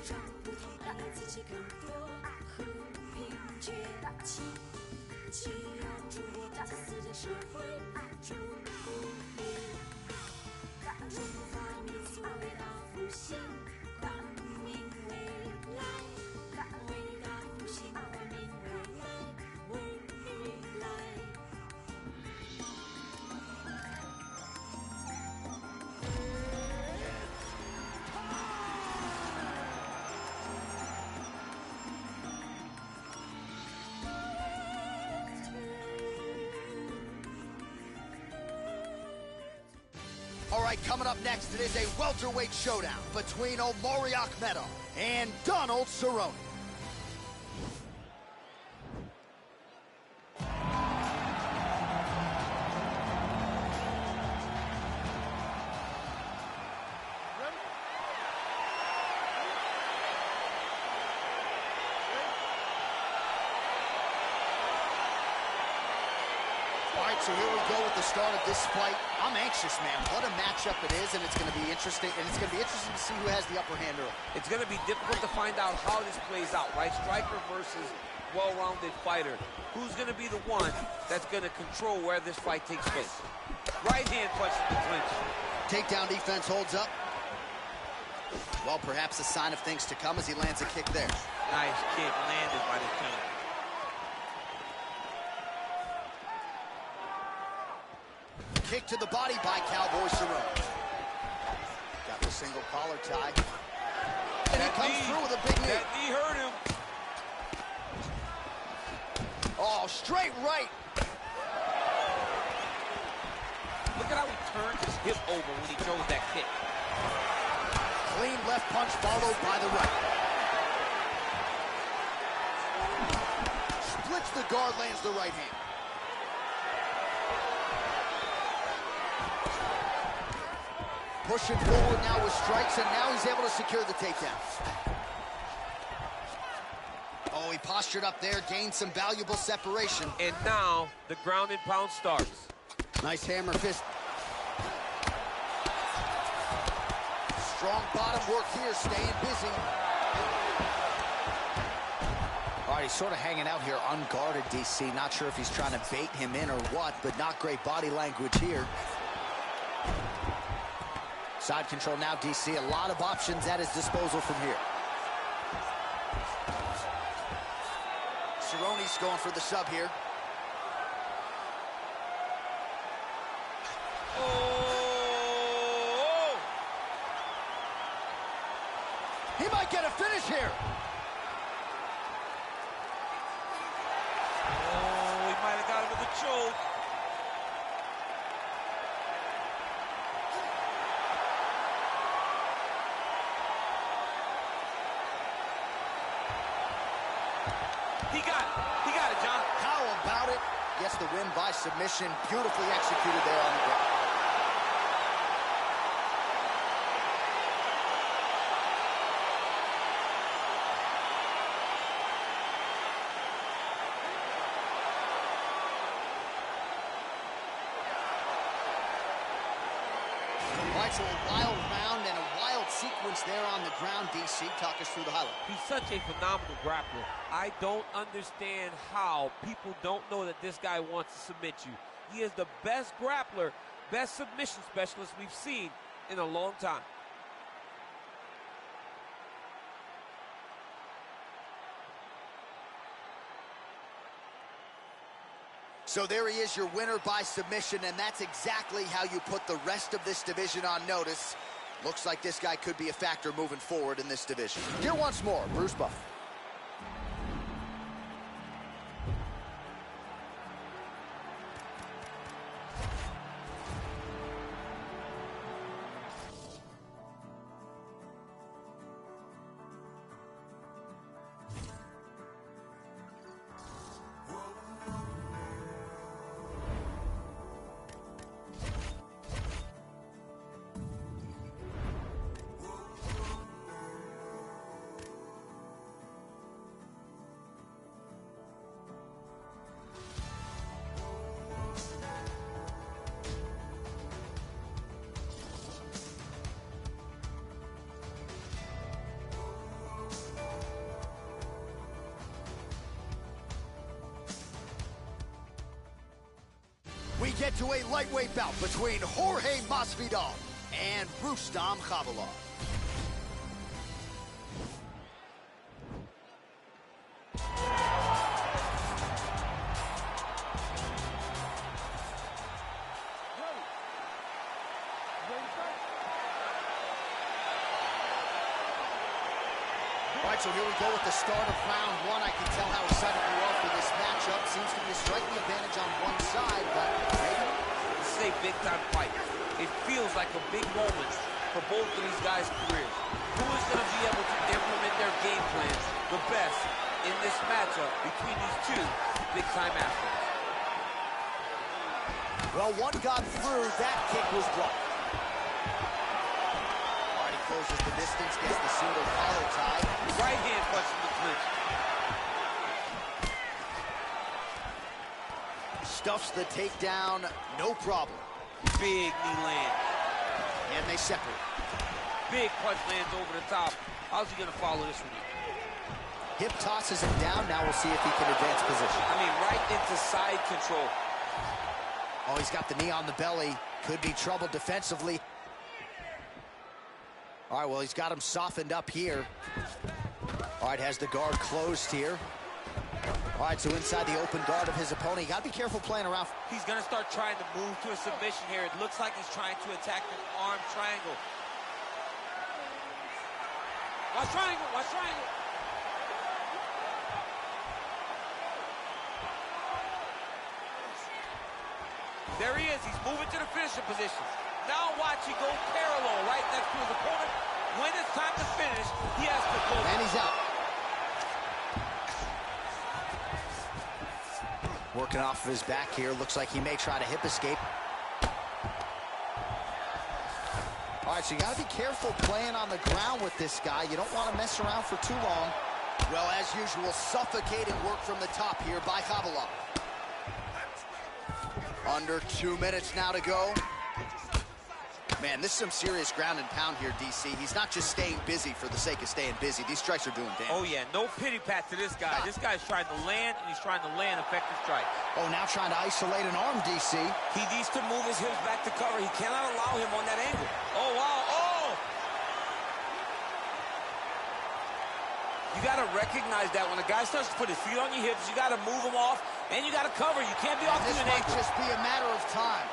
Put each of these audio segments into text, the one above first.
找不同，让自己更多和平崛起，只要中国在世界社会中不灭，中国化民族伟大复兴，光明未来，伟大复兴，光明未来，未来。All right, coming up next, it is a welterweight showdown between Omari Akhmedov and Donald Cerrone. All right, so here we go with the start of this fight. I'm anxious, man. What a matchup it is, and it's going to be interesting. And it's going to be interesting to see who has the upper hand early. It's going to be difficult to find out how this plays out, right? Striker versus well-rounded fighter. Who's going to be the one that's going to control where this fight takes place? Right hand punch in the clinch. Takedown defense holds up. Well, perhaps a sign of things to come as he lands a kick there. Nice kick landed by the counter. Kick to the body by Cowboy Cerrone. Got the single collar tie. And he comes through with a big knee. That knee hurt him. Oh, straight right. Look at how he turns his hip over when he throws that kick. Clean left punch followed by the right. Splits the guard, lands the right hand. Pushing forward now with strikes, and now he's able to secure the takedown. Oh, he postured up there, gained some valuable separation. And now the ground and pound starts. Nice hammer fist. Strong bottom work here, staying busy. All right, he's sort of hanging out here unguarded, DC. Not sure if he's trying to bait him in or what, but not great body language here. Side control now, DC. A lot of options at his disposal from here. Cerrone's going for the sub here. Oh! He might get a finish here. Oh, he might have got him with a choke. He got it, John. How about it? Gets the win by submission. Beautifully executed there on the ground. All right, so a wild round and a wild sequence there on the ground. DC, talk us through the highlight. He's such a phenomenal grappler. I don't understand how people don't know that this guy wants to submit you. He is the best grappler, best submission specialist we've seen in a long time. So there he is, your winner by submission, and that's exactly how you put the rest of this division on notice. Looks like this guy could be a factor moving forward in this division. Here once more, Bruce Buffer. We get to a lightweight bout between Jorge Masvidal and Rustam Khabilov. All right, so here we go with the start of round one. I can tell how excited you are for this matchup. Seems to be a striking advantage on one side, but maybe. This is a big-time fight. It feels like a big moment for both of these guys' careers. Who is going to be able to implement their game plans the best in this matchup between these two big-time athletes? Well, one got through. That kick was blocked. Closes the distance, gets the single collar tie. Right hand punch from the clinch. Stuffs the takedown, no problem. Big knee land. And they separate. Big punch lands over the top. How's he gonna follow this one? Hip tosses him down. Now we'll see if he can advance position. I mean, right into side control. Oh, he's got the knee on the belly. Could be trouble defensively. All right, well, he's got him softened up here. All right, has the guard closed here. All right, so inside the open guard of his opponent. You got to be careful playing around. He's going to start trying to move to a submission here. It looks like he's trying to attack the arm triangle. Watch triangle, watch triangle. There he is. He's moving to the finishing position. Now watch, he go parallel right next to his opponent. When it's time to finish, he has to go. And he's out. Working off of his back here. Looks like he may try to hip escape. All right, so you got to be careful playing on the ground with this guy. You don't want to mess around for too long. Well, as usual, suffocating work from the top here by Khabilov. Under 2 minutes now to go. Man, this is some serious ground and pound here, DC. He's not just staying busy for the sake of staying busy. These strikes are doing damage. Oh, yeah, no pity pat to this guy. This guy's trying to land, and he's trying to land effective strikes. Oh, now trying to isolate an arm, DC. He needs to move his hips back to cover. He cannot allow him on that angle. Oh, wow, oh! You got to recognize that when a guy starts to put his feet on your hips, you got to move him off, and you got to cover. You can't be off to an angle. This might just be a matter of time.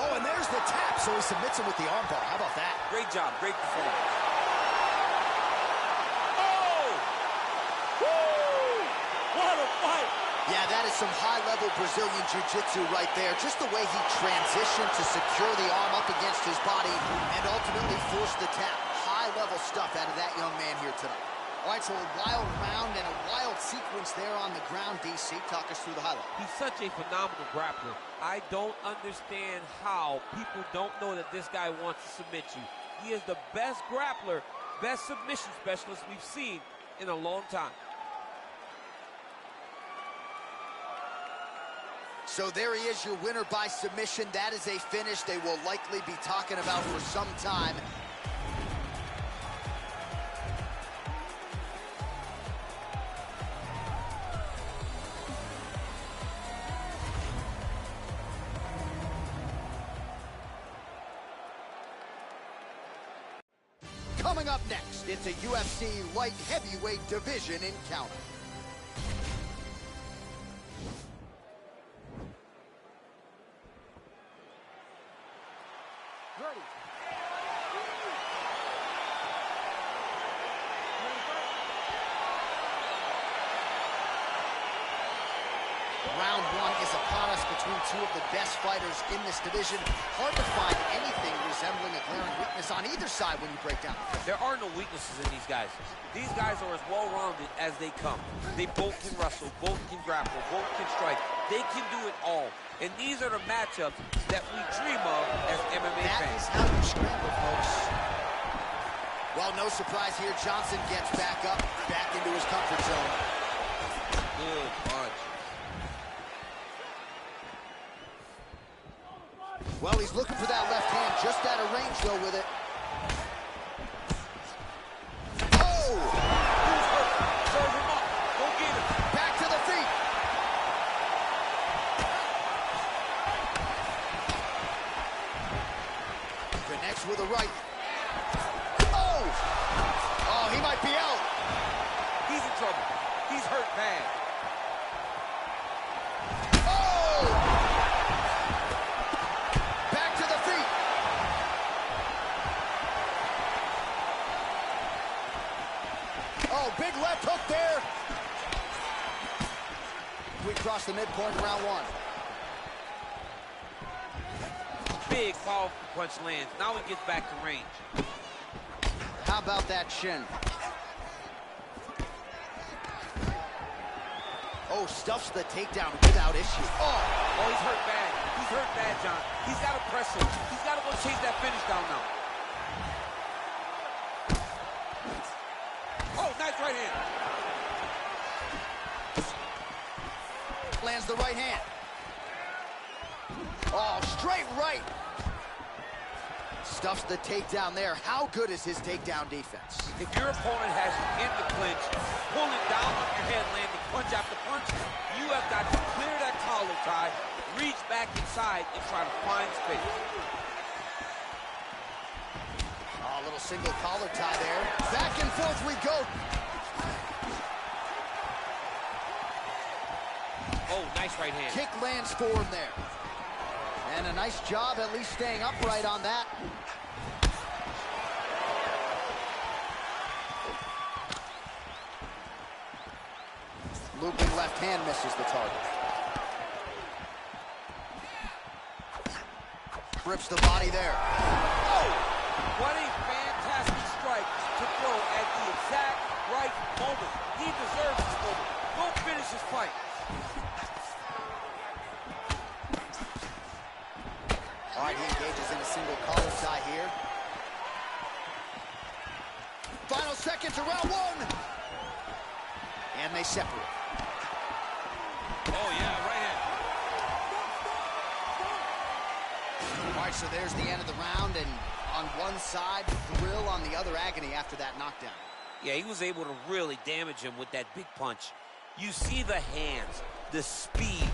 Oh, and there's the tap, so he submits him with the armbar. How about that? Great job, great performance. Oh! Woo! What a fight! Yeah, that is some high-level Brazilian jiu-jitsu right there. Just the way he transitioned to secure the arm up against his body and ultimately force the tap. High-level stuff out of that young man here tonight. All right, so a wild round and a wild sequence there on the ground, DC. Talk us through the highlight. He's such a phenomenal grappler. I don't understand how people don't know that this guy wants to submit you. He is the best grappler, best submission specialist we've seen in a long time. So there he is, your winner by submission. That is a finish they will likely be talking about for some time. Coming up next, it's a UFC light heavyweight division encounter. Ready. Round one is upon us between two of the best fighters in this division. Hard to find anything resembling a glaring weakness on either side when you break down. There are no weaknesses in these guys. These guys are as well-rounded as they come. They both can wrestle, both can grapple, both can strike. They can do it all. And these are the matchups that we dream of as MMA That fans. is how you scramble, folks. Well, no surprise here. Johnson gets back up, back into his comfort zone. Good punch. Well, he's looking for that left hand, just out of range, though, with it. lands with a right. Oh! Oh, he might be out. He's in trouble. He's hurt bad. Oh! Back to the feet. Oh, big left hook there. We cross the midpoint of round one. Big, powerful punch lands. Now he gets back to range. How about that shin? Oh, stuffs the takedown without issue. Oh, he's hurt bad. He's hurt bad, John. He's got to press him. He's got to go chase that finish down now. Oh, nice right hand. Lands the right hand. Oh, straight right. Stuffs the takedown there. How good is his takedown defense? If your opponent has you in the clinch, pulling down on your head, landing punch after punch, you have got to clear that collar tie, reach back inside, and try to find space. Oh, a little single collar tie there. Back and forth we go. Oh, nice right hand. Kick lands for him there. And a nice job at least staying upright on that. Looping left hand misses the target. Rips the body there. Oh! What a fantastic strike to throw at the exact right moment. He deserves this moment. Don't finish his fight. All right, he engages in a single collar tie here. Final seconds of round one. And they separate. Oh, yeah, right hand. All right, so there's the end of the round, and on one side, thrill, on the other, agony after that knockdown. Yeah, he was able to really damage him with that big punch. You see the hands, the speed,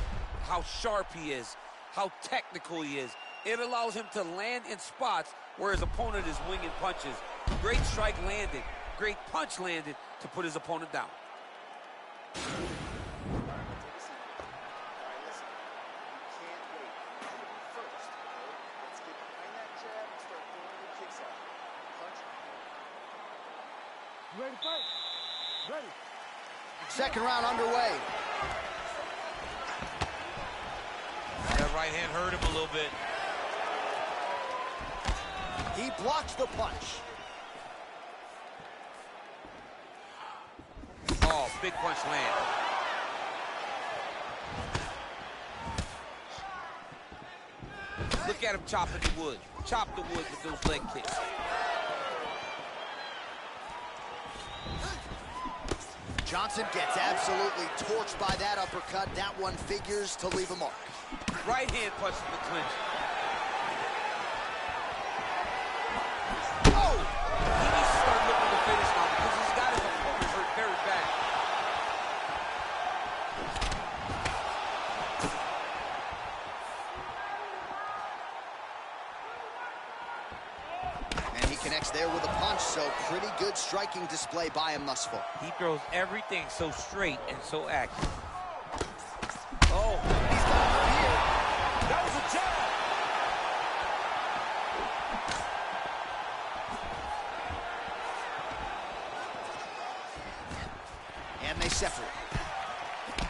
how sharp he is, how technical he is. It allows him to land in spots where his opponent is winging punches. Great strike landed, great punch landed to put his opponent down. Ready to fight? Ready. Second round underway. That right hand hurt him a little bit. He blocks the punch. Oh, big punch land. Look at him chopping the wood. Chop the wood with those leg kicks. Johnson gets absolutely torched by that uppercut. That one figures to leave a mark. Right hand punch in the clinch. Oh! He needs to start looking to finish now because he's got his opponent hurt very bad. And he connects there with a punch, so pretty good striking display by him thus far. He throws everything so straight and so accurate. Oh, he's got him here. That was a jab. And they separate.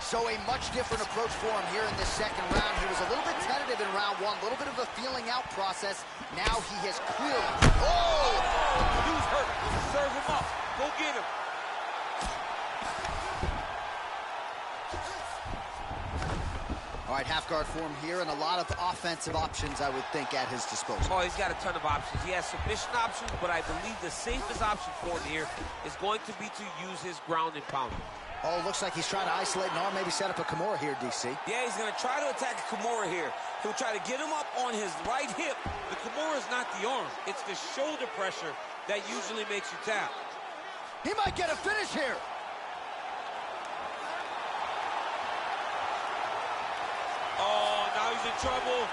So a much different approach for him here in this second round. He was a little bit tentative in round one, a little bit of a feeling out process. Now he has clearly... Oh! He's hurt. Serve him up. Go get him. All right, half guard form here, and a lot of offensive options, I would think, at his disposal. Oh, he's got a ton of options. He has submission options, but I believe the safest option for him here is going to be to use his ground and pound. Oh, looks like he's trying to isolate an arm, maybe set up a Kimura here, DC. Yeah, he's going to try to attack a Kimura here. He'll try to get him up on his right hip. The Kimura is not the arm. It's the shoulder pressure that usually makes you tap. He might get a finish here. Oh, now he's in trouble.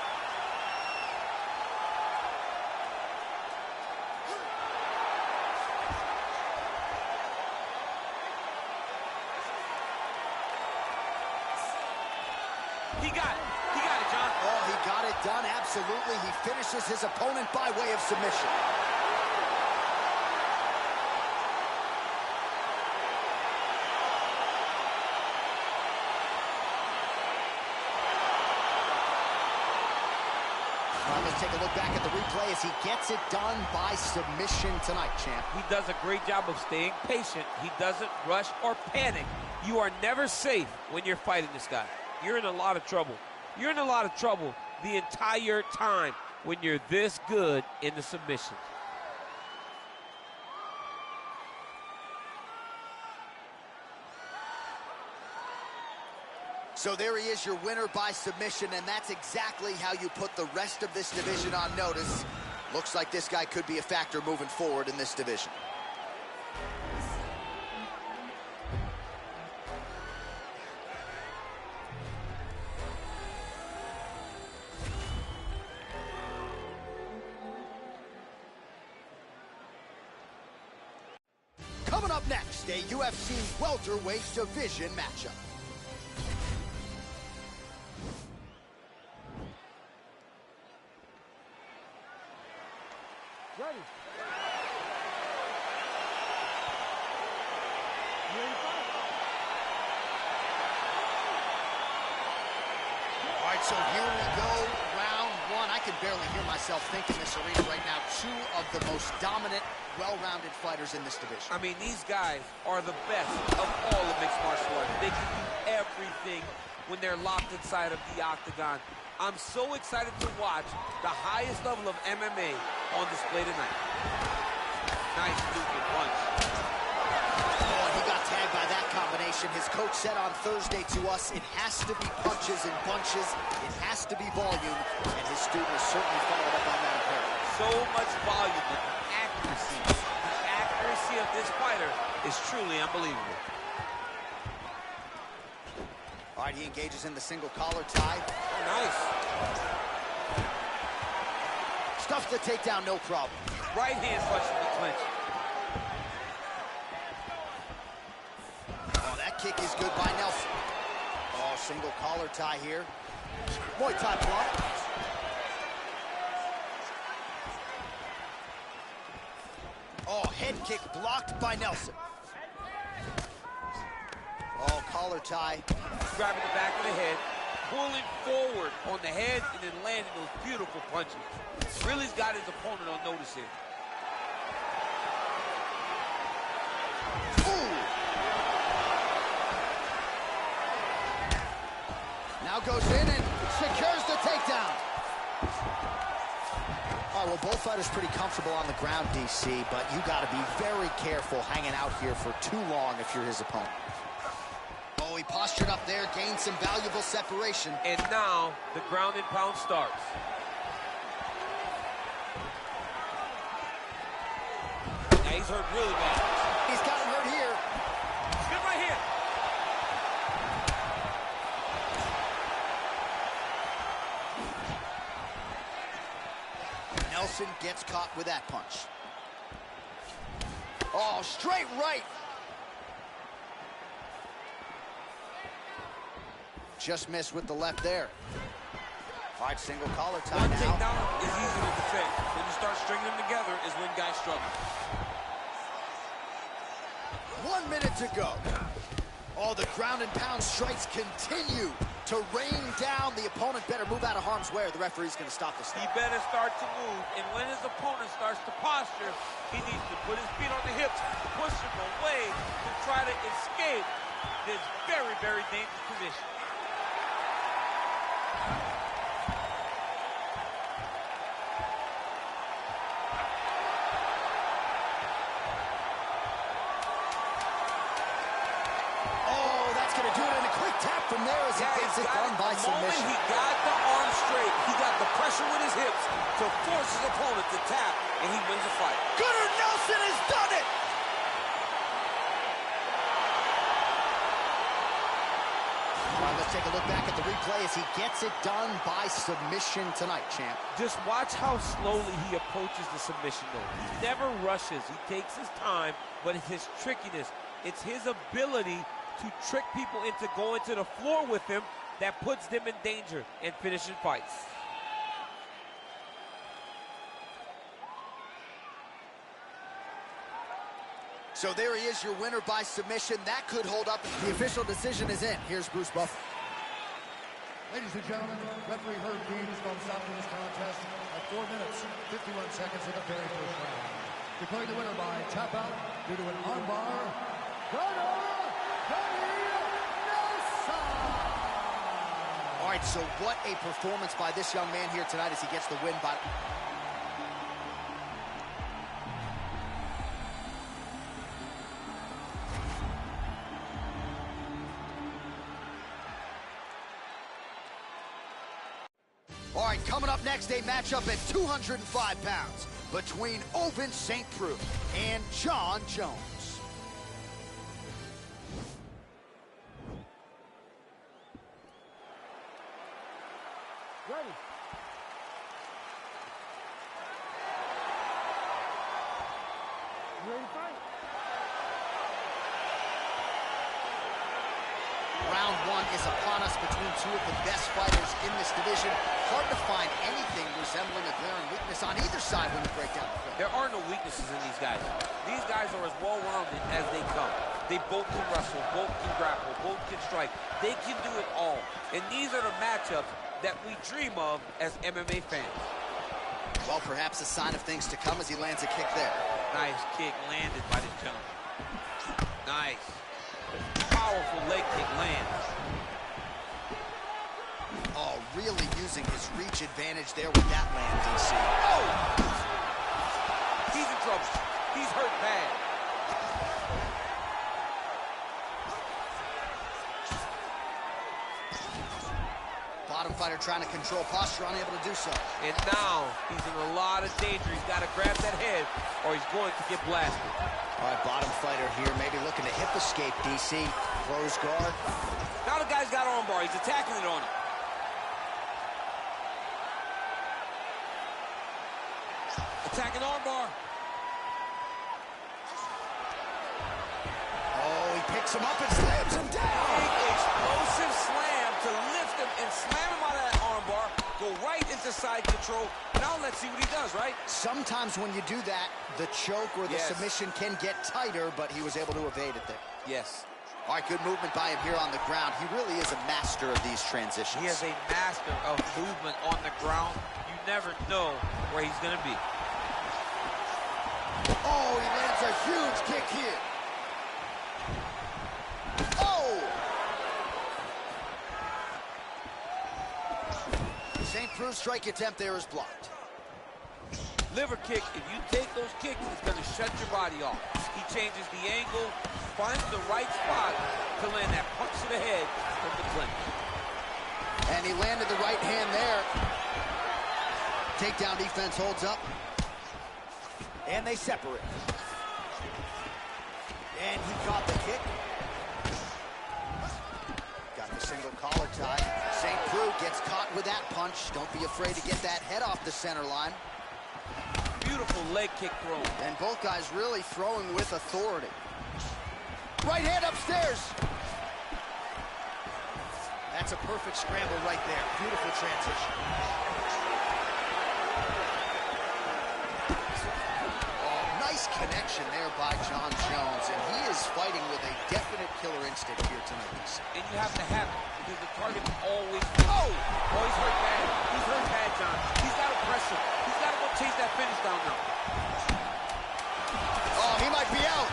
He got it. He got it, John. Oh, he got it done, absolutely. He finishes his opponent by way of submission. Let's take a look back at the replay as he gets it done by submission tonight, champ. He does a great job of staying patient. He doesn't rush or panic. You are never safe when you're fighting this guy. You're in a lot of trouble. You're in a lot of trouble the entire time when you're this good in the submissions. So there he is, your winner by submission, and that's exactly how you put the rest of this division on notice. Looks like this guy could be a factor moving forward in this division. Coming up next, a UFC welterweight division matchup. Ready. All right, so here we go, round one. I can barely hear myself think in this arena right now. Two of the most dominant, well-rounded fighters in this division. I mean, these guys are the best of all of mixed martial arts. They can do everything when they're locked inside of the octagon. I'm so excited to watch the highest level of MMA on display tonight. Nice looking punch. Oh, he got tagged by that combination. His coach said on Thursday to us, it has to be punches and bunches. It has to be volume, and his student has certainly followed up on that imperative. So much volume, but the accuracy. The accuracy of this fighter is truly unbelievable. All right, he engages in the single collar tie. Oh, nice. Stuffs the takedown, no problem. Right hand flushing the clinch. Oh, that kick is good by Nelson. Oh, single collar tie here. Muay Thai block. Oh, head kick blocked by Nelson. Oh, collar tie. Grabbing the back of the head, pulling forward on the head, and then landing those beautiful punches. Really's got his opponent on notice here. Ooh. Now goes in and secures the takedown. All right, well, both fighters pretty comfortable on the ground, DC, but you got to be very careful hanging out here for too long if you're his opponent. Oh, he postured up there, gained some valuable separation. And now the ground and pound starts. Now he's hurt really bad. He's got him hurt here. Good right here. Nelson gets caught with that punch. Oh, straight right. Just missed with the left there. All right, single collar tie One now. takedown is easy to defend. When you start stringing them together is when guys struggle. 1 minute to go. Oh, the ground and pound strikes continue to rain down. The opponent better move out of harm's way or the referee's going to stop this. He better start to move, and when his opponent starts to posture, he needs to put his feet on the hips, push him away to try to escape this very, very dangerous position. From there as he gets it done by submission. He got the arm straight. He got the pressure with his hips to force his opponent to tap, and he wins the fight. Gunnar Nelson has done it! All right, let's take a look back at the replay as he gets it done by submission tonight, champ. Just watch how slowly he approaches the submission, though. He never rushes. He takes his time, but it's his trickiness. It's his ability to trick people into going to the floor with him that puts them in danger and finishing fights. So there he is, your winner by submission. That could hold up. The official decision is in. Here's Bruce Buffer. Ladies and gentlemen, referee Herb Dean is going to stop this contest at 4 minutes, 51 seconds of the very first round. Declaring the winner by tap out due to an armbar. All right, so what a performance by this young man here tonight as he gets the win by... All right, coming up next, a matchup at 205 pounds between Ovince St. Preux and Jon Jones. Ready. You ready to fight? Round one is upon us between two of the best fighters in this division. Hard to find anything resembling a glaring weakness on either side when you break down the film. There are no weaknesses in these guys. These guys are as well-rounded as they come. They both can wrestle, both can grapple, both can strike. They can do it all. And these are the matchups that we dream of as MMA fans. Well, perhaps a sign of things to come as he lands a kick there. Nice kick landed by this gentleman. Nice. Powerful leg kick lands. Oh, really using his reach advantage there with that land, DC. Oh! He's in trouble. He's hurt bad. Bottom fighter trying to control posture, unable to do so. And now he's in a lot of danger. He's got to grab that head or he's going to get blasted. All right, bottom fighter here, maybe looking to hip escape, DC. Close guard. Now the guy's got armbar. He's attacking it on him. Attacking armbar. Oh, he picks him up and slams him down. Big explosive slam to lift him and slam him out of that armbar. Go right into side control. Now let's see what he does, right? Sometimes when you do that, the choke or the submission can get tighter, but he was able to evade it there. Yes. All right, good movement by him here on the ground. He really is a master of these transitions. He is a master of movement on the ground. You never know where he's going to be. Oh, he lands a huge kick here. Oh! St. Preux's strike attempt there is blocked. Liver kick, if you take those kicks, it's going to shut your body off. He changes the angle, finds the right spot to land that punch to the head from the clinch. And he landed the right hand there. Takedown defense holds up. And they separate. And he caught the kick. Got the single collar tie. St. Preux gets caught with that punch. Don't be afraid to get that head off the center line. Beautiful leg kick throw. And both guys really throwing with authority. Right hand upstairs. That's a perfect scramble right there. Beautiful transition. Oh, nice connection there by Jon Jones. And he is fighting with a definite killer instinct here tonight. And you have to have it because the target is always... Oh, he's hurt bad. He's hurt bad, Jon. He's got to press him. He's got to go chase that finish down now. Oh, he might be out.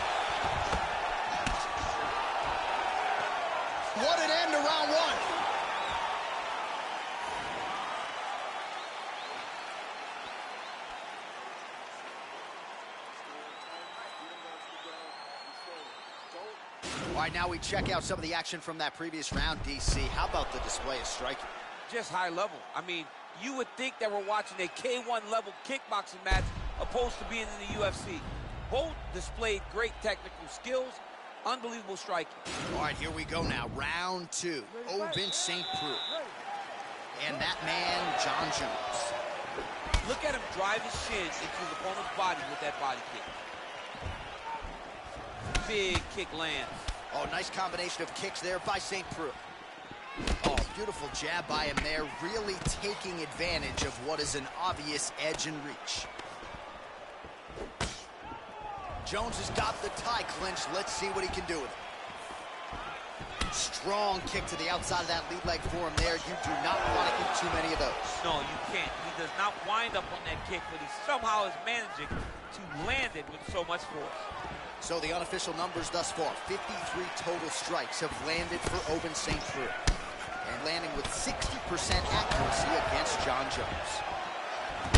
What an end to round one. All right, now we check out some of the action from that previous round, DC. How about the display of striking? Just high level. I mean, you would think that we're watching a K1 level kickboxing match opposed to being in the UFC. Both displayed great technical skills, unbelievable striking. All right, here we go now. Round two. Ovince St. Preux. And that man, Jon Jones. Look at him drive his shin into his opponent's body with that body kick. Big kick lands. Oh, nice combination of kicks there by St. Preux. Oh, beautiful jab by him there, really taking advantage of what is an obvious edge and reach. Jones has got the tie clinched. Let's see what he can do with it. Strong kick to the outside of that lead leg for him there. You do not want to eat too many of those. No, you can't. He does not wind up on that kick, but he somehow is managing to land it with so much force. So the unofficial numbers thus far, 53 total strikes have landed for Oben St. Preux. And landing with 60% accuracy against Jon Jones.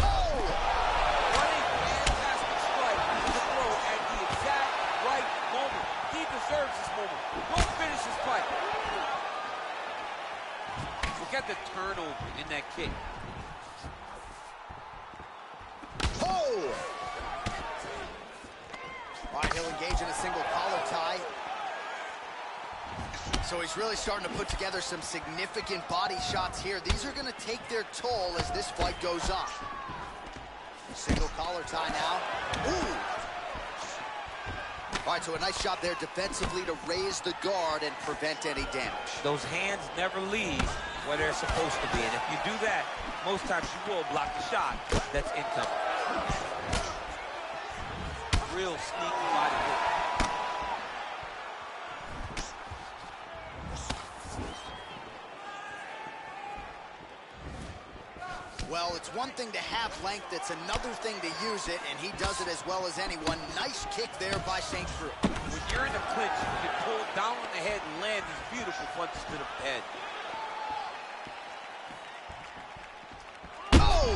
Oh! What a fantastic strike to throw at the exact right moment. He deserves this moment. Don't finish his fight. Look at the turnover in that kick. Oh! All right, he'll engage in a single collar tie. So he's really starting to put together some significant body shots here. These are going to take their toll as this fight goes on. Single collar tie now. Ooh! All right, so a nice job there defensively to raise the guard and prevent any damage. Those hands never leave where they're supposed to be. And if you do that, most times you will block the shot that's incoming. Real sneaky body kick. Well, it's one thing to have length, it's another thing to use it, and he does it as well as anyone. Nice kick there by St. Preux. When you're in the clinch, you can pull down on the head and land these beautiful punches to the head. Oh!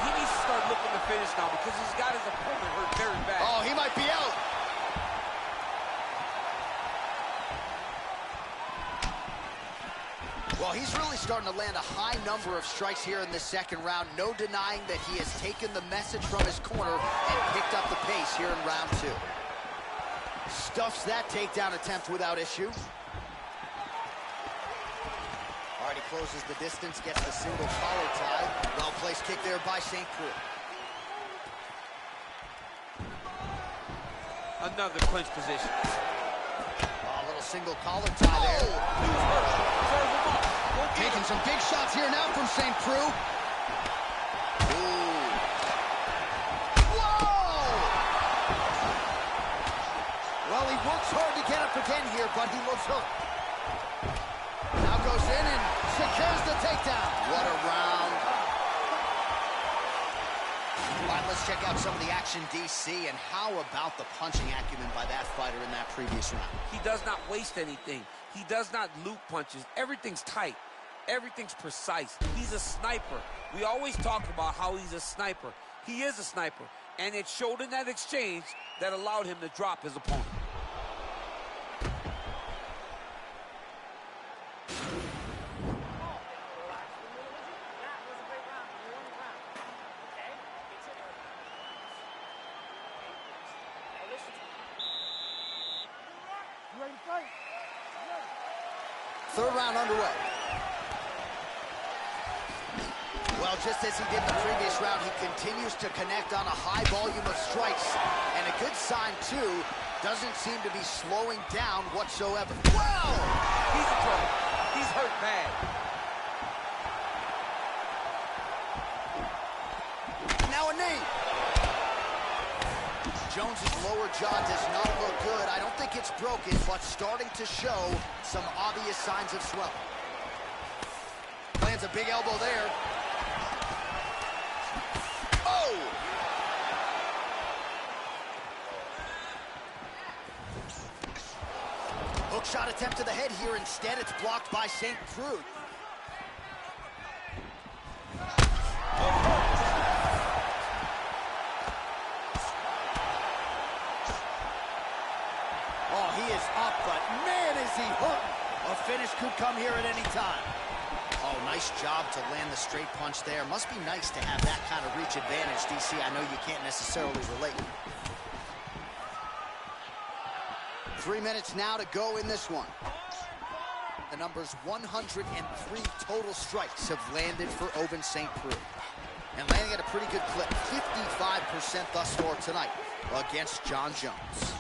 He needs to start looking to finish now because he's got his opponent hurt very bad. Oh, he might be out. Well, he's really starting to land a high number of strikes here in the second round. No denying that he has taken the message from his corner and picked up the pace here in round two. Stuffs that takedown attempt without issue. All right, he closes the distance, gets the single collar tie. Well-placed kick there by St. Preux. Another clinch position. Oh, a little single collar tie there. Taking some big shots here now from St. Preux. Ooh. Whoa! Well, he works hard to get up again here, but he looks hooked. Now goes in and secures the takedown. What a round. All right, let's check out some of the action, DC, and how about the punching acumen by that fighter in that previous round? He does not waste anything. He does not loop punches. Everything's tight. Everything's precise. He's a sniper. We always talk about how he's a sniper. He is a sniper. And it showed in that exchange that allowed him to drop his opponent. Ready to fight? Third round underway. Well, just as he did in the previous round, he continues to connect on a high volume of strikes. And a good sign, too, doesn't seem to be slowing down whatsoever. Wow! He's in trouble. He's hurt bad. Now a knee. Jones's lower jaw does not look good. I don't think it's broken, but starting to show some obvious signs of swelling. Lands a big elbow there. Oh! Hook shot attempt to the head here. Instead, it's blocked by St. Preux. Oh, he is up, but man, is he hurting. A finish could come here at any time. Oh, nice job to land the straight punch there. Must be nice to have that kind of reach advantage, DC. I know you can't necessarily relate. 3 minutes now to go in this one. The numbers 103 total strikes have landed for Oben St. Preux. And landing at a pretty good clip, 55% thus far tonight against Jon Jones.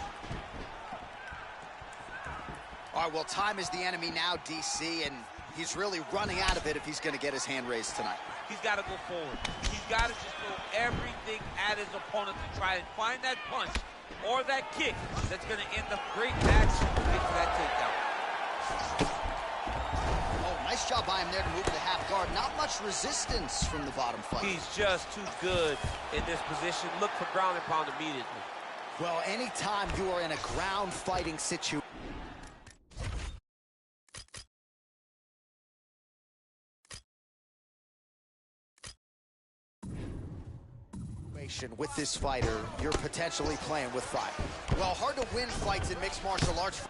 All right, well, time is the enemy now, DC, and He's really running out of it if he's going to get his hand raised tonight. He's got to go forward. He's got to just throw everything at his opponent to try and find that punch or that kick that's going to end up great action to get to that takedown. Oh, nice job by him there to move to the half guard. Not much resistance from the bottom fight. He's just too good in this position. Look for ground and pound immediately. Well, anytime you are in a ground fighting situation, with this fighter, you're potentially playing with fire. Well, hard to win fights in mixed martial arts.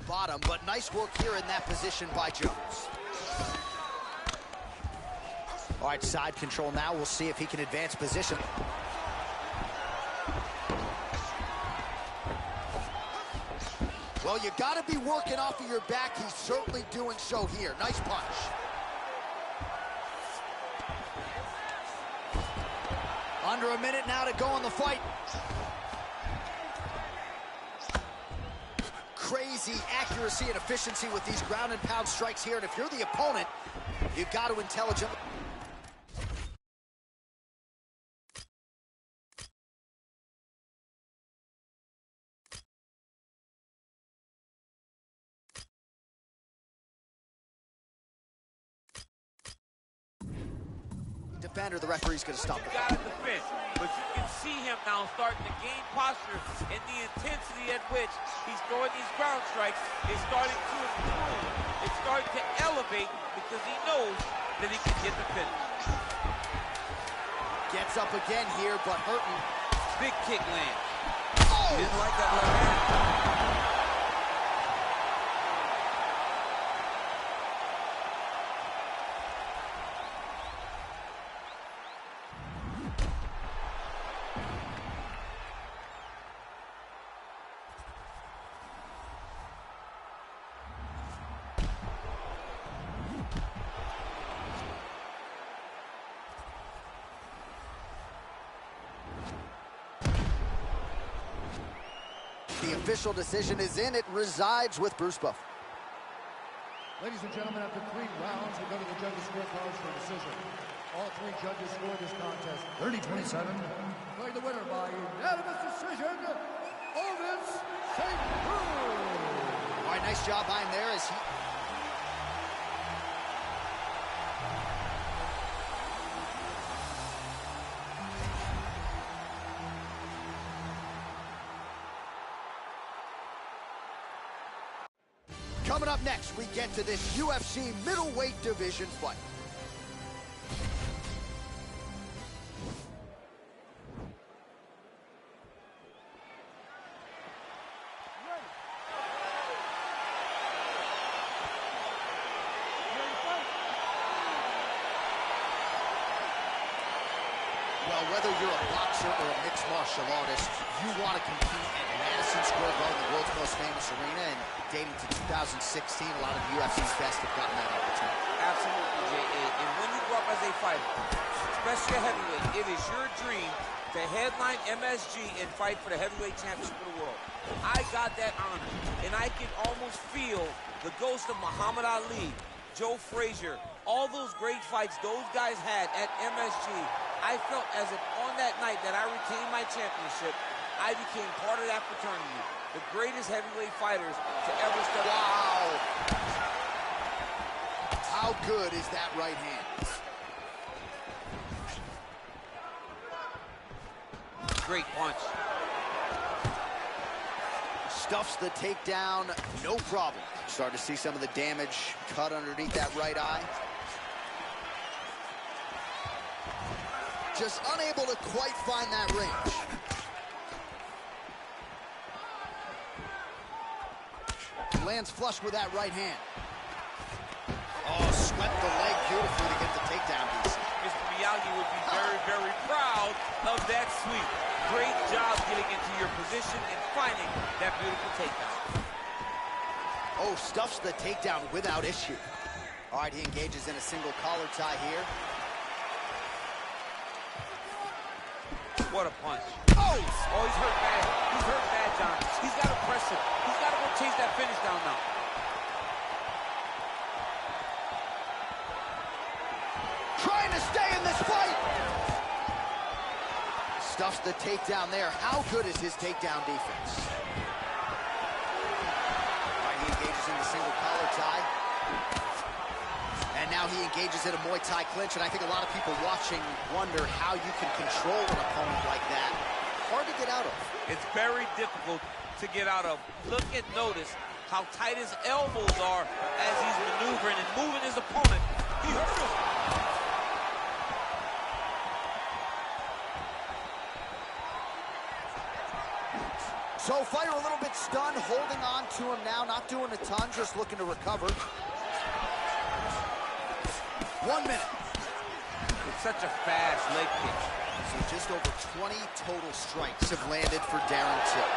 Bottom, but nice work here in that position by Jones. All right, side control now. We'll see if he can advance position. Well, you got to be working off of your back. He's certainly doing so here. Nice punch. Under a minute now to go in the fight. Crazy accuracy and efficiency with these ground and pound strikes here. And if you're the opponent, you've got to intelligently. Defender, the referee's going to stop it. Got to defend, but you can see him now starting to gain posture, and the intensity at which he's throwing these ground strikes is starting to improve. It's starting to elevate because he knows that he can get the finish. Gets up again here, but hurting. Big kick land. Oh! Didn't like that left hand. The official decision is in. It resides with Bruce Buff. Ladies and gentlemen, after 3 rounds, we go to the judges' scorecards for a decision. All 3 judges scored this contest 30-27. Declared the winner by unanimous decision, Otis St. Cruz. All right, nice job by him there as he... Coming up next, we get to this UFC middleweight division fight. Well, whether you're a boxer or a mixed martial artist, you want to compete at Madison Square Garden, the world's most famous arena, and dating to 2016, a lot of the UFC's best have gotten that opportunity. Absolutely, J.A. And when you grow up as a fighter, especially a heavyweight, it is your dream to headline MSG and fight for the heavyweight championship of the world. I got that honor, and I can almost feel the ghost of Muhammad Ali, Joe Frazier, all those great fights those guys had at MSG. I felt as if on that night that I retained my championship, I became part of that fraternity. The greatest heavyweight fighters to ever step out. Wow! How good is that right hand? Great punch. Stuffs the takedown, no problem. Start to see some of the damage cut underneath that right eye. Just unable to quite find that range. He lands flush with that right hand. Oh, swept the leg beautifully to get the takedown, DC. Mr. Miyagi would be very, very proud of that sweep. Great job getting into your position and finding that beautiful takedown. Oh, stuffs the takedown without issue. All right, he engages in a single collar tie here. What a punch. Oh! Oh, he's hurt bad. He's hurt bad, John. He's got to press him. He's got to go chase that finish down now. Trying to stay in this fight. Stuffs the takedown there. How good is his takedown defense? All right, he engages in the single collar tie. And now he engages in a Muay Thai clinch, and I think a lot of people watching wonder how you can control an opponent like that. Hard to get out of. It's very difficult to get out of. Look and notice how tight his elbows are as he's maneuvering and moving his opponent. He hurt him. So fighter a little bit stunned, holding on to him now, not doing a ton, just looking to recover. 1 minute. It's such a fast leg kick. So just over 20 total strikes have landed for Darren Till.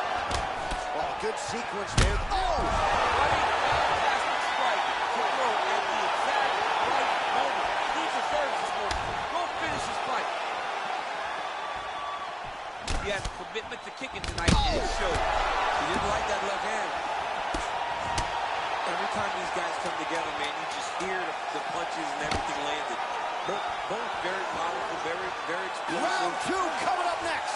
Oh, good sequence there. Oh! What a fantastic strike to throw at the exact right moment. He deserves this moment. Go finish his fight. He has a commitment to kicking tonight, and it showed. He didn't like that left hand. Every time these guys come together, man, you just hear the punches and everything landed. Both very powerful, very, very explosive. Round 2 coming up next.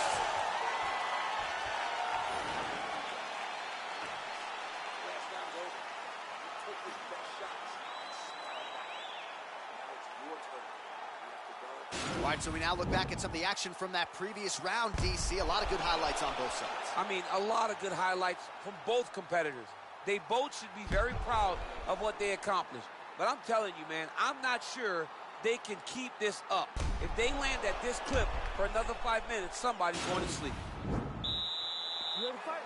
All right, so we now look back at some of the action from that previous round, DC. A lot of good highlights on both sides. I mean, a lot of good highlights from both competitors. They both should be very proud of what they accomplished. But I'm telling you, man, I'm not sure they can keep this up. If they land at this clip for another 5 minutes, somebody's going to sleep. You ready to fight?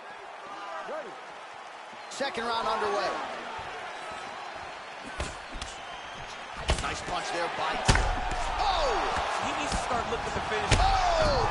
Ready. Second round underway. Nice punch there by Till. Oh! He needs to start looking to finish. Oh!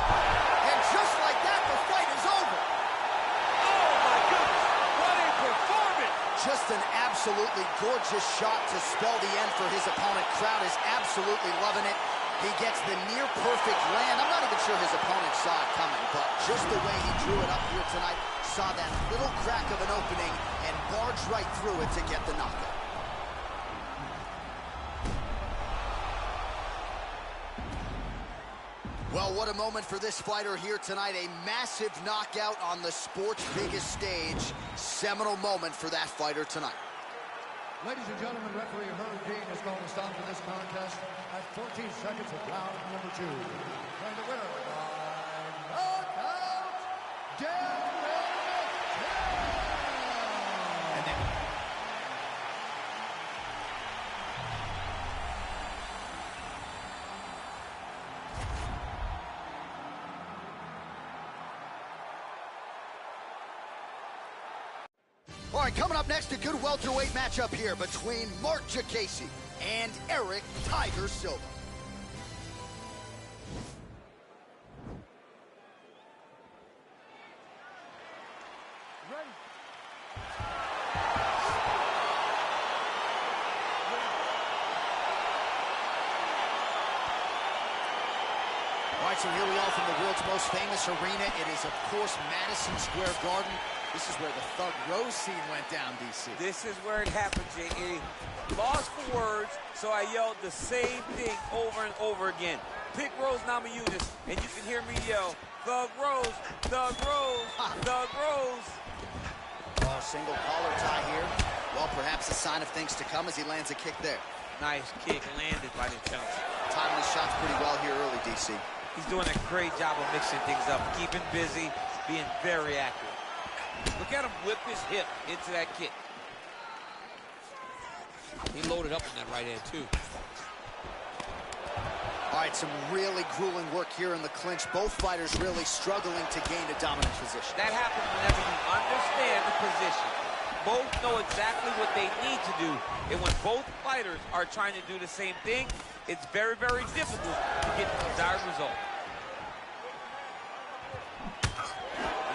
And just like that, the fight is over. Oh, my goodness. What a performance. Just an absolutely gorgeous shot to spell the end for his opponent. Crowd is absolutely loving it. He gets the near-perfect land. I'm not even sure his opponent saw it coming, but just the way he drew it up here tonight, saw that little crack of an opening and barged right through it to get the knockout. Well, what a moment for this fighter here tonight. A massive knockout on the sport's biggest stage. Seminal moment for that fighter tonight. Ladies and gentlemen, referee Herb Dean is going to stop for this contest at 14 seconds of round number 2. And the winner by knockout, Darren Till. And then all right, coming up next, a good welterweight matchup here between Mark Jacasey and Eric Tiger Silva. Ready. All right, so here we are from the world's most famous arena. It is, of course, Madison Square Garden. This is where the Thug Rose scene went down, DC. This is where it happened, J.A. Lost for words, so I yelled the same thing over and over again. Pick Rose Namajunas, and you can hear me yell, Thug Rose, Thug Rose, Thug Rose. Oh, single collar tie here. Well, perhaps a sign of things to come as he lands a kick there. Nice kick landed by the Chelsea. Timing his shots pretty well here early, DC. He's doing a great job of mixing things up, keeping busy, being very accurate. Look at him whip his hip into that kick. He loaded up on that right hand, too. All right, some really grueling work here in the clinch. Both fighters really struggling to gain a dominant position. That happens whenever you understand the position. both know exactly what they need to do. And when both fighters are trying to do the same thing, it's very, very difficult to get the desired result.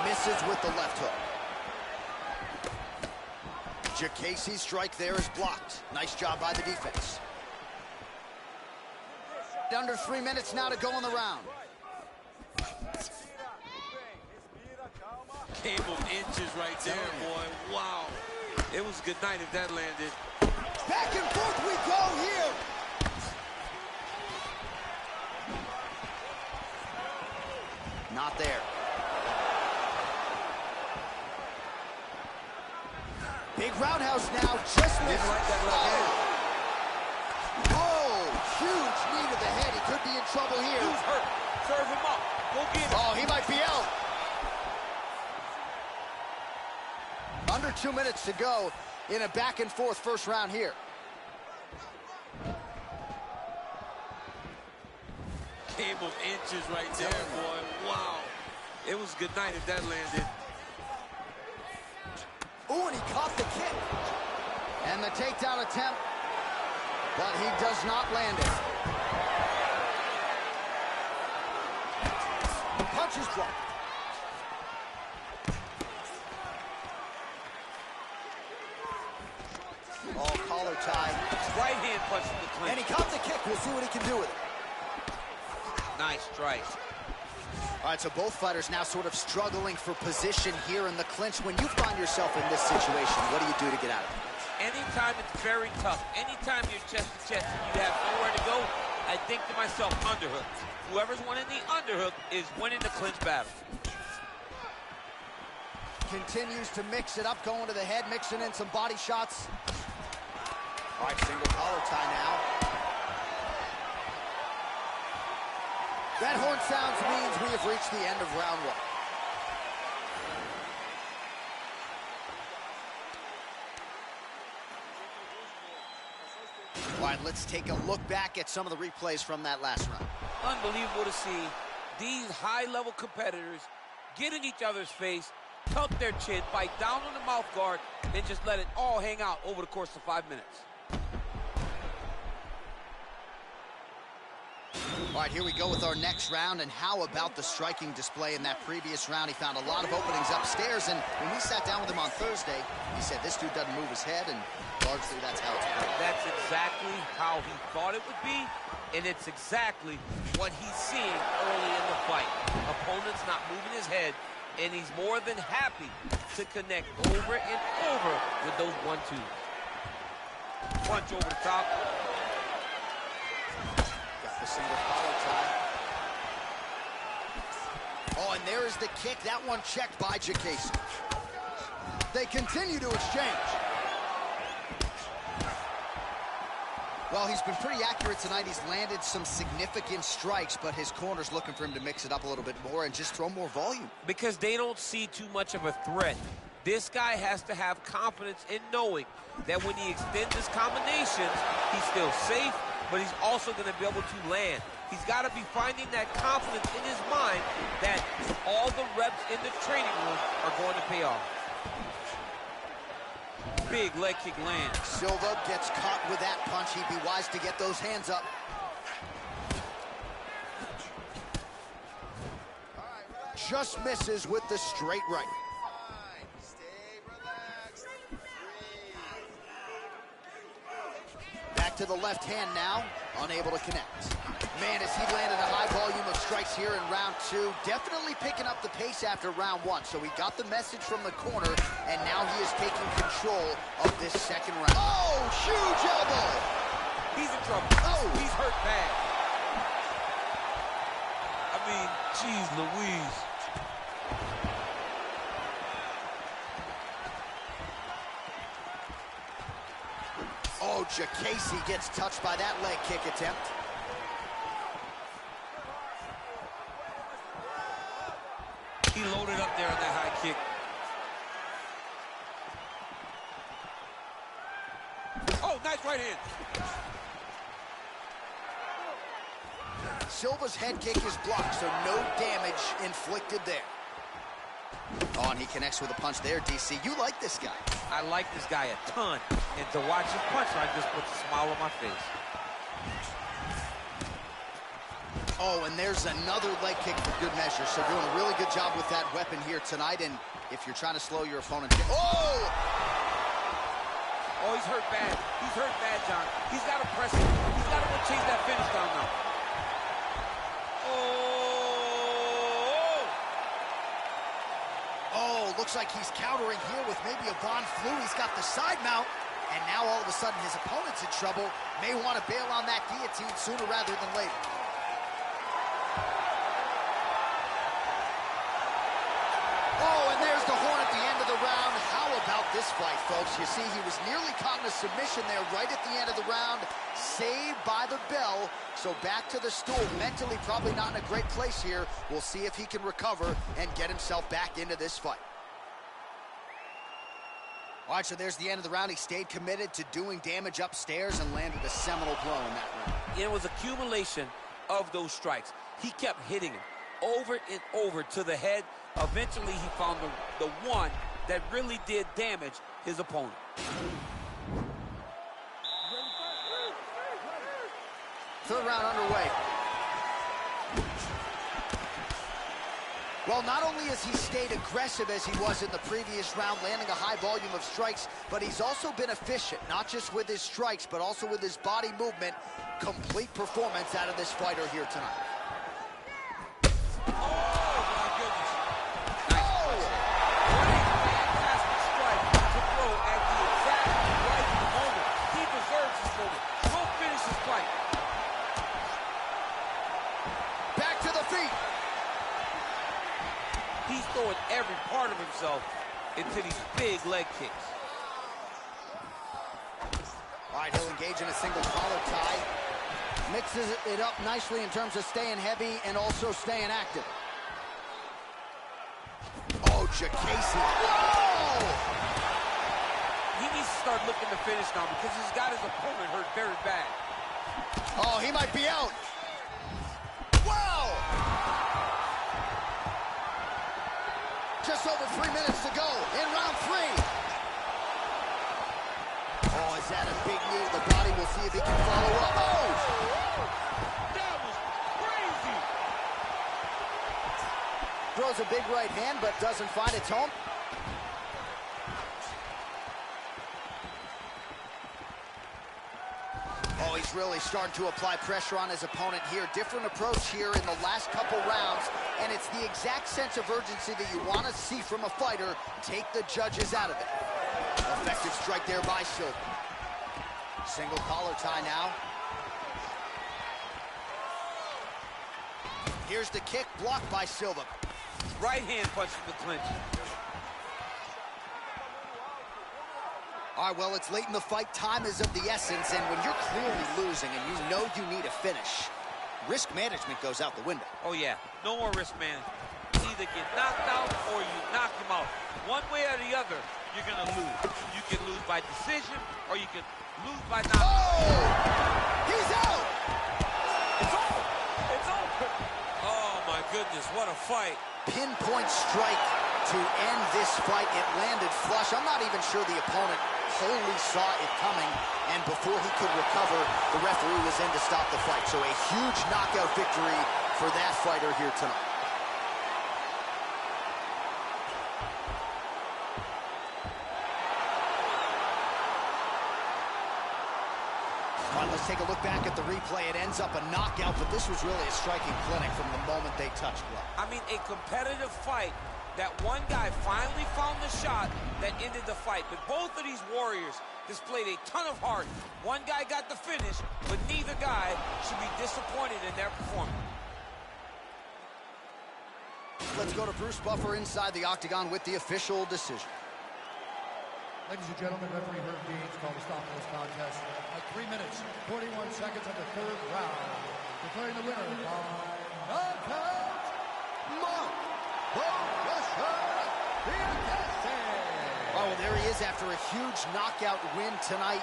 Misses with the left hook. Jacasey's strike there is blocked. Nice job by the defense. Under 3 minutes now to go in the round. Game of inches right there, boy. Wow. It was a good night if that landed. Back and forth we go here. Not there. Big roundhouse now, just missed. Didn't like that left hand. Oh, huge knee to the head. He could be in trouble here. Who's hurt? Serve him up. Go get him. Oh, he might be out. Under 2 minutes to go in a back and forth first round here. Game of inches right there, boy. Wow. It was a good night if that landed. Ooh, and he caught the kick. And the takedown attempt, but he does not land it. Punches dropped. Oh, collar tie. Right hand punch in the clinch. And he caught the kick. We'll see what he can do with it. Nice strike. All right, so both fighters now sort of struggling for position here in the clinch. When you find yourself in this situation, what do you do to get out of it? Anytime it's very tough, anytime you're chest to chest and you have nowhere to go, I think to myself, underhook. Whoever's winning the underhook is winning the clinch battle. Continues to mix it up, going to the head, mixing in some body shots. All right, single collar tie now. That horn sounds means we have reached the end of round one. All right, let's take a look back at some of the replays from that last round. Unbelievable to see these high-level competitors get in each other's face, tuck their chin, bite down on the mouth guard, and just let it all hang out over the course of 5 minutes. All right, here we go with our next round, and how about the striking display in that previous round? He found a lot of openings upstairs, and when we sat down with him on Thursday, he said this dude doesn't move his head, and largely that's how it's played. That's exactly how he thought it would be, and it's exactly what he's seeing early in the fight. Opponent's not moving his head, and he's more than happy to connect over and over with those 1-2s. Punch over the top. Got the single collar tie. Oh, and there is the kick. That one checked by Jacasey. They continue to exchange. Well, he's been pretty accurate tonight. He's landed some significant strikes, but his corner's looking for him to mix it up a little bit more and just throw more volume. Because they don't see too much of a threat. This guy has to have confidence in knowing that when he extends his combinations, he's still safe, but he's also going to be able to land. He's got to be finding that confidence in his mind that all the reps in the training room are going to pay off. Big leg kick lands. Silva gets caught with that punch. He'd be wise to get those hands up. Just misses with the straight right. Back to the left hand now, unable to connect. Man, as he landed a high volume of strikes here in round two, definitely picking up the pace after round one. So he got the message from the corner, and now he is taking control of this second round. Oh, huge elbow! He's in trouble. Oh! He's hurt bad. I mean, geez Louise. Oh, Jacasey gets touched by that leg kick attempt. He loaded up there on that high kick. Oh, nice right hand. Silva's head kick is blocked, so no damage inflicted there. Oh, and he connects with a punch there, DC. You like this guy. I like this guy a ton. And to watch him punch, I just puts a smile on my face. Oh, and there's another leg kick for good measure. So doing a really good job with that weapon here tonight. And if you're trying to slow your opponent... Oh! Oh, he's hurt bad. He's hurt bad, John. He's got to press it. He's got to go chase that finish down now. Oh, looks like he's countering here with maybe a Von Flu. He's got the side mount. And now all of a sudden his opponent's in trouble. May want to bail on that guillotine sooner rather than later. Oh, and there's the horn at the end of the round. How about this fight, folks? You see, he was nearly caught in a submission there right at the end of the round. Saved by the bell. So back to the stool. Mentally probably not in a great place here. We'll see if he can recover and get himself back into this fight. All right, so there's the end of the round. He stayed committed to doing damage upstairs and landed a seminal blow in that round. It was accumulation of those strikes. He kept hitting him over and over to the head. Eventually, he found the one that really did damage his opponent. Third round underway. Well, not only has he stayed aggressive as he was in the previous round, landing a high volume of strikes, but he's also been efficient, not just with his strikes, but also with his body movement. Complete performance out of this fighter here tonight. He's throwing every part of himself into these big leg kicks. All right, he'll engage in a single collar tie. Mixes it up nicely in terms of staying heavy and also staying active. Oh, Jacasey. Whoa! He needs to start looking to finish now because he's got his opponent hurt very bad. Oh, he might be out. Whoa! Just over 3 minutes to go in round 3. Oh, is that a big knee to the body? We'll see if he can follow up. Oh! That was crazy! Throws a big right hand, but doesn't find its home. Oh, he's really starting to apply pressure on his opponent here. Different approach here in the last couple rounds, and it's the exact sense of urgency that you want to see from a fighter. Take the judges out of it. Effective strike there by Silva. Single collar tie now. Here's the kick, blocked by Silva. Right hand punch in the clinch. All right, well, it's late in the fight. Time is of the essence, and when you're clearly losing and you know you need a finish, risk management goes out the window. Oh, yeah. No more risk management. Either get knocked out or you knock him out. One way or the other, you're going to lose. You can lose by decision or you can lose by knockout. Oh! He's out! It's over. It's over. Oh, my goodness. What a fight. Pinpoint strike to end this fight. It landed flush. I'm not even sure the opponent wholly saw it coming, and before he could recover, the referee was in to stop the fight. So a huge knockout victory for that fighter here tonight. All right, let's take a look back at the replay. It ends up a knockout, but this was really a striking clinic from the moment they touched blood. I mean, a competitive fight. That one guy finally found the shot that ended the fight. But both of these warriors displayed a ton of heart. One guy got the finish, but neither guy should be disappointed in their performance. Let's go to Bruce Buffer inside the octagon with the official decision. Ladies and gentlemen, referee Herb Deans called a stop to this contest at 3 minutes, 41 seconds of the third round, declaring the winner by knockout, Mark. Oh, well, there he is after a huge knockout win tonight.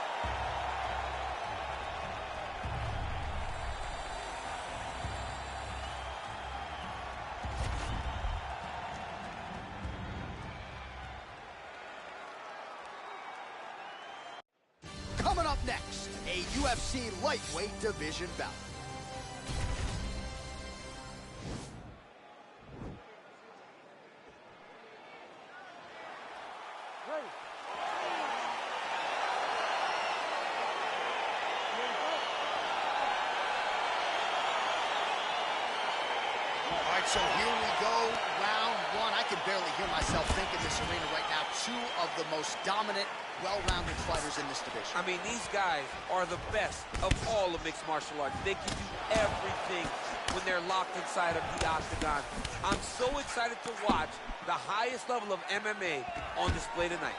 next, a UFC lightweight division bout. Ready. All right, so here we go, round one. I can barely hear myself think in this arena right now. Two of the most dominant, well-rounded fighters in this division. I mean, these guys are the best of all of mixed martial arts. They can do everything when they're locked inside of the octagon. I'm so excited to watch the highest level of MMA on display tonight.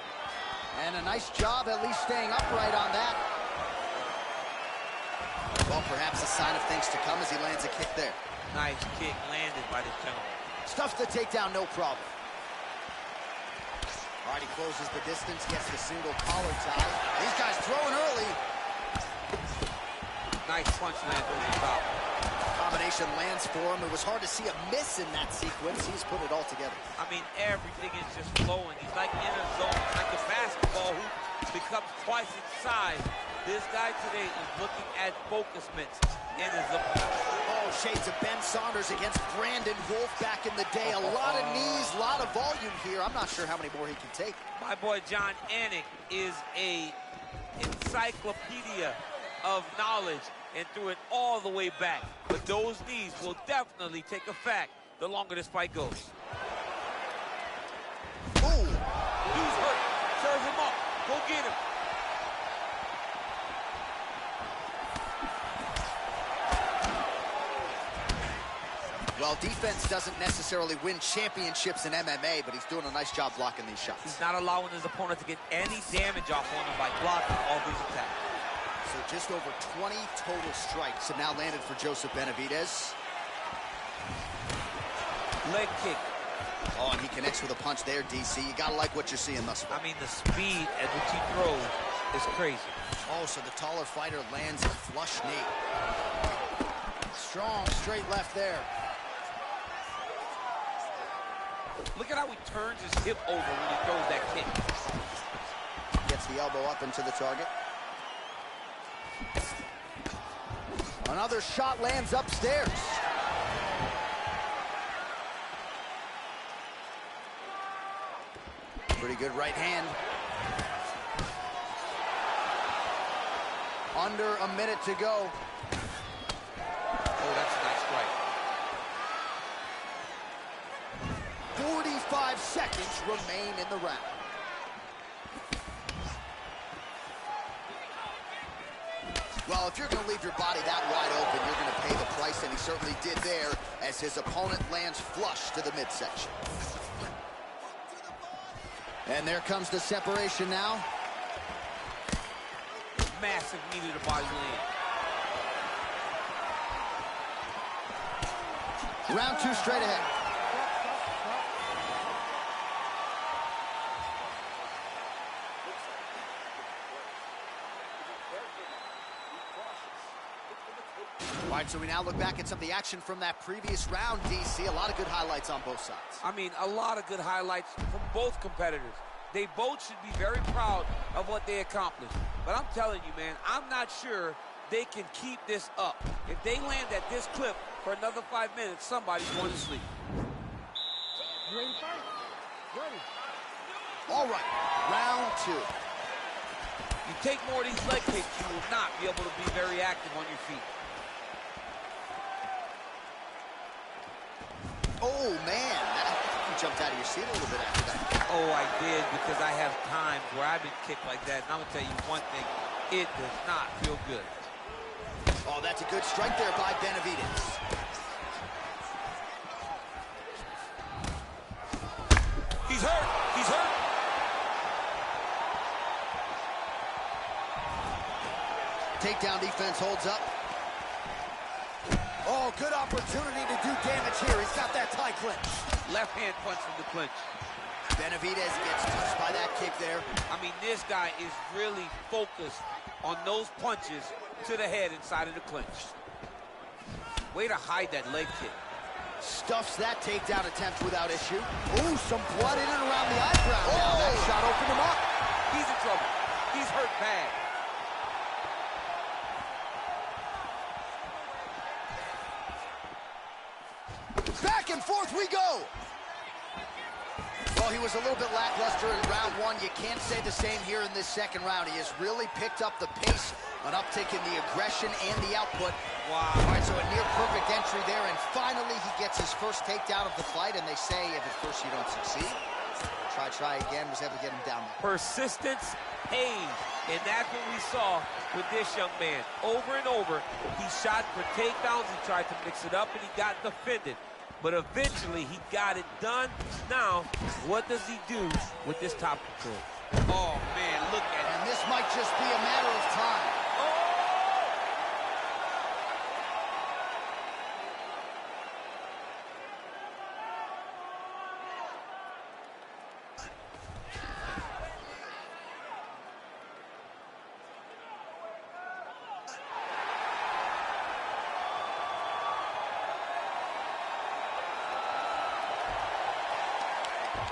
And a nice job at least staying upright on that. Well, perhaps a sign of things to come as he lands a kick there. Nice kick landed by this gentleman. Stuffs the takedown, no problem. All right, he closes the distance, gets the single collar tie. These guys throwing early. Nice punch lands over the top. Combination lands for him. It was hard to see a miss in that sequence. He's put it all together. I mean, everything is just flowing. He's like in a zone, like a basketball who becomes twice its size. This guy today is looking at focus mitts in his opponent. Oh, shades of Ben Saunders against Brandon Wolf back in the day. A lot of knees, a lot of volume here. I'm not sure how many more he can take. My boy John Anik is a encyclopedia of knowledge and threw it all the way back. But those knees will definitely take effect the longer this fight goes. Ooh. Dude's hurt. Serve him up. Go get him. Well, defense doesn't necessarily win championships in MMA, but he's doing a nice job blocking these shots. He's not allowing his opponent to get any damage off on him by blocking all these attacks. So just over 20 total strikes have now landed for Joseph Benavidez. Leg kick. Oh, and he connects with a punch there, DC. You gotta like what you're seeing thus far. I mean, the speed at which he throws is crazy. Oh, so the taller fighter lands a flush knee. Strong, straight left there. Look at how he turns his hip over when he throws that kick. Gets the elbow up into the target. Another shot lands upstairs. Pretty good right hand. Under a minute to go. Oh, that's a nice strike. 45 seconds remain in the round. Well, if you're going to leave your body that wide open, you're going to pay the price, and he certainly did there as his opponent lands flush to the midsection. And there comes the separation now. Massive knee to the body land. Round two straight ahead. All right, so we now look back at some of the action from that previous round, DC. A lot of good highlights on both sides. I mean, a lot of good highlights from both competitors. They both should be very proud of what they accomplished. But I'm telling you, man, I'm not sure they can keep this up. If they land at this clip for another 5 minutes, somebody's going to sleep. You ready to fight? Ready. All right, round two. You take more of these leg kicks, you will not be able to be very active on your feet. Oh, man. You jumped out of your seat a little bit after that. Oh, I did, because I have times where I've been kicked like that. And I'm going to tell you one thing, it does not feel good. Oh, that's a good strike there by Benavidez. He's hurt. He's hurt. Takedown defense holds up. Oh, good opportunity to do damage here. He's got that tie clinch. Left hand punch from the clinch. Benavidez gets touched by that kick there. I mean, this guy is really focused on those punches to the head inside of the clinch. Way to hide that leg kick. Stuffs that takedown attempt without issue. Ooh, some blood in and around the eyebrow. Now that shot opened him up. He's in trouble. He's hurt bad. and forth we go. Well, he was a little bit lackluster in round one. You can't say the same here in this second round. He has really picked up the pace, an uptick in the aggression and the output. Wow. All right, so a near-perfect entry there, and finally he gets his first takedown of the fight, and they say if at first you don't succeed, try again, was able to get him down there. Persistence pays, and that's what we saw with this young man. Over and over, he shot for takedowns, he tried to mix it up, and he got defended. But eventually, he got it done. Now, what does he do with this top control? Oh, man, look at it. And this might just be a matter of time.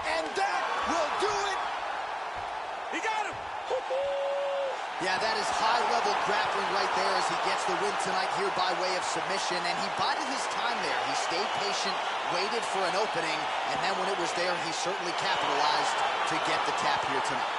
And that will do it. He got him! Yeah, that is high-level grappling right there as he gets the win tonight here by way of submission. And he bided his time there. He stayed patient, waited for an opening, and then when it was there, he certainly capitalized to get the tap here tonight.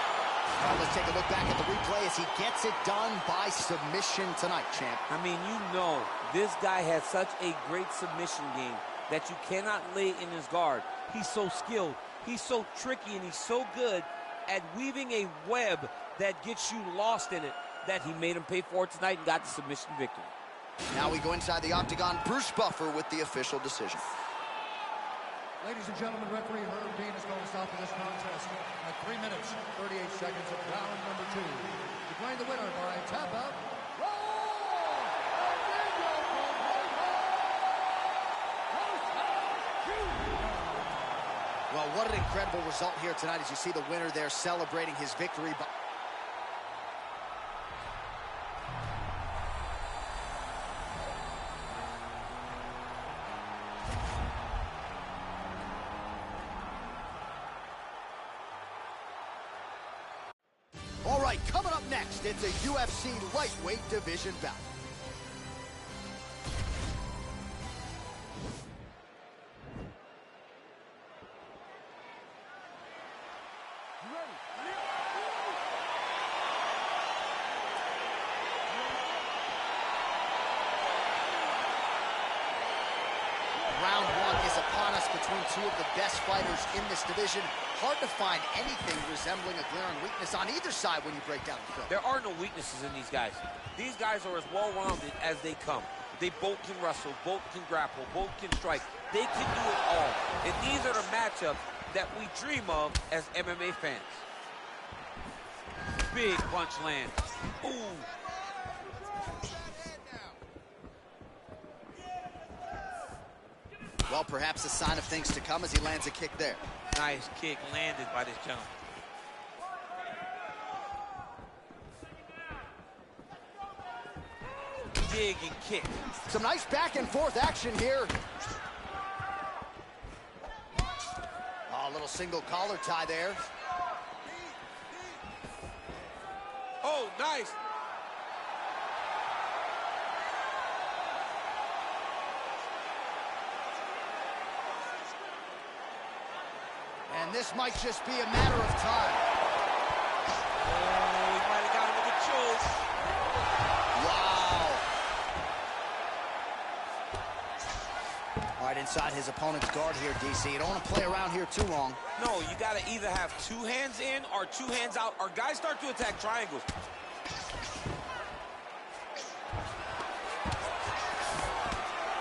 All right, let's take a look back at the replay as he gets it done by submission tonight, champ. I mean, you know, this guy has such a great submission game that you cannot lay in his guard. He's so skilled. He's so tricky, and he's so good at weaving a web that gets you lost in it that he made him pay for it tonight and got the submission victory. Now we go inside the octagon. Bruce Buffer with the official decision. Ladies and gentlemen, referee Herb Dean is going to stop this contest at 3 minutes, 38 seconds of round number 2. Declaring the winner by tap out. Well, what an incredible result here tonight as you see the winner there celebrating his victory. All right, coming up next, it's a UFC lightweight division bout. Round one is upon us between two of the best fighters in this division. Hard to find anything resembling a glaring weakness on either side when you break down the film. There are no weaknesses in these guys. These guys are as well-rounded as they come. They both can wrestle, both can grapple, both can strike. They can do it all. And these are the matchups that we dream of as MMA fans. Big punch lands. Ooh. Well, perhaps a sign of things to come as he lands a kick there. Nice kick landed by this gentleman. Dig and kick. Some nice back and forth action here. Oh, a little single collar tie there. Oh, nice. And this might just be a matter of time. Oh, he might have got him with a choke. Wow. All right, inside his opponent's guard here, DC. You don't want to play around here too long. No, you got to either have 2 hands in or 2 hands out, or guys start to attack triangles.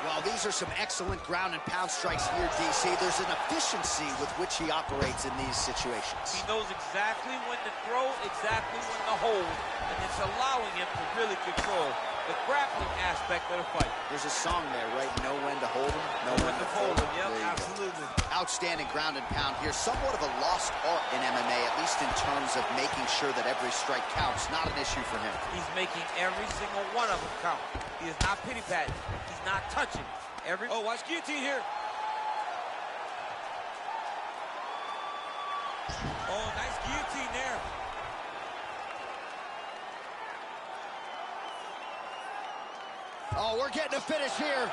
Well, these are some excellent ground and pound strikes here, DC. There's an efficiency with which he operates in these situations. He knows exactly when to throw, exactly when to hold, and it's allowing him to really control the grappling aspect of the fight. There's a song there, right? Know when to hold him, Know when to hold him. Yep, There you go. absolutely. Outstanding ground and pound here. Somewhat of a lost art in MMA, at least in terms of making sure that every strike counts. Not an issue for him. He's making every single one of them count. He is not pity-patting. He's not touching. Oh, watch guillotine here. Oh, nice guillotine there. Oh, we're getting a finish here.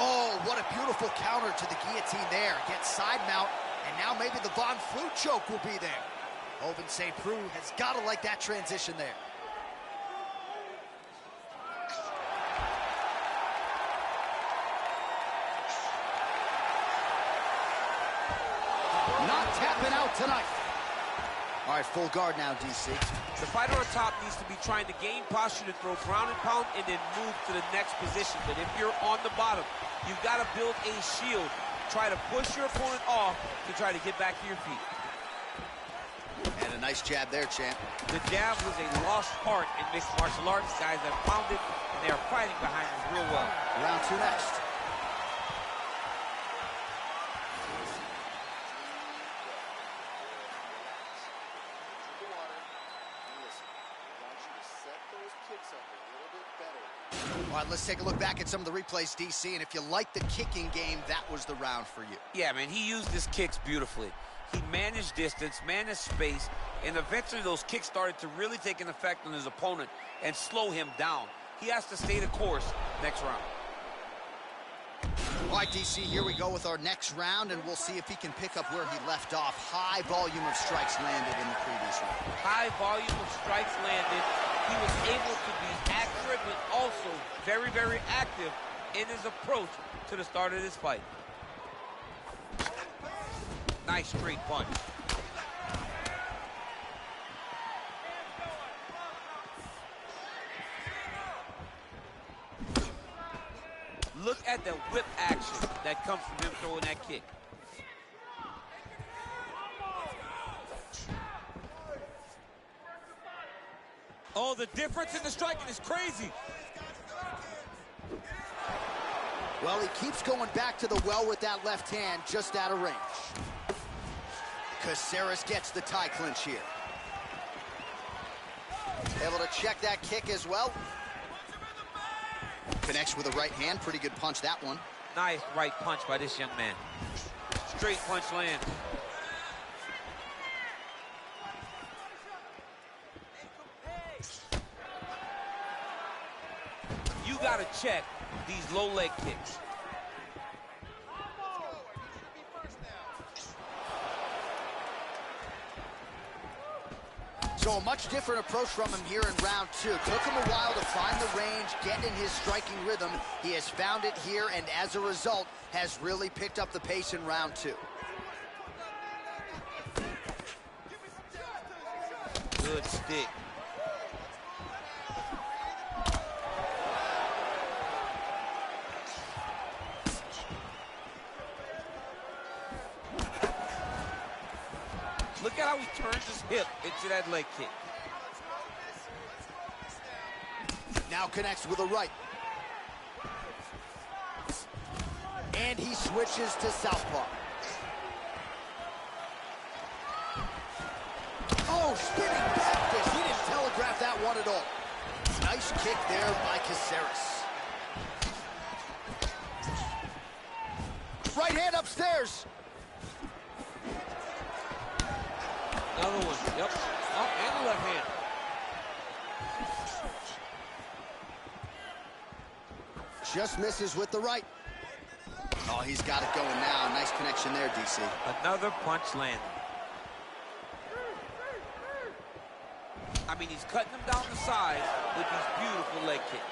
Oh, what a beautiful counter to the guillotine there. Gets side mount, and now maybe the Von Flue choke will be there. Oven St. Preux has got to like that transition there. Not tapping out tonight. All right, full guard now, DC. The fighter on top needs to be trying to gain posture to throw ground and pound and then move to the next position. But if you're on the bottom, you've got to build a shield. Try to push your opponent off to try to get back to your feet. And a nice jab there, champ. The jab was a lost art in mixed martial arts. Guys have found it, and they are fighting behind it real well. Round 2 next. All right, let's take a look back at some of the replays, DC, and if you like the kicking game, that was the round for you. Yeah, man, he used his kicks beautifully. He managed distance, managed space, and eventually those kicks started to really take an effect on his opponent and slow him down. He has to stay the course next round. All right, DC, here we go with our next round, and we'll see if he can pick up where he left off. High volume of strikes landed in the previous round. High volume of strikes landed. He was able to be accurate, but also very, very active in his approach to the start of this fight. Nice straight punch. Look at the whip action that comes from him throwing that kick. Oh, the difference in the striking is crazy. Well, he keeps going back to the well with that left hand, just out of range. Caceres gets the tie clinch here. Able to check that kick as well. Connects with a right hand. Pretty good punch, that one. Nice right punch by this young man. Straight punch lands. You gotta check these low leg kicks. So a much different approach from him here in round 2. Took him a while to find the range, get in his striking rhythm. He has found it here, and as a result, has really picked up the pace in round 2. Good stick. Look at how he turns his hip into that leg kick. Now connects with a right. And he switches to southpaw. Oh, spinning back fist. He didn't telegraph that one at all. Nice kick there by Caceres. Right hand upstairs. Another one. Yep. Up and the left hand. Just misses with the right. Oh, he's got it going now. Nice connection there, DC. Another punch landed. I mean, he's cutting them down the side with these beautiful leg kicks.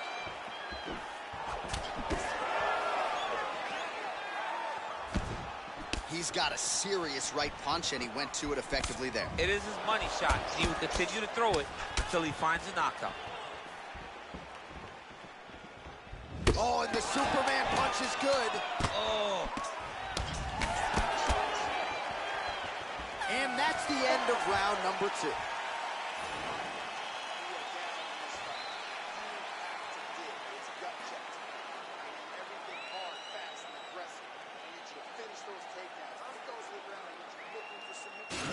He's got a serious right punch, and he went to it effectively there. It is his money shot. He will continue to throw it until he finds a knockout. Oh, and the Superman punch is good. Oh. And that's the end of round number 2.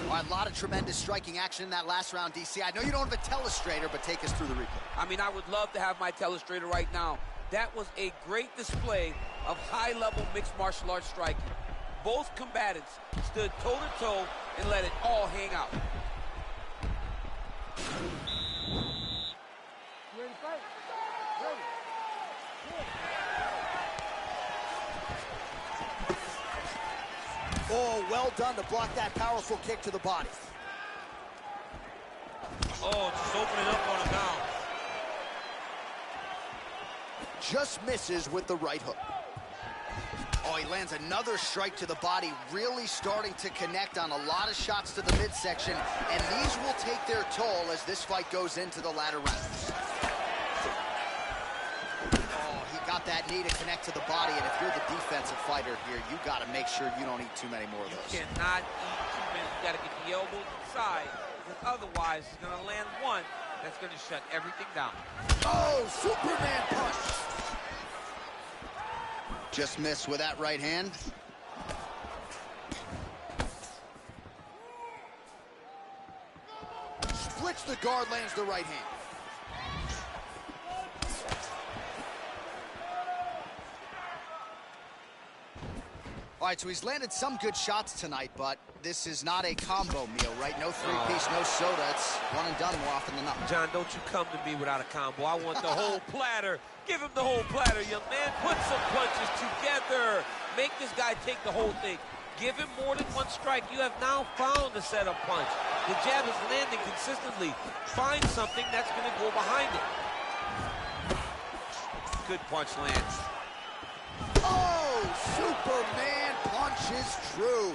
All right, a lot of tremendous striking action in that last round, DC. I know you don't have a telestrator, but take us through the replay. I mean, I would love to have my telestrator right now. That was a great display of high-level mixed martial arts striking. Both combatants stood toe-to-toe and let it all hang out. You ready to fight? Ready. Oh, well done to block that powerful kick to the body. Oh, just opening up on him now. Just misses with the right hook. Oh, he lands another strike to the body, really starting to connect on a lot of shots to the midsection, and these will take their toll as this fight goes into the latter rounds. Oh, he got that knee to connect to the body, and if you're the defensive fighter here, you got to make sure you don't eat too many more of those. You cannot eat too many. You got to get the elbows inside, because otherwise he's going to land one that's going to shut everything down. Oh, Superman punch! Just missed with that right hand. Splits the guard, lands the right hand. All right, so he's landed some good shots tonight, but this is not a combo meal, right? No three-piece, no soda. It's one and done more often than not. John, don't you come to me without a combo. I want the whole platter. Give him the whole platter, young man. Put some punches together. Make this guy take the whole thing. Give him more than one strike. You have now found the setup punch. The jab is landing consistently. Find something that's going to go behind it. Good punch lands. Oh, Superman punch is true.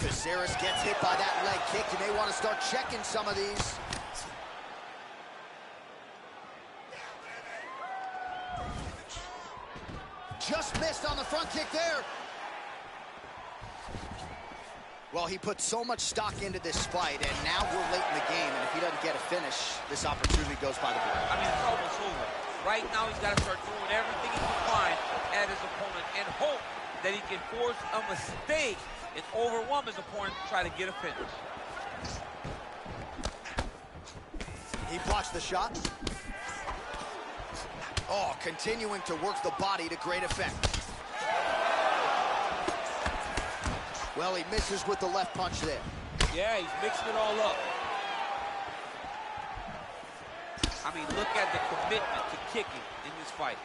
Caceres gets hit by that leg kick. You may want to start checking some of these. Just missed on the front kick there. Well, he put so much stock into this fight, and now we're late in the game, and if he doesn't get a finish, this opportunity goes by the board. I mean, it's almost over. Right now, he's got to start throwing everything he can find at his opponent and hope that he can force a mistake and overwhelm his opponent to try to get a finish. He blocks the shot. Oh, continuing to work the body to great effect. Well, he misses with the left punch there. Yeah, he's mixing it all up. I mean, look at the commitment to kicking in this fight.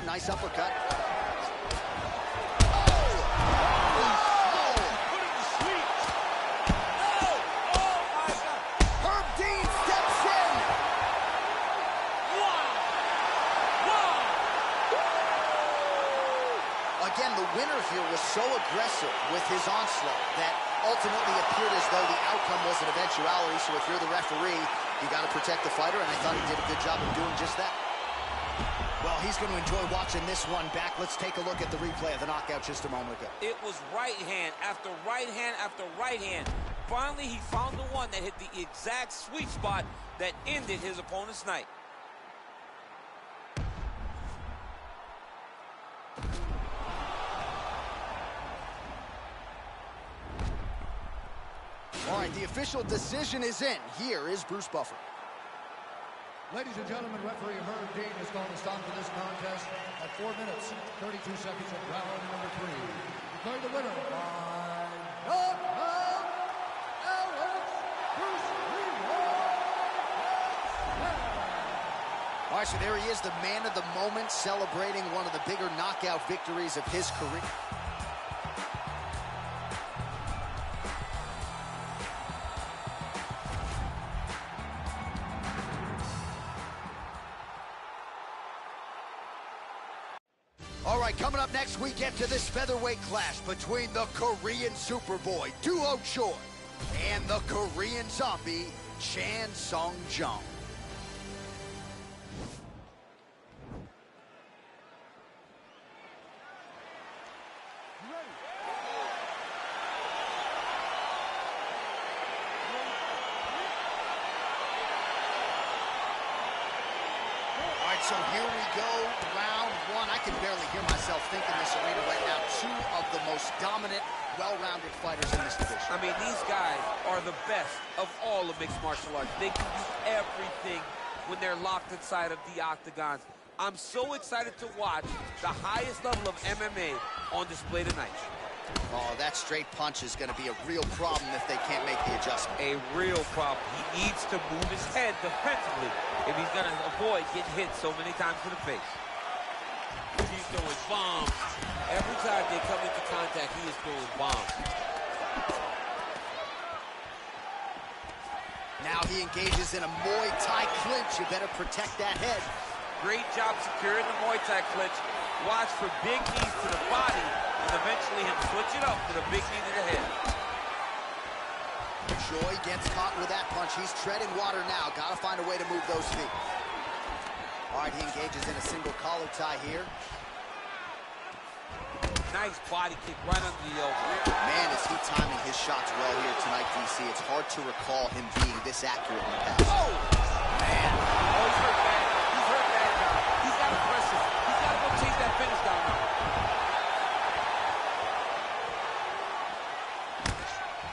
Nice uppercut. Again, the winner here was so aggressive with his onslaught that ultimately appeared as though the outcome was an eventuality. So if you're the referee, you got to protect the fighter, and I thought he did a good job of doing just that. Well, he's going to enjoy watching this one back. Let's take a look at the replay of the knockout just a moment ago. It was right hand after right hand after right hand. Finally, he found the one that hit the exact sweet spot that ended his opponent's night. All right, the official decision is in. Here is Bruce Buffer. Ladies and gentlemen, referee Herb Dean has called a stop to this contest at 4 minutes, 32 seconds of round number 3. Declaring the winner by knockout, Alex Bruce All right, so there he is, the man of the moment, celebrating one of the bigger knockout victories of his career. All right, coming up next, we get to this featherweight clash between the Korean Superboy, Duo Choi, and the Korean Zombie, Chan Sung Jung. So here we go, round one. I can barely hear myself think in this arena right now. Two of the most dominant, well-rounded fighters in this division. I mean, these guys are the best of all of mixed martial arts. They can do everything when they're locked inside of the octagons. I'm so excited to watch the highest level of MMA on display tonight. Oh, that straight punch is going to be a real problem if they can't make the adjustment. A real problem. He needs to move his head defensively if he's going to avoid getting hit so many times to the face. throwing bombs. Every time they come into contact, he is throwing bombs. Now he engages in a Muay Thai clinch. You better protect that head. Great job securing the Muay Thai clinch. Watch for big knees to the body, and eventually him switch it up with a big knee to the head. Joy gets caught with that punch. He's treading water now. Got to find a way to move those feet. All right, he engages in a single collar tie here. Nice body kick right under the elbow. Man, is he timing his shots well here tonight, DC. It's hard to recall him being this accurate in the past. Oh! Man. Oh, he's hurt bad. He's hurt bad now. He's got to press it. He's got to go chase that finish down now.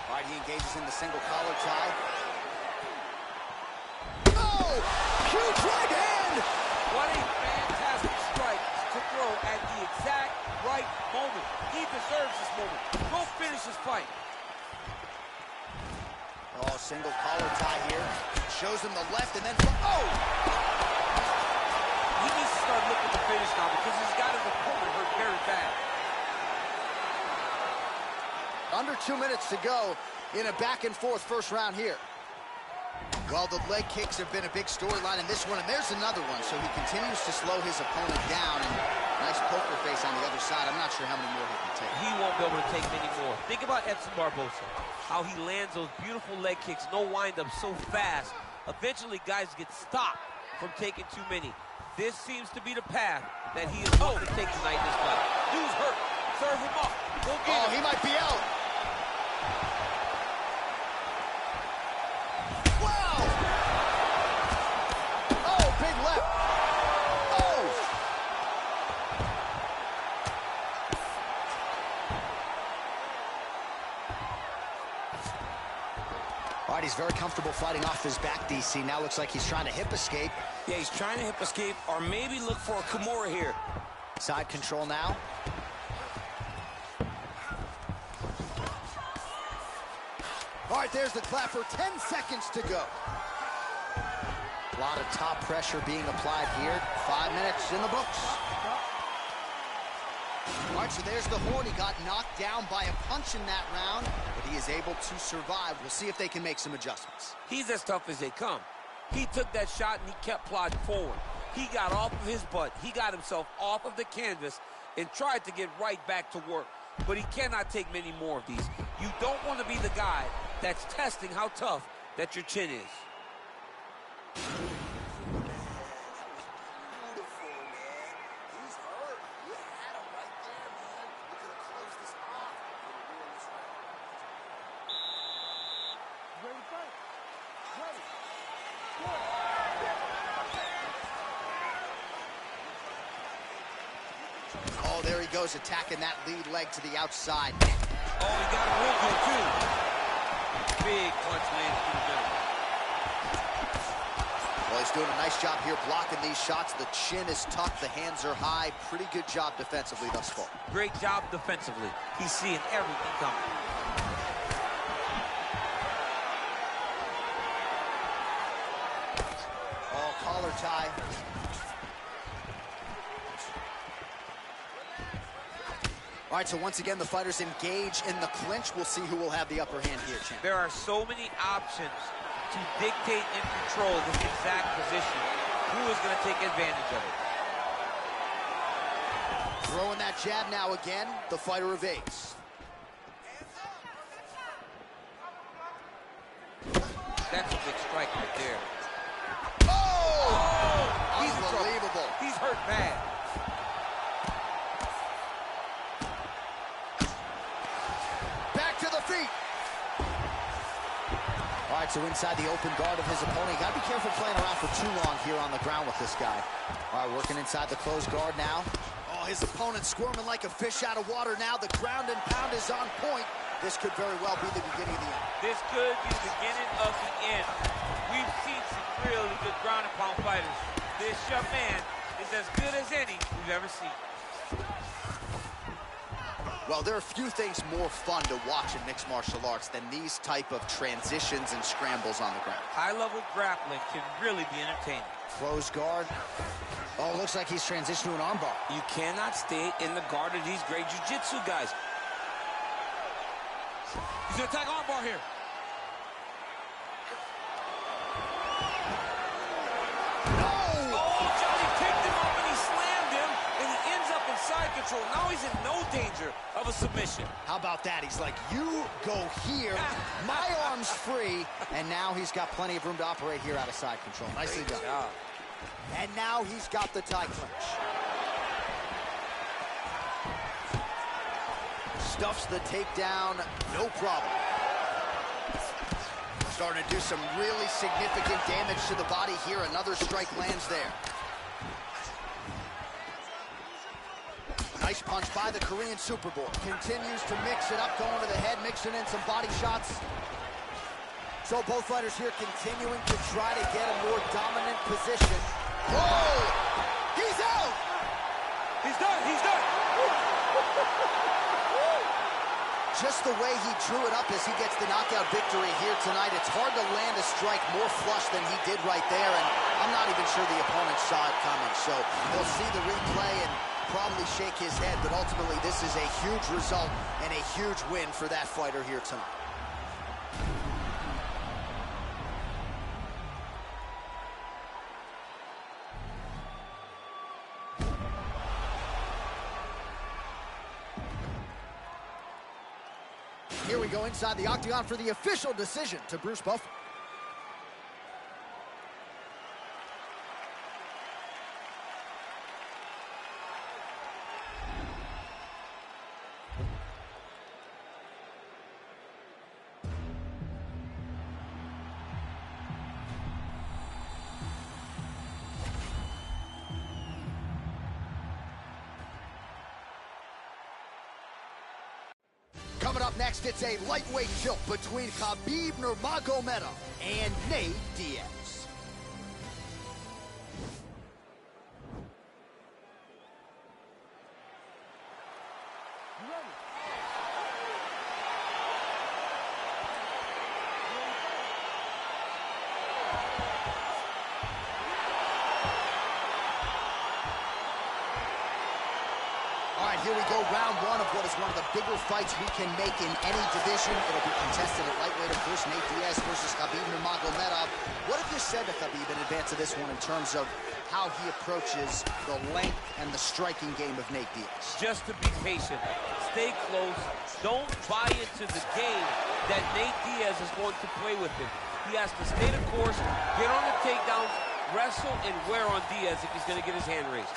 All right, he engages in the single collar tie. Oh! Huge right hand! What a fantastic strike to throw at the exact right moment. He deserves this moment. Go finish his fight. Oh, single collar tie here. Shows him the left and then... Oh! He needs to start looking to finish now because he's got his opponent hurt very bad. Under 2 minutes to go in a back-and-forth first round here. Well, the leg kicks have been a big storyline in this one, and there's another one. So he continues to slow his opponent down, and nice poker face on the other side. I'm not sure how many more he can take. He won't be able to take many more. Think about Edson Barbosa, how he lands those beautiful leg kicks, no wind-up, so fast. Eventually, guys get stopped from taking too many. This seems to be the path that he is going to take tonight in this fight. Dude's hurt. Serve him up. Go get him. He might be out. All right, he's very comfortable fighting off his back, DC. Now looks like he's trying to hip escape. Yeah, he's trying to hip escape or maybe look for a Kimura here. Side control now. All right, there's the clapper. 10 seconds to go. A lot of top pressure being applied here. 5 minutes in the books. All right, so there's the horn. He got knocked down by a punch in that round, but he is able to survive. We'll see if they can make some adjustments. He's as tough as they come. He took that shot and he kept plodding forward. He got off of his butt. He got himself off of the canvas and tried to get right back to work. But he cannot take many more of these. You don't want to be the guy that's testing how tough that your chin is. Oh, there he goes, attacking that lead leg to the outside. Oh, he got a real good, too. Big punch lands through the middle. Well, he's doing a nice job here blocking these shots. The chin is tucked, the hands are high. Pretty good job defensively thus far. Great job defensively. He's seeing everything coming. Oh, collar tie. All right, so once again, the fighters engage in the clinch. We'll see who will have the upper hand here, champ. There are so many options to dictate and control this exact position. Who is going to take advantage of it? Throwing that jab now again. The fighter evades. That's a big strike right there. Oh! He's Unbelievable. He's hurt bad. Back to the feet. All right, so inside the open guard of his opponent. You gotta be careful playing around for too long here on the ground with this guy. All right, working inside the closed guard now. Oh, his opponent squirming like a fish out of water now. The ground and pound is on point. This could very well be the beginning of the end. This could be the beginning of the end. We've seen some really good ground and pound fighters. This young man is as good as any we've ever seen. Well, there are few things more fun to watch in mixed martial arts than these type of transitions and scrambles on the ground. High-level grappling can really be entertaining. Closed guard. Oh, looks like he's transitioned to an armbar. You cannot stay in the guard of these great jiu-jitsu guys. He's gonna attack armbar here. Side control. Now he's in no danger of a submission. How about that? He's like, you go here, my arm's free, and now he's got plenty of room to operate here out of side control. Nicely done. Job. And now he's got the tie clinch. Stuffs the takedown, no problem. Starting to do some really significant damage to the body here. Another strike lands there. Nice punch by the Korean Superboy. Continues to mix it up, going to the head, mixing in some body shots. So both fighters here continuing to try to get a more dominant position. Whoa! He's out! He's done, he's done! Just the way he drew it up as he gets the knockout victory here tonight. It's hard to land a strike more flush than he did right there, and I'm not even sure the opponent saw it coming. So he'll see the replay and probably shake his head, but ultimately this is a huge result and a huge win for that fighter here tonight. Here we go inside the octagon for the official decision to Bruce Buffer. Coming up next, it's a lightweight tilt between Khabib Nurmagomedov and Nate Diaz. You ready? All right, here we go, round one of what is one of the bigger fights we can make in any division. It'll be contested at lightweight, of course, Nate Diaz versus Khabib Nurmagomedov. What have you said to Khabib in advance of this one in terms of how he approaches the length and the striking game of Nate Diaz? Just to be patient, stay close, don't buy into the game that Nate Diaz is going to play with him. He has to stay the course, get on the takedowns, wrestle, and wear on Diaz if he's going to get his hand raised.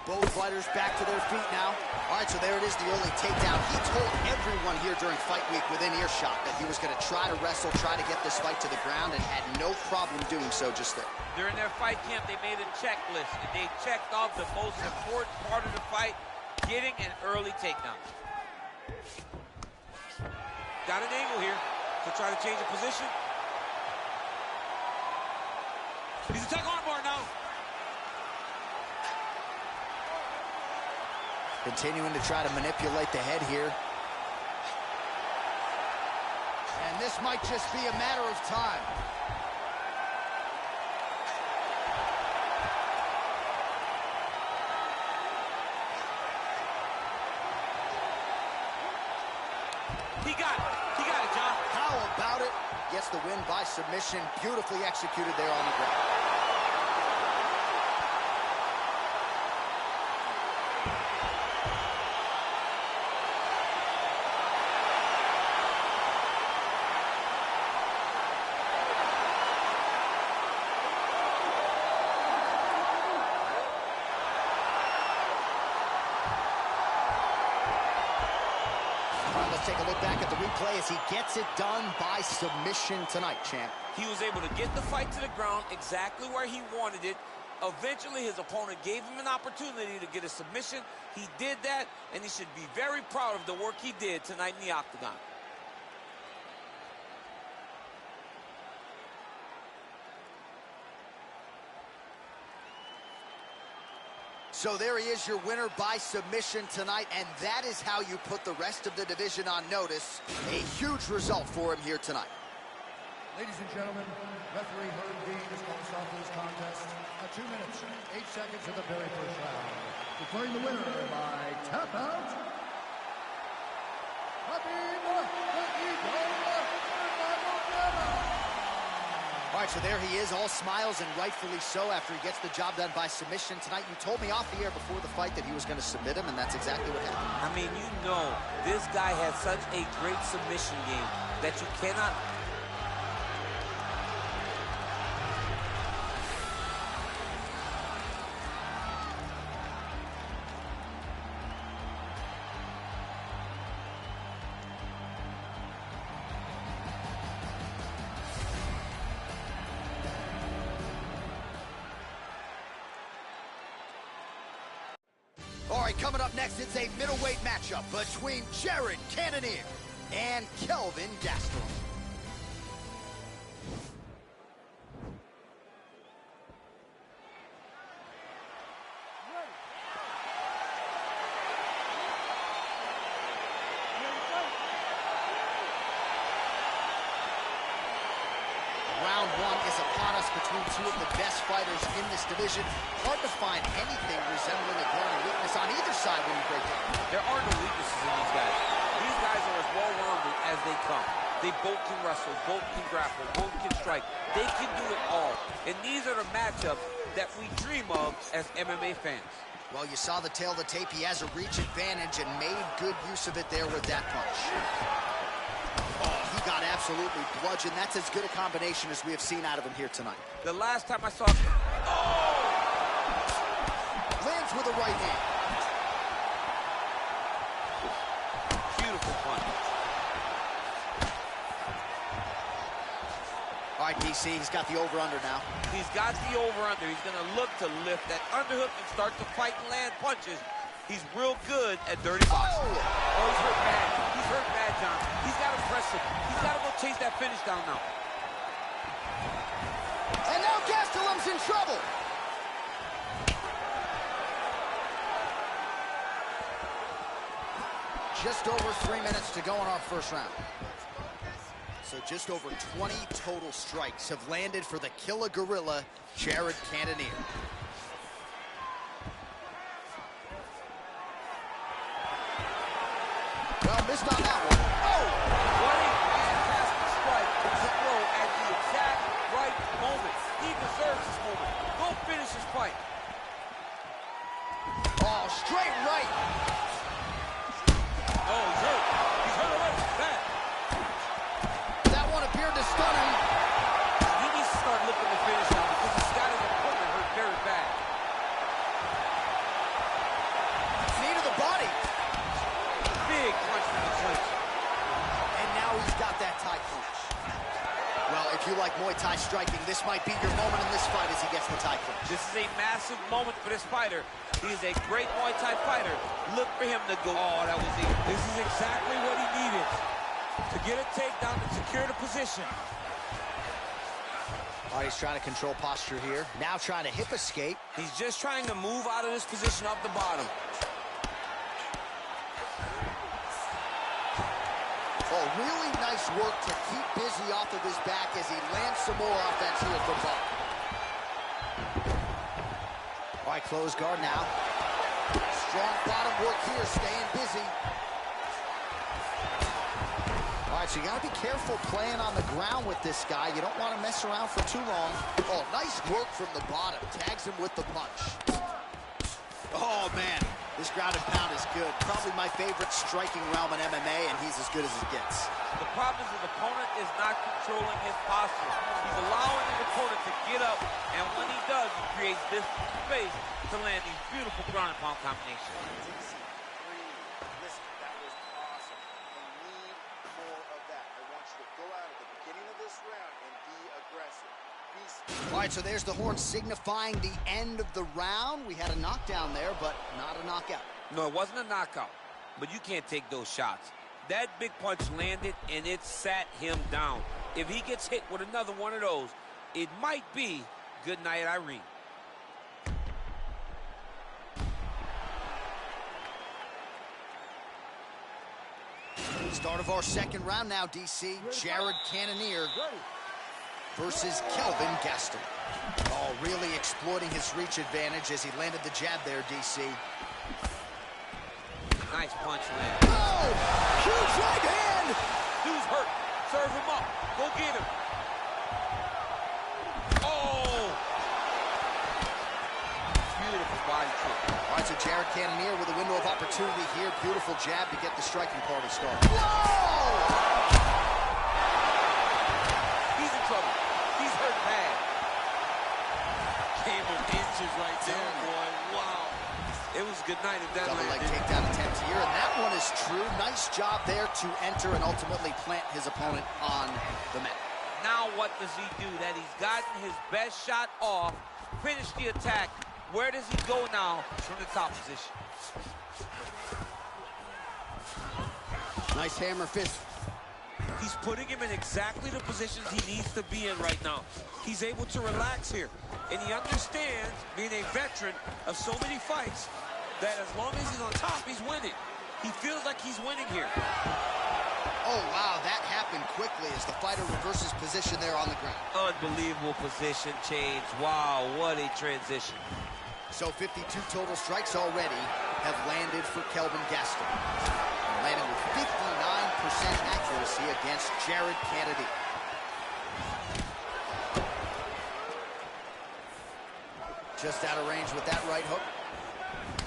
Both fighters back to their feet now. All right, so there it is, the early takedown. He told everyone here during fight week within earshot that he was going to try to wrestle, try to get this fight to the ground, and had no problem doing so just there. During their fight camp, they made a checklist, and they checked off the most important part of the fight, getting an early takedown. Got an angle here to try to change the position. He's attacking armbar now. Continuing to try to manipulate the head here. And this might just be a matter of time. He got it, John. How about it? Gets the win by submission. Beautifully executed there on the ground. Take a look back at the replay as he gets it done by submission tonight, champ. He was able to get the fight to the ground exactly where he wanted it. Eventually, his opponent gave him an opportunity to get a submission. He did that, and he should be very proud of the work he did tonight in the octagon. So there he is, your winner by submission tonight, and that is how you put the rest of the division on notice. A huge result for him here tonight. Ladies and gentlemen, referee Herb Dean is going to stop this contest at 2 minutes, 8 seconds of the very first round. Declaring the winner by tap out, All right, so there he is, all smiles, and rightfully so after he gets the job done by submission tonight. You told me off the air before the fight that he was going to submit him, and that's exactly what happened. I mean, you know, this guy has such a great submission game that you cannot... All right, coming up next, it's a middleweight matchup between Jared Cannonier and Kelvin Gastelum. Round one is upon us between two of the best fighters in this division. Hard to find anything resembling a glaring weakness on either side when you break down. There are no weaknesses in these guys. These guys are as well-rounded as they come. They both can wrestle, both can grapple, both can strike. They can do it all. And these are the matchups that we dream of as MMA fans. Well, you saw the tail of the tape. He has a reach advantage and made good use of it there with that punch. Oh, he got absolutely bludgeoned. That's as good a combination as we have seen out of him here tonight. The last time I saw... Lands with a right hand. Beautiful punch. All right, DC, he's got the over-under now. He's got the over-under. He's going to look to lift that underhook and start to fight and land punches. He's real good at dirty boxing. Oh, he's hurt bad. He's hurt bad, John. He's got to press him. He's got to go chase that finish down now. And now Gastelum's in trouble. Just over 3 minutes to go in our first round. So just over 20 total strikes have landed for the Killer Gorilla, Jared Cannonier. Well, missed on that one. Oh! What a fantastic strike to throw at the exact right moment. He deserves this moment. Go finish his fight. Oh, straight right. Oh, he's hurt. He's hurt already. Bad. That one appeared to stun him. He needs to start looking to finish now because he's got his opponent hurt very bad. Knee to the body. Big punch from the clinch. And now he's got that Thai clinch. Well, if you like Muay Thai striking, this might be your moment in this fight as he gets the Thai clinch. This is a massive moment for this fighter. He is a great Muay Thai fighter. Look for him to go. Oh, that was it. This is exactly what he needed to get a takedown and secure the position. All right, he's trying to control posture here. Now trying to hip escape. He's just trying to move out of this position off the bottom. Oh, really nice work to keep busy off of his back as he lands some more offense here from bottom. All right, close guard now. Strong bottom work here, staying busy. All right, so you got to be careful playing on the ground with this guy. You don't want to mess around for too long. Oh, nice work from the bottom. Tags him with the punch. Oh, man. This ground and pound is good. Probably my favorite striking realm in MMA, and he's as good as it gets. The problem is his opponent is not controlling his posture. He's allowing his opponent to get up, and when he does, he creates this space to land these beautiful ground and pound combinations. Listen, that was awesome. I need more of that. I want you to go out at the beginning of this round and be aggressive. All right, so there's the horn signifying the end of the round. We had a knockdown there, but not a knockout. No, it wasn't a knockout, but you can't take those shots. That big punch landed, and it sat him down. If he gets hit with another one of those, it might be good night, Irene. Start of our second round now, DC. Jared Cannonier versus Kelvin Gaston. Oh, really exploiting his reach advantage as he landed the jab there, DC. Nice punch land. Oh, huge right hand. Dude's hurt. Serve him up. Go get him. Oh! Beautiful body kick. All right, so Jared Cannonier with a window of opportunity here. Beautiful jab to get the striking party started. Whoa! He's in trouble. He's hurt bad. Came of inches right there, boy. Wow. It was a good night if that Double leg landed. takedown attempt here, and that one is true. Nice job there to enter and ultimately plant his opponent on the mat. Now what does he do? That he's gotten his best shot off, finished the attack. Where does he go now from the top position? Nice hammer fist. He's putting him in exactly the positions he needs to be in right now. He's able to relax here. And he understands, being a veteran of so many fights, that as long as he's on top, he's winning. He feels like he's winning here. Oh, wow, that happened quickly as the fighter reverses position there on the ground. Unbelievable position change. Wow, what a transition. So 52 total strikes already have landed for Kelvin Gaston. Landing with 59% accuracy against Jared Cannonier. Just out of range with that right hook.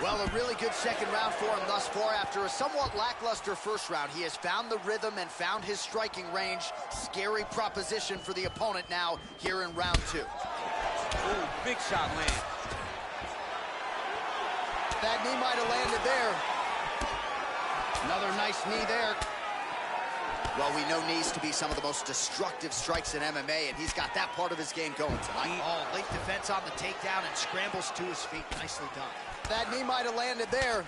Well, a really good second round for him thus far. After a somewhat lackluster first round, he has found the rhythm and found his striking range. Scary proposition for the opponent now here in round 2. Ooh, big shot land. That knee might have landed there. Another nice knee there. Well, we know knees to be some of the most destructive strikes in MMA, and he's got that part of his game going tonight. Oh, late defense on the takedown and scrambles to his feet. Nicely done. That knee might have landed there.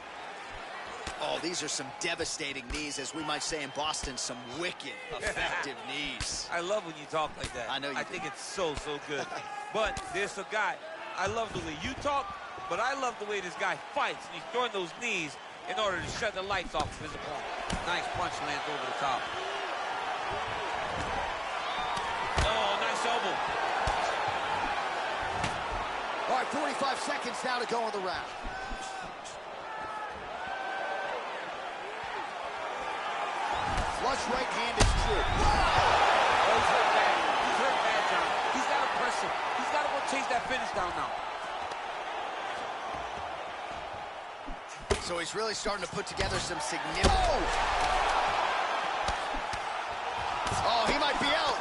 Oh, these are some devastating knees, as we might say in Boston, some wicked, effective knees. I love when you talk like that. I know you do. I think it's so good. But there's a guy, I love the way you talk, but I love the way this guy fights, and he's throwing those knees in order to shut the lights off of his opponent. Nice punch lands over the top. Oh, nice elbow. All right, 45 seconds now to go in the round. Flush right hand is true. Oh, he's hurt bad. He's hurt bad, John. He's got to press him. He's got to go chase that finish down now. So he's really starting to put together some significant... Oh, he might be out.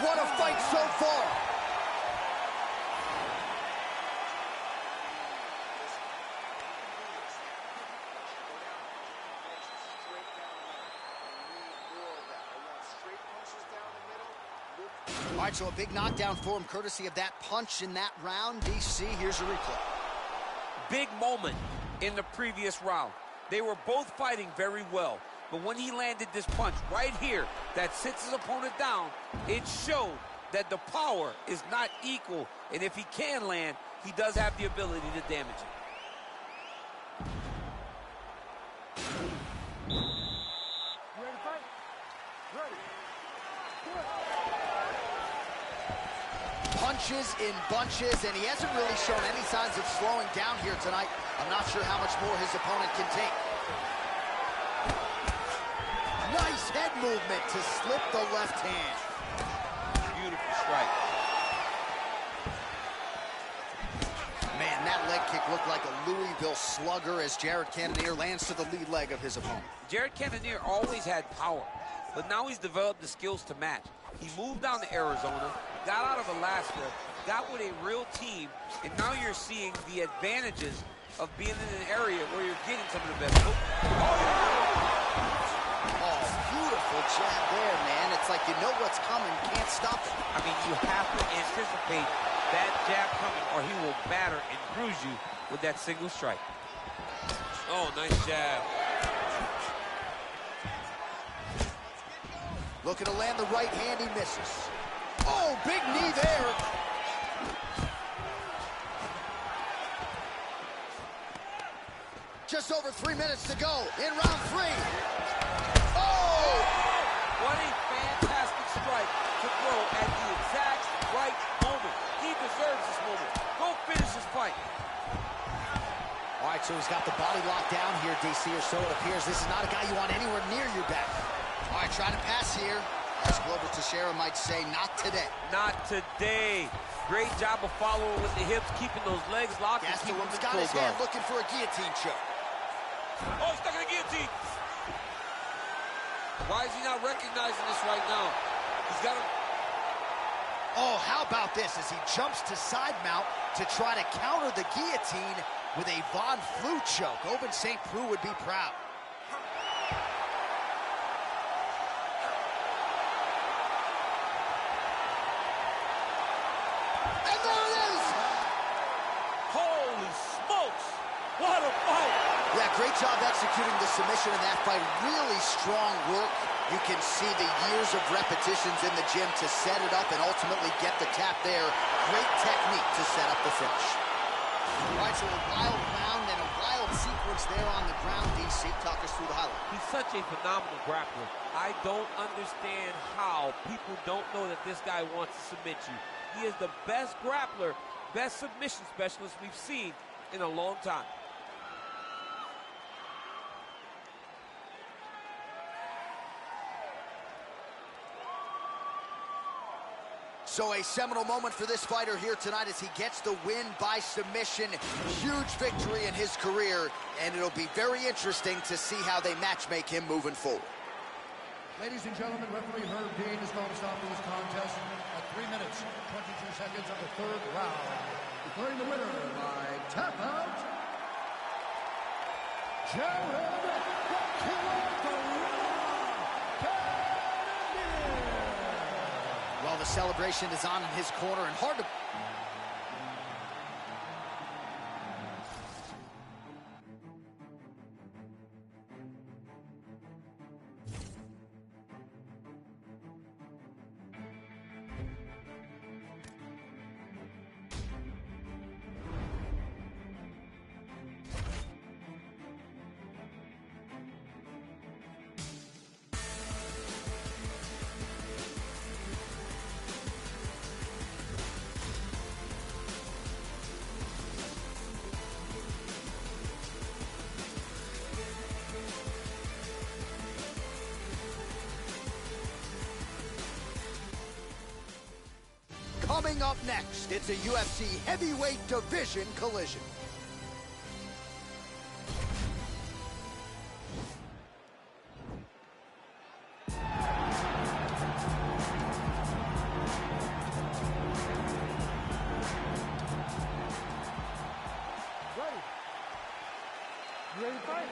What a fight so far. All right, so a big knockdown for him, courtesy of that punch in that round. DC, here's a replay. Big moment in the previous round. They were both fighting very well, but when he landed this punch right here that sits his opponent down, it showed that the power is not equal, and if he can land, he does have the ability to damage it. Ready to fight? Ready. Punches in bunches, and he hasn't really shown any signs of slowing down here tonight. I'm not sure how much more his opponent can take. Nice head movement to slip the left hand. Beautiful strike. Man, that leg kick looked like a Louisville slugger as Jared Cannonier lands to the lead leg of his opponent. Jared Cannonier always had power, but now he's developed the skills to match. He moved down to Arizona, got out of Alaska, got with a real team, and now you're seeing the advantages of being in an area where you're getting some of the best. Oh, beautiful jab there, man. It's like you know what's coming, can't stop it. I mean, you have to anticipate that jab coming, or he will batter and bruise you with that single strike. Oh, nice jab. Looking to land the right hand, he misses. Oh, big knee there. Just over 3 minutes to go in round 3. Oh! What a fantastic strike to throw at deserves this moment. Go finish this fight. All right, so he's got the body locked down here, DC, or so it appears. This is not a guy you want anywhere near your back. All right, trying to pass here. As Glover Teixeira might say, not today. Not today. Great job of following with the hips, keeping those legs locked. Gastelum's got his hand looking for a guillotine choke. Oh, he's stuck in a guillotine. Why is he not recognizing this right now? He's got to... Oh, how about this as he jumps to side mount to try to counter the guillotine with a Von Flue choke. Owen St. Preux would be proud. And there it is! Holy smokes! What a fight! Yeah, great job executing the submission in that fight. Really strong work. You can see the years of repetitions in the gym to set it up and ultimately get the tap there. Great technique to set up the finish. All right, so a wild round and a wild sequence there on the ground. DC, talk us through the highlight. He's such a phenomenal grappler. I don't understand how people don't know that this guy wants to submit you. He is the best grappler, best submission specialist we've seen in a long time. So a seminal moment for this fighter here tonight as he gets the win by submission. Huge victory in his career, and it'll be very interesting to see how they matchmake him moving forward. Ladies and gentlemen, referee Herb Dean is going to stop this contest at 3 minutes, 22 seconds of the third round. Declaring the winner by tap out, Jared the Killer Gorilla Andy. Well, the celebration is on in his corner, and hard to... Coming up next, it's a UFC heavyweight division collision. Ready? You ready to fight?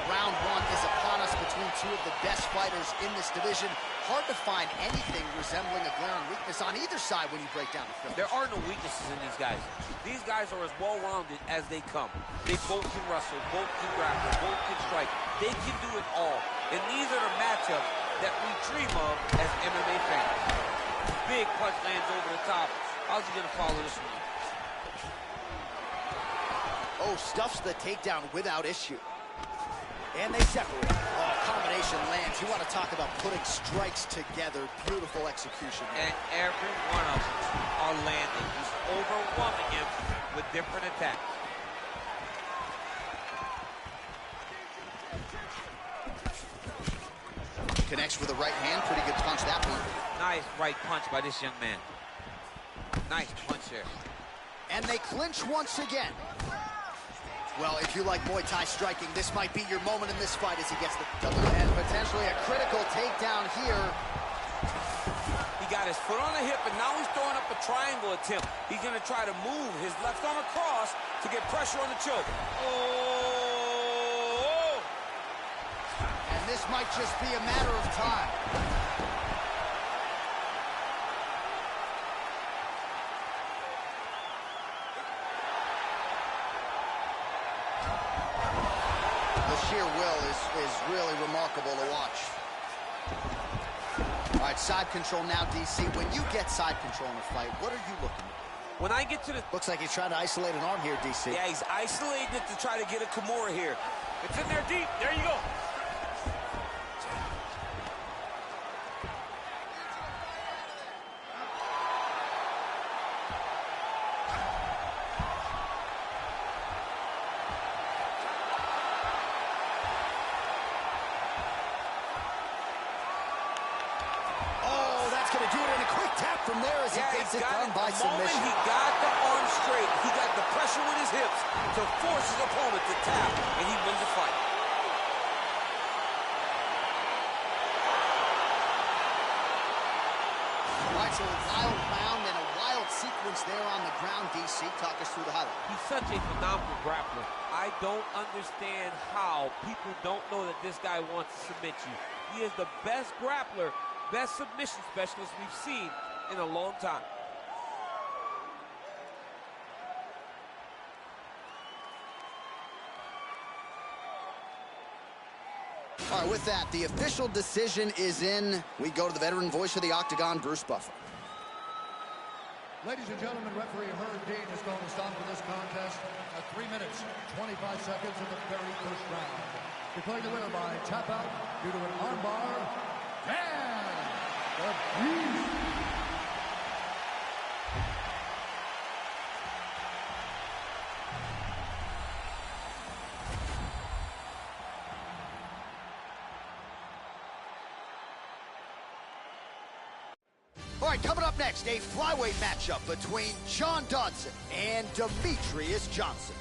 Round one is upon us between two of the best fighters in this division. Hard to find anything resembling a glaring weakness on either side when you break down the film. There are no weaknesses in these guys. These guys are as well-rounded as they come. They both can wrestle, both can grapple, both can strike. They can do it all. And these are the matchups that we dream of as MMA fans. Big punch lands over the top. How's he gonna follow this one? Oh, stuffs the takedown without issue. And they separate. Oh, combination lands. You want to talk about putting strikes together. Beautiful execution. And every one of them are landing. He's overwhelming him with different attacks. Connects with a right hand. Pretty good punch that one. Nice right punch by this young man. Nice punch there. And they clinch once again. Well, if you like Muay Thai striking, this might be your moment in this fight as he gets the double. And potentially a critical takedown here. He got his foot on the hip, and now he's throwing up a triangle attempt. He's going to try to move his left arm across to get pressure on the choke. Oh! And this might just be a matter of time. Sheer will is really remarkable to watch. All right, side control now, DC. When you get side control in a fight, what are you looking at? When I get to the... Looks like he's trying to isolate an arm here, DC. Yeah, he's isolating it to try to get a Kimura here. It's in there deep. There you go. gets it done by submission. He got the arm straight. He got the pressure with his hips to force his opponent to tap, and he wins the fight. All right, so a wild round and a wild sequence there on the ground, DC. Talk us through the highlight. He's such a phenomenal grappler. I don't understand how people don't know that this guy wants to submit you. He is the best grappler, best submission specialist we've seen in a long time. All right, with that, the official decision is in. We go to the veteran voice of the Octagon, Bruce Buffer. Ladies and gentlemen, referee Herb Dean is going to stop for this contest at 3 minutes, 25 seconds of the very first round. Declaring the winner by tap out due to an armbar, and the Beast. All right, coming up next, a flyweight matchup between John Dodson and Demetrius Johnson.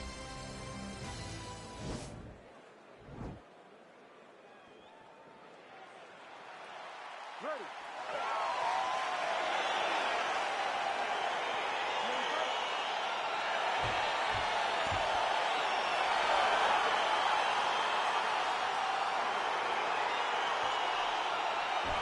Ready.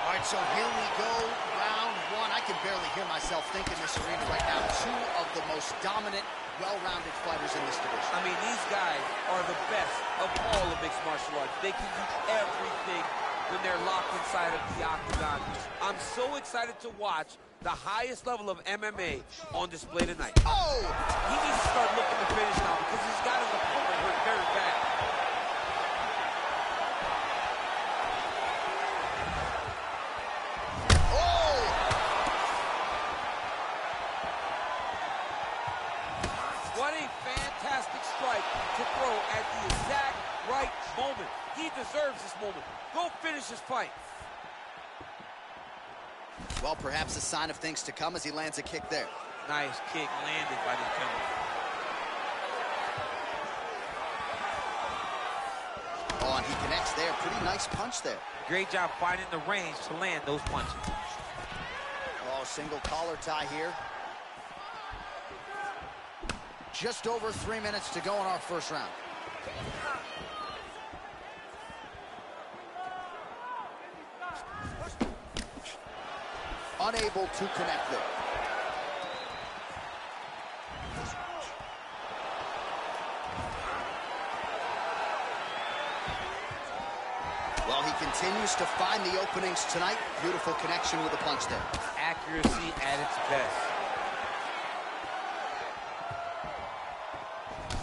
All right, so here we go, round one. I can barely hear myself think in this arena right now. Two of the most dominant, well-rounded fighters in this division. I mean, these guys are the best of all of mixed martial arts. They can do everything when they're locked inside of the octagon. I'm so excited to watch the highest level of MMA on display tonight. Oh! He needs to start looking to finish now because he's got his opponent hurt very bad. Oh! What a fantastic strike to throw at the exact right moment. He deserves this moment. Go finish his fight. Well, perhaps a sign of things to come as he lands a kick there. Nice kick landed by the gentleman. Oh, and he connects there. Pretty nice punch there. Great job finding the range to land those punches. Oh, single collar tie here. Just over 3 minutes to go in our first round. Unable to connect there. Well, he continues to find the openings tonight. Beautiful connection with a punch there. Accuracy at its best.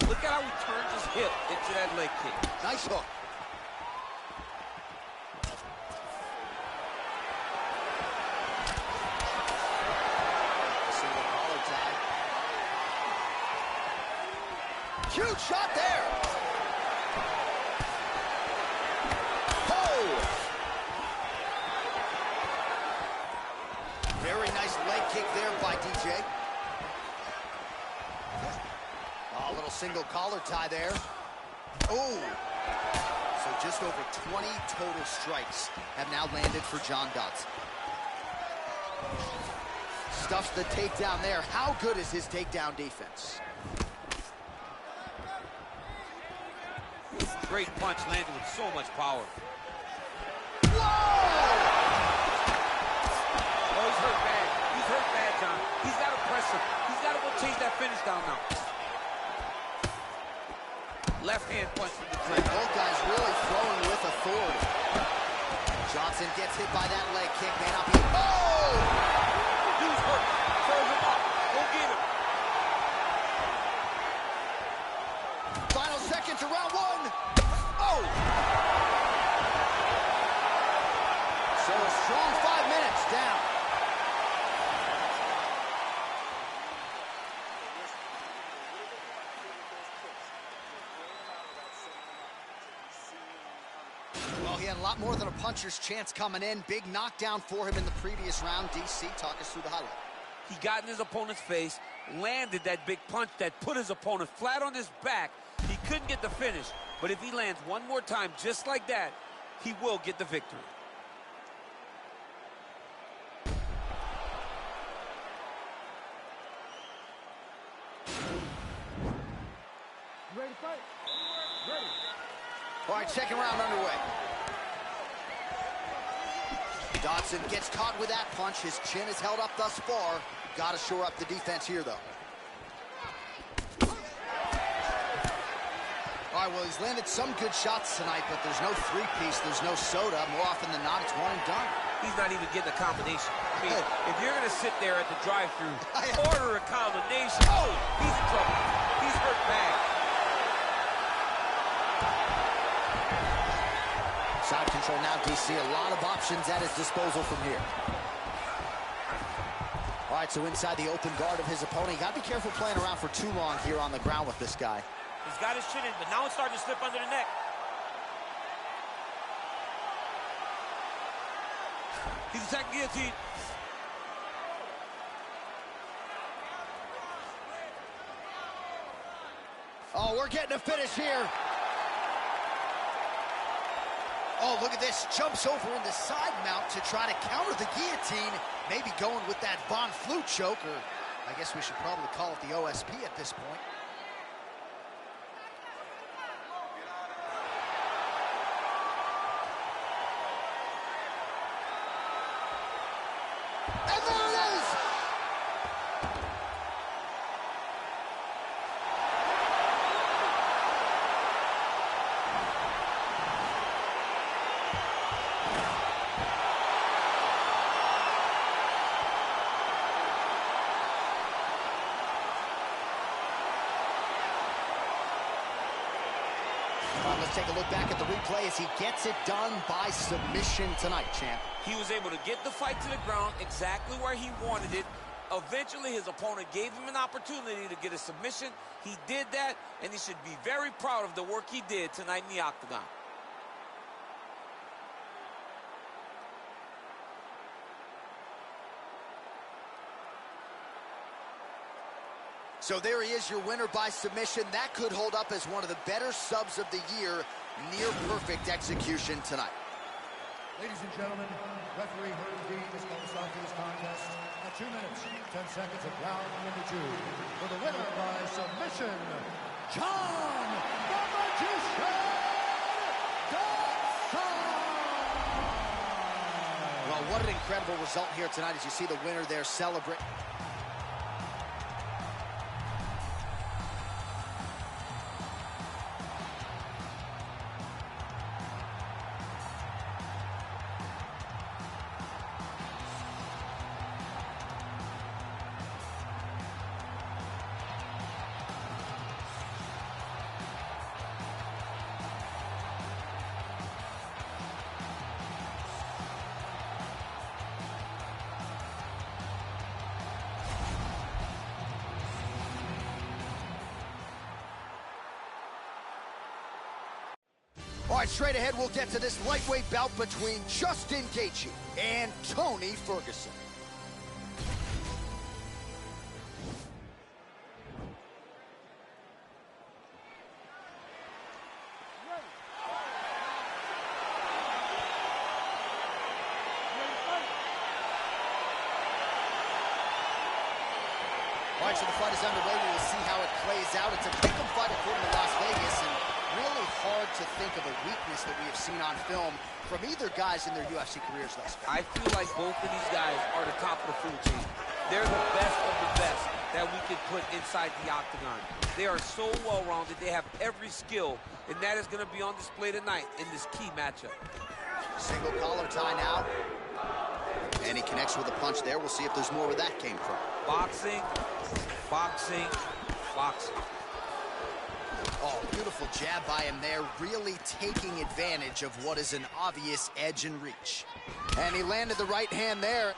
Look at how he turns his hip into that leg kick. Nice hook. Single collar tie. Huge shot there. Oh! Very nice leg kick there by DJ. A little single collar tie there. Oh! So just over 20 total strikes have now landed for John Dodson. Stuffs the takedown there. How good is his takedown defense? Great punch landed with so much power. Whoa! Oh, he's hurt bad. He's hurt bad, John. He's got to press him. He's got to go chase that finish down now. Left hand punch from the clinch. Both guys really throwing with authority. Johnson gets hit by that leg kick. May not be. Oh! Dude's hurt. Serve him up. Go get him. Final seconds of round one. Oh! So a strong 5 minutes down. Well, he had a lot more than a puncher's chance coming in. Big knockdown for him in the previous round. DC, talk us through the highlight. He got in his opponent's face, landed that big punch that put his opponent flat on his back. He couldn't get the finish, but if he lands one more time just like that, he will get the victory. Ready to fight? Ready. All right, second round underway. Dodson gets caught with that punch. His chin is held up thus far. Got to shore up the defense here, though. All right, well, he's landed some good shots tonight, but there's no three-piece, there's no soda. More often than not, it's one and done. He's not even getting a combination. I mean, if you're going to sit there at the drive-thru, order a combination. Oh, he's in trouble. He's hurt bad. Side control now, DC. A lot of options at his disposal from here. All right, so inside the open guard of his opponent. You got to be careful playing around for too long here on the ground with this guy. He's got his chin in, but now it's starting to slip under the neck. He's attacking guillotine. Oh, we're getting a finish here. Oh, look at this. Jumps over in the side mount to try to counter the guillotine. Maybe going with that Von Flue choke, or I guess we should probably call it the OSP at this point. And there it is! Let's take a look back at the replay as he gets it done by submission tonight, champ. He was able to get the fight to the ground exactly where he wanted it. Eventually, his opponent gave him an opportunity to get a submission. He did that, and he should be very proud of the work he did tonight in the octagon. So there he is, your winner by submission. That could hold up as one of the better subs of the year. Near perfect execution tonight. Ladies and gentlemen, referee Andy has come to this contest at 2 minutes, 10 seconds of round number 2. For the winner by submission, John the Magician Dodson! Well, what an incredible result here tonight as you see the winner there celebrate. All right, straight ahead, we'll get to this lightweight bout between Justin Gaethje and Tony Ferguson. All right, so the fight is underway. We will see how it plays out. It's a pick'em fight according to Las Vegas, and really hard to think of a weakness that we have seen on film from either guys in their UFC careers thus far. I feel like both of these guys are the top of the food chain. They're the best of the best that we could put inside the octagon. They are so well-rounded. They have every skill, and that is going to be on display tonight in this key matchup. Single collar tie now. And he connects with a punch there. We'll see if there's more where that came from. Boxing, boxing, boxing. Oh, beautiful jab by him there, really taking advantage of what is an obvious edge and reach. And he landed the right hand there.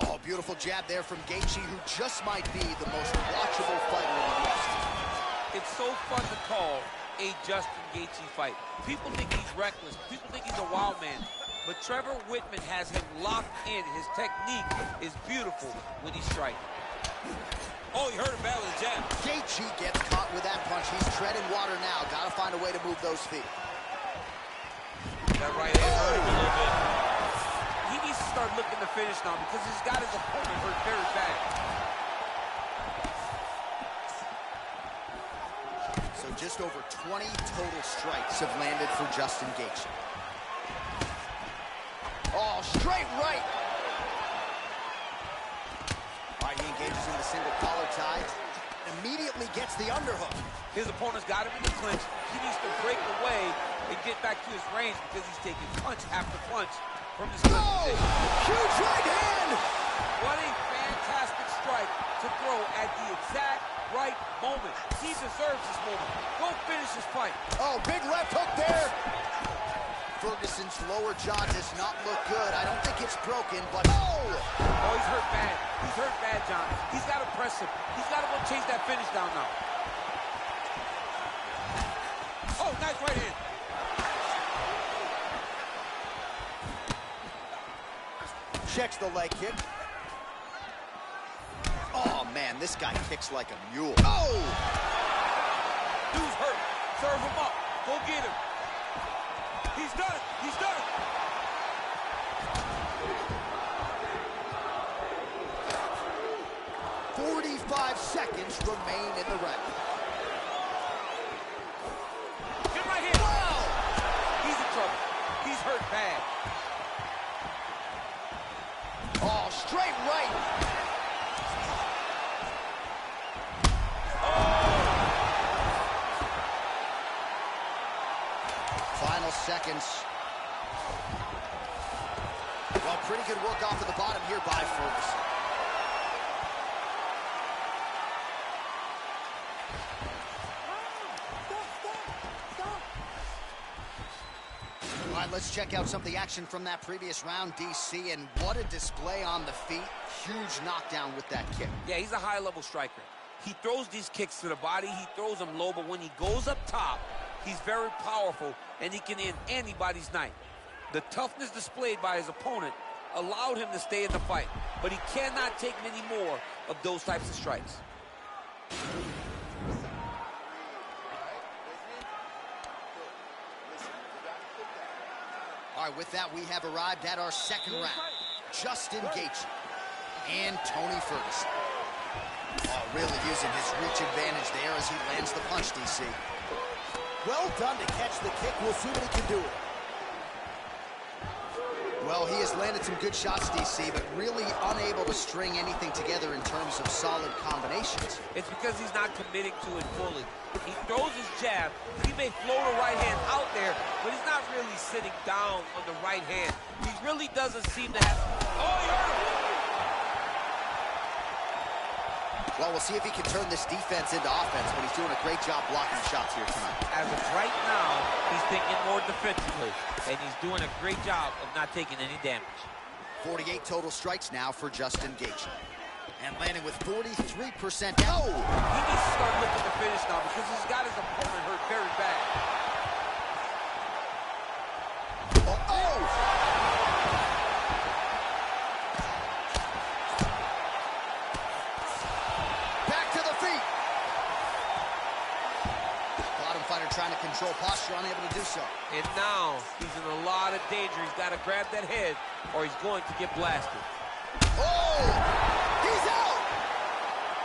Oh, beautiful jab there from Gaethje, who just might be the most watchable fighter in the West. It's so fun to call a Justin Gaethje fight. People think he's reckless. People think he's a wild man. but Trevor Whitman has him locked in. His technique is beautiful when he strikes. Oh, he hurt him badly with the jab. Gaethje gets caught with that punch. He's treading water now. Got to find a way to move those feet. That right hand hurt him a little bit. He needs to start looking to finish now because he's got his opponent hurt very bad. So just over 20 total strikes have landed for Justin Gaethje. Oh, straight right. All right, he engages in the single collar tie. Immediately gets the underhook. His opponent's got him in the clinch. He needs to break away and get back to his range because he's taking punch after punch from his clinch position. Huge right hand! What a fantastic strike to throw at the exact right moment. He deserves this moment. Go finish his fight. Oh, big left hook there. Ferguson's lower jaw does not look good. I don't think it's broken, but oh! Oh, he's hurt bad. He's hurt bad, John. He's got to press him. He's got to go chase that finish down now. Oh, nice right hand. Checks the leg kick. Oh, man, this guy kicks like a mule. Oh! Dude's hurt. Serve him up. Go get him. He's done it. He's done it. "45 seconds remain in the round." Get right here. Wow! He's in trouble. He's hurt bad. Oh, straight right. Final seconds. Well, pretty good work off of the bottom here by Ferguson. All right, let's check out some of the action from that previous round, DC, and what a display on the feet. Huge knockdown with that kick. Yeah, he's a high-level striker. He throws these kicks to the body. He throws them low, but when he goes up top, he's very powerful, and he can end anybody's night. The toughness displayed by his opponent allowed him to stay in the fight, but he cannot take many more of those types of strikes. All right, with that, we have arrived at our second round. Justin Gaethje and Tony Ferguson. Oh, really using his reach advantage there as he lands the punch, DC. Well done to catch the kick. We'll see what he can do with it. Well, he has landed some good shots, DC, but really unable to string anything together in terms of solid combinations. It's because he's not committing to it fully. He throws his jab. He may float a right hand out there, but he's not really sitting down on the right hand. He really doesn't seem to have... Oh, he hurt him! Well, we'll see if he can turn this defense into offense, but he's doing a great job blocking shots here tonight. As of right now, he's thinking more defensively, and he's doing a great job of not taking any damage. 48 total strikes now for Justin Gaethje. And landing with 43%. Oh! He needs to start looking to finish now because he's got his opponent hurt very bad. Oh! Back to the feet. Bottom fighter trying to control posture, unable to do so. And now he's in a lot of danger. He's got to grab that head or he's going to get blasted. Oh! He's out!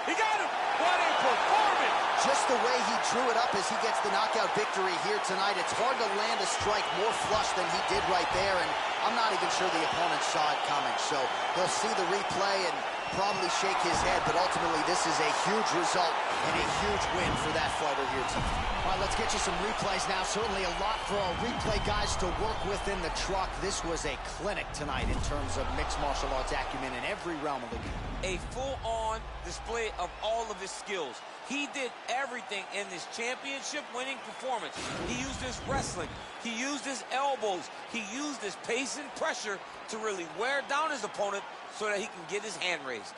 He got him! What a performance! Just the way he drew it up as he gets the knockout victory here tonight, it's hard to land a strike more flush than he did right there, and I'm not even sure the opponent saw it coming. So he'll see the replay and probably shake his head, but ultimately this is a huge result and a huge win for that fighter here tonight. All right, let's get you some replays now. Certainly a lot for our replay guys to work with in the truck. This was a clinic tonight in terms of mixed martial arts acumen in every realm of the game. A full-on display of all of his skills. He did everything in this championship-winning performance. He used his wrestling. He used his elbows. He used his pace and pressure to really wear down his opponent so that he can get his hand raised.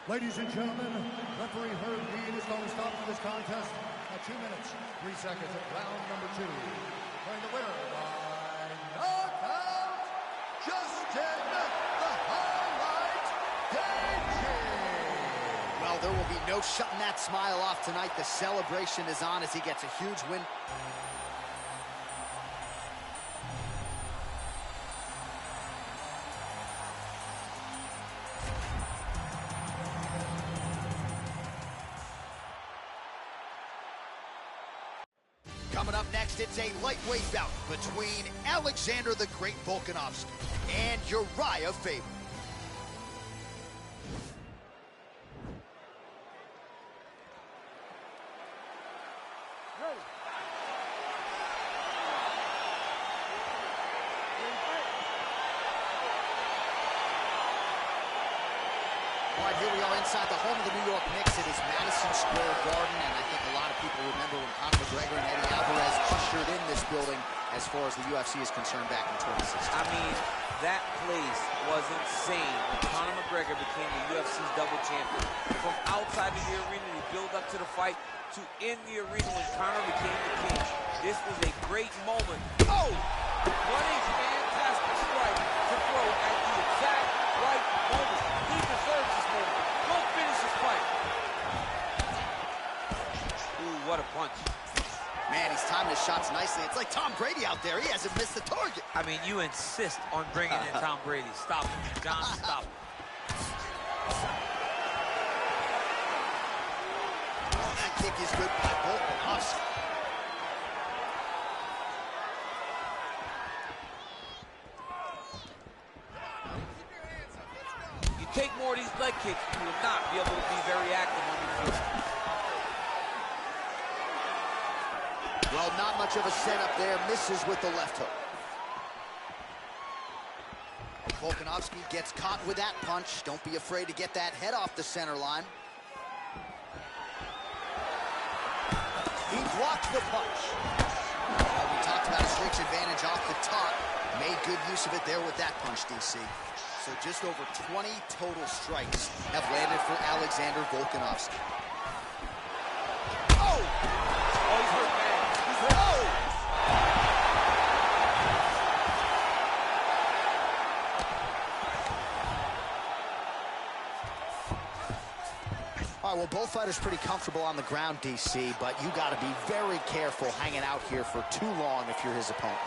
Ladies and gentlemen, referee Herb Dean is going to stop this contest at 2 minutes, 3 seconds of round number 2. Declaring the winner by knockout. there will be no shutting that smile off tonight. The celebration is on as he gets a huge win. Coming up next, it's a lightweight bout between Alexander the Great Volkanovski and Uriah Faber. All right, here we are inside the home of the New York Knicks. It is Madison Square Garden, and I think a lot of people remember when Conor McGregor and Eddie Alvarez ushered in this building as far as the UFC is concerned back in 2016. I mean, that place was insane when Conor McGregor became the UFC's double champion. From outside of the arena, he built up to the fight, to in the arena when Conor became the king. This was a great moment. Oh! What a fantastic strike to throw at the exact right moment. He deserves this moment. Go finish this fight. Ooh, what a punch. Man, he's timing his shots nicely. It's like Tom Brady out there. He hasn't missed the target. I mean, you insist on bringing in Tom Brady. Stop it, John, stop it. Oh, that kick is good by Volkanovski. You take more of these leg kicks, you will not be able to be very active on your feet. Well, not much of a setup there. Misses with the left hook. Volkanovski gets caught with that punch. Don't be afraid to get that head off the center line. He blocked the punch. We talked about his reach advantage off the top. Made good use of it there with that punch, DC. So just over 20 total strikes have landed for Alexander Volkanovski. Oh! Oh, he's hurt bad. He's hurt. Oh! All right, well, both fighters pretty comfortable on the ground, DC, but you got to be very careful hanging out here for too long if you're his opponent.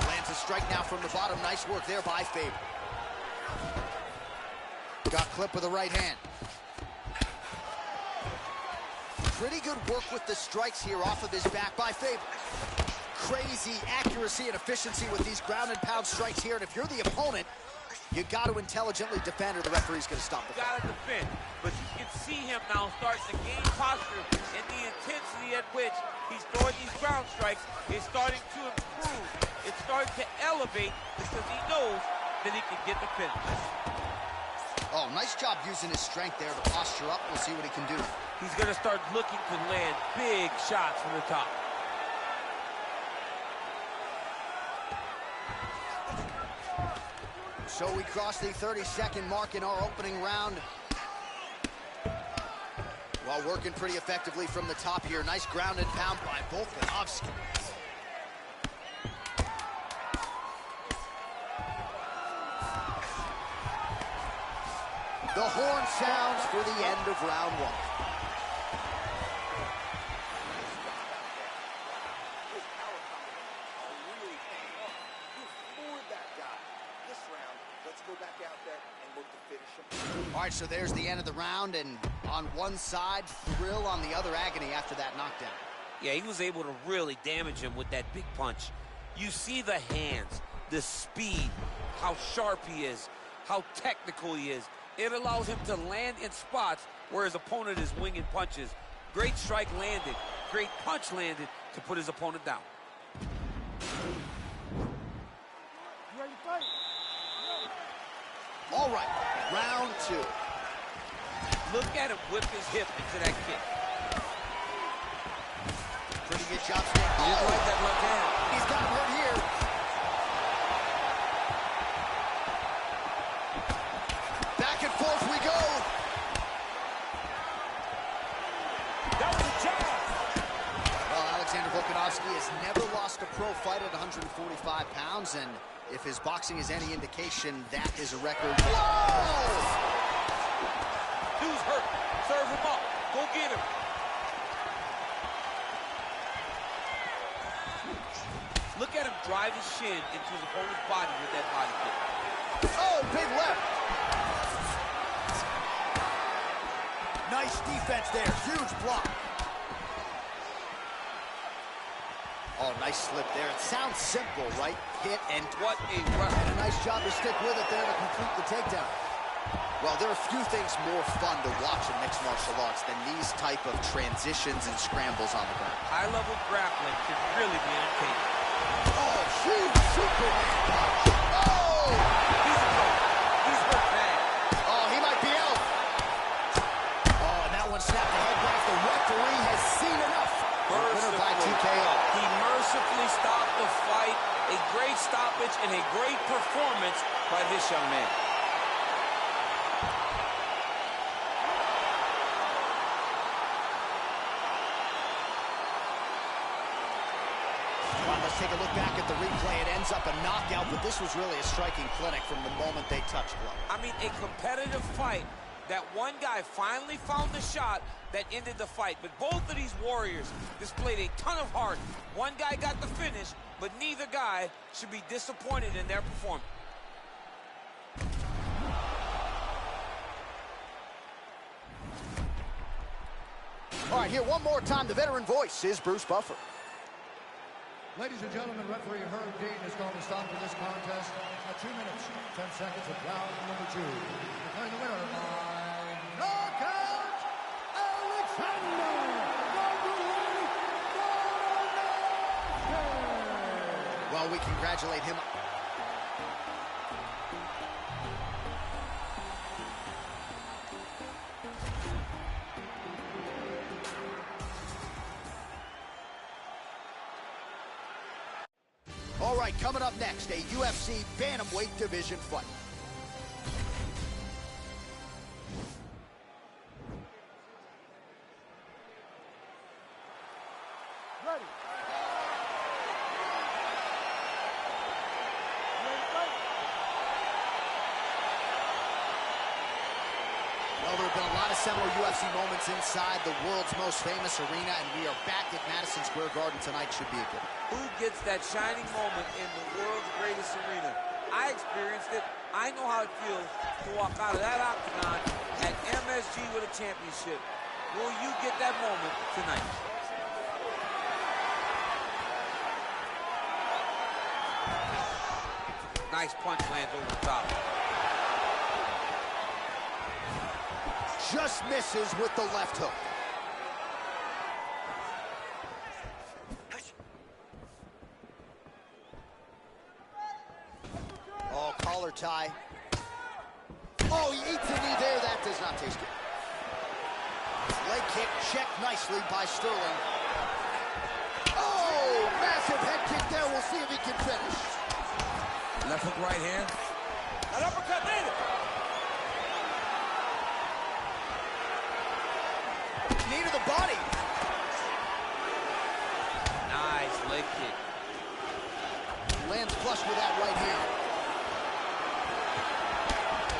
Lands a strike now from the bottom. Nice work there by Faber. Got clipped with the right hand. Pretty good work with the strikes here off of his back by Faber. Crazy accuracy and efficiency with these ground and pound strikes here, and if you're the opponent, you got to intelligently defend or the referee's going to stop the fight. Got to defend, but you can see him now starting to gain posture, and the intensity at which he's throwing these ground strikes is starting to improve. It's starting to elevate because he knows that he can get the finish. Oh, nice job using his strength there to posture up. We'll see what he can do. He's going to start looking to land big shots from the top. So we cross the 30-second mark in our opening round. While working pretty effectively from the top here. Nice ground and pound by Volkanovski. The horn sounds for the end of round one. All right, so there's the end of the round, and on one side, thrill, on the other, agony after that knockdown. Yeah, he was able to really damage him with that big punch. You see the hands, the speed, how sharp he is, how technical he is. It allows him to land in spots where his opponent is winging punches. Great strike landed, great punch landed to put his opponent down. You ready to fight? All right, round two. Look at him whip his hip into that kick. Pretty good job staying. He didn't like that left hand. He's got him hurt here. Back and forth we go. That was a jab. Well, Alexander Volkanovski has never lost a pro fight at 145 pounds, and if his boxing is any indication, that is a record. Whoa! Dude's hurt. Serve him up. Go get him. Look at him drive his shin into his opponent's body with that body kick. Oh, big left. Nice defense there. Huge block. Oh, nice slip there. It sounds simple, right? Hit and what a run. And a nice job to stick with it there to complete the takedown. Well, there are few things more fun to watch in mixed martial arts than these type of transitions and scrambles on the ground. High-level grappling can really be entertaining. Oh, huge Superman punch. Oh! He's hurt bad. Oh, he might be out. Oh, and that one snapped the head back. The referee has seen enough. Winner by TKO. He mercifully stopped the fight. A great stoppage and a great performance by this young man. Well, let's take a look back at the replay. It ends up a knockout, but this was really a striking clinic from the moment they touched blood. I mean, a competitive fight. That one guy finally found the shot that ended the fight. But both of these warriors displayed a ton of heart. One guy got the finish, but neither guy should be disappointed in their performance. All right, here one more time. The veteran voice is Bruce Buffer. Ladies and gentlemen, referee Herb Dean is going to stop for this contest at 2 minutes, 10 seconds of round number 2. Declaring the winner by knockout, Alexander Dominator. Well, we congratulate him. All right, coming up next, a UFC bantamweight division fight. Ready. Well, there have been a lot of seminal UFC moments inside the world's most famous arena, and we are back at Madison Square Garden tonight. Should be a good one. Who gets that shining moment in the world's greatest arena? I experienced it. I know how it feels to walk out of that octagon at MSG with a championship. Will you get that moment tonight? Nice punch lands over the top. Just misses with the left hook. Oh, collar tie. Oh, he eats a knee there. That does not taste good. Leg kick checked nicely by Sterling. Oh, massive head kick there. We'll see if he can finish. Left hook right hand. An uppercut later. Knee to the body. Nice leg kick. Lands flush with that right hand.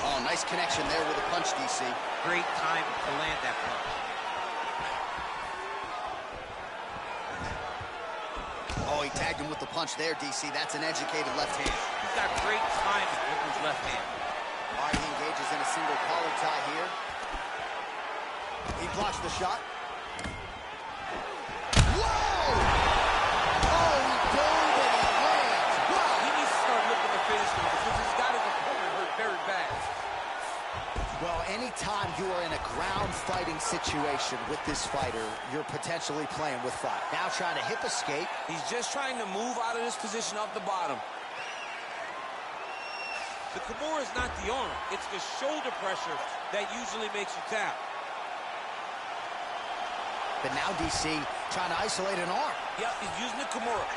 Oh, nice connection there with a punch, DC. Great time to land that punch. Oh, he tagged him with the punch there, DC. That's an educated left hand. He's got great timing with his left hand. All right, he engages in a single collar tie here. He blocks the shot. Whoa! Oh, he dove and he lands. Wow! He needs to start looking to finish him because he's got his opponent hurt very bad. Well, anytime you are in a ground fighting situation with this fighter, you're potentially playing with fire. Now trying to hip escape. He's just trying to move out of this position off the bottom. The Kimura is not the arm. It's the shoulder pressure that usually makes you tap. But now DC trying to isolate an arm. Yep, he's using the Kimura.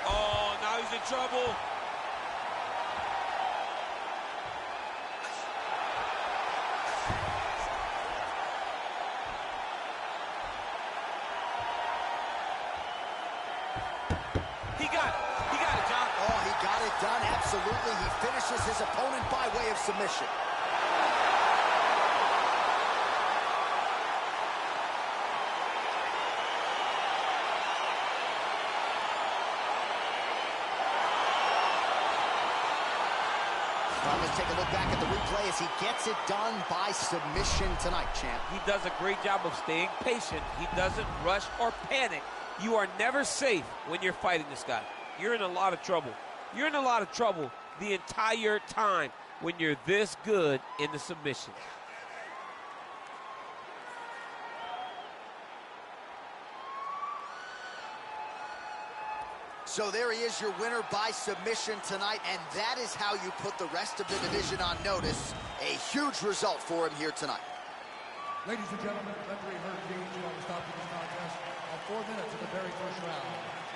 Oh, now he's in trouble. He got it, John. Oh, he got it done. Absolutely. He finishes finishes his opponent by way of submission. Let's take a look back at the replay as he gets it done by submission tonight, champ. He does a great job of staying patient. He doesn't rush or panic. You are never safe when you're fighting this guy. You're in a lot of trouble. You're in a lot of trouble the entire time when you're this good in the submission. So there he is, your winner by submission tonight, and that is how you put the rest of the division on notice. A huge result for him here tonight. Ladies and gentlemen, referee Herb Dean on the stop of this contest at 4 minutes of the very first round.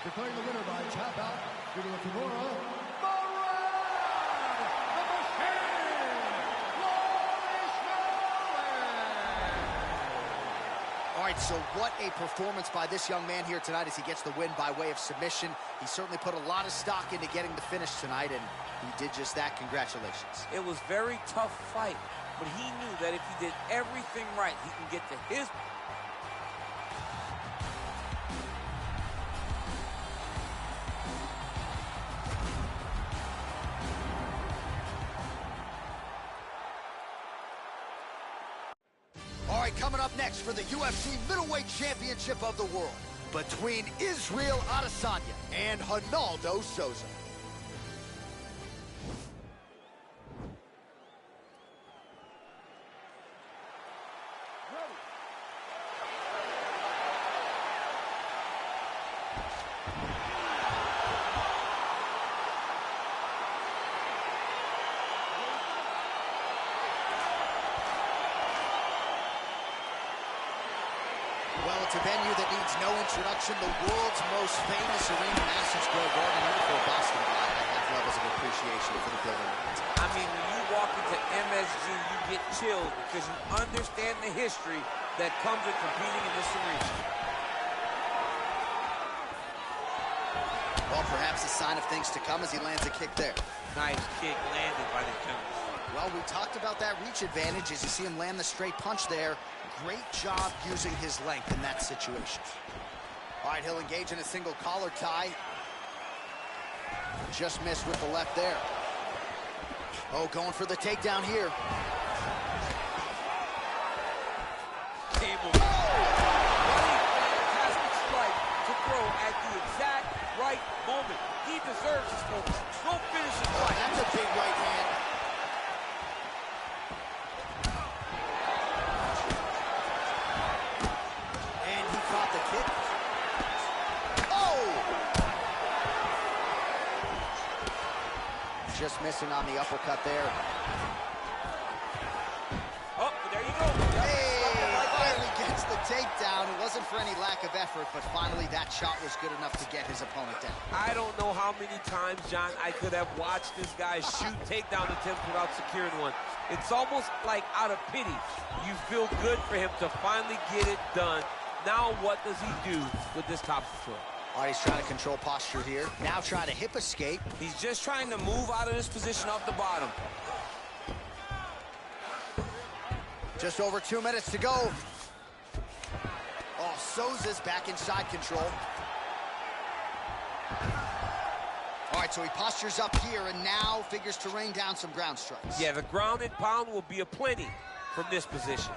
Declaring the winner by tap out due to the Kimura, All right, so what a performance by this young man here tonight as he gets the win by way of submission. He certainly put a lot of stock into getting the finish tonight, and he did just that. Congratulations. It was very tough fight, but he knew that if he did everything right, he can get to his... All right, coming up next for the UFC Middleweight Championship of the World between Israel Adesanya and Ronaldo Souza. Well, it's a venue that needs no introduction. The world's most famous arena, Madison Square Garden, here for Boston. I have levels of appreciation for the building. I mean, when you walk into MSG, you get chilled because you understand the history that comes with competing in this arena. Well, perhaps a sign of things to come as he lands a kick there. Nice kick landed by the Jones. Well, we talked about that reach advantage as you see him land the straight punch there. Great job using his length in that situation. All right, he'll engage in a single collar tie. Just missed with the left there. Oh, going for the takedown here. Table. Fantastic strike to throw at the exact right moment. He deserves this moment. Go finish his fight. That's a big right hand. Just missing on the uppercut there. Oh, there you go. Hey, finally gets the takedown. It wasn't for any lack of effort, but finally that shot was good enough to get his opponent down. I don't know how many times, John, I could have watched this guy shoot takedown attempts without securing one. It's almost like out of pity. You feel good for him to finally get it done. Now what does he do with this top control? All right, he's trying to control posture here. Now trying to hip escape. He's just trying to move out of this position off the bottom. Just over 2 minutes to go. Oh, Souza's back in side control. All right, so he postures up here and now figures to rain down some ground strikes. Yeah, the ground and pound will be aplenty from this position.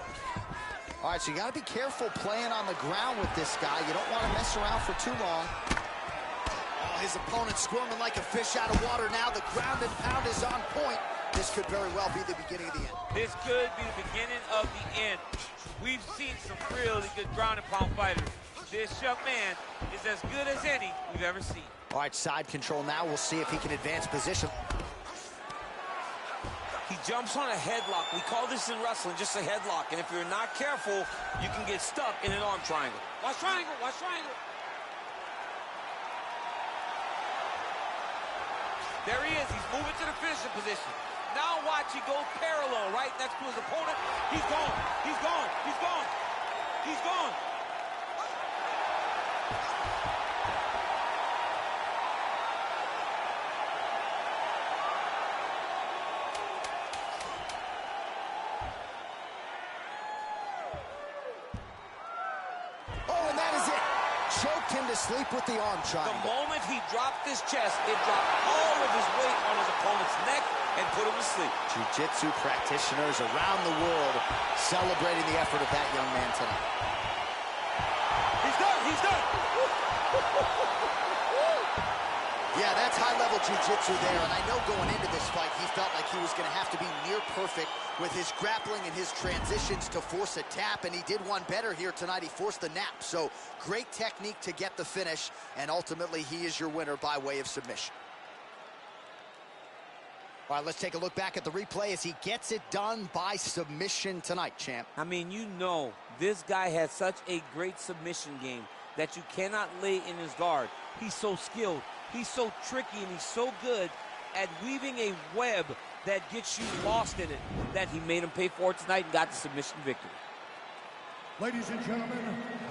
All right, so you got to be careful playing on the ground with this guy. You don't want to mess around for too long. Oh, his opponent squirming like a fish out of water now. The ground and pound is on point. This could very well be the beginning of the end. This could be the beginning of the end. We've seen some really good ground and pound fighters. This young man is as good as any we've ever seen. All right, side control now. We'll see if he can advance position. He jumps on a headlock. We call this in wrestling just a headlock. And if you're not careful, you can get stuck in an arm triangle. Watch triangle, watch triangle. There he is. He's moving to the finishing position. Now watch, he goes parallel right next to his opponent. He's gone. He's gone. He's gone. He's gone. to sleep with the arm The triangle. moment he dropped his chest, it dropped all of his weight on his opponent's neck and put him to sleep. Jiu-jitsu practitioners around the world celebrating the effort of that young man tonight. He's done, he's done. Yeah, that's high-level jiu-jitsu there, and I know going into this fight, he felt like he was going to have to be near perfect with his grappling and his transitions to force a tap, and he did one better here tonight. He forced the nap, so great technique to get the finish, and ultimately he is your winner by way of submission. All right, let's take a look back at the replay as he gets it done by submission tonight, champ. I mean, you know, this guy has such a great submission game that you cannot lay in his guard. He's so skilled, he's so tricky, and he's so good at weaving a web that gets you lost in it that he made him pay for it tonight and got the submission victory. Ladies and gentlemen,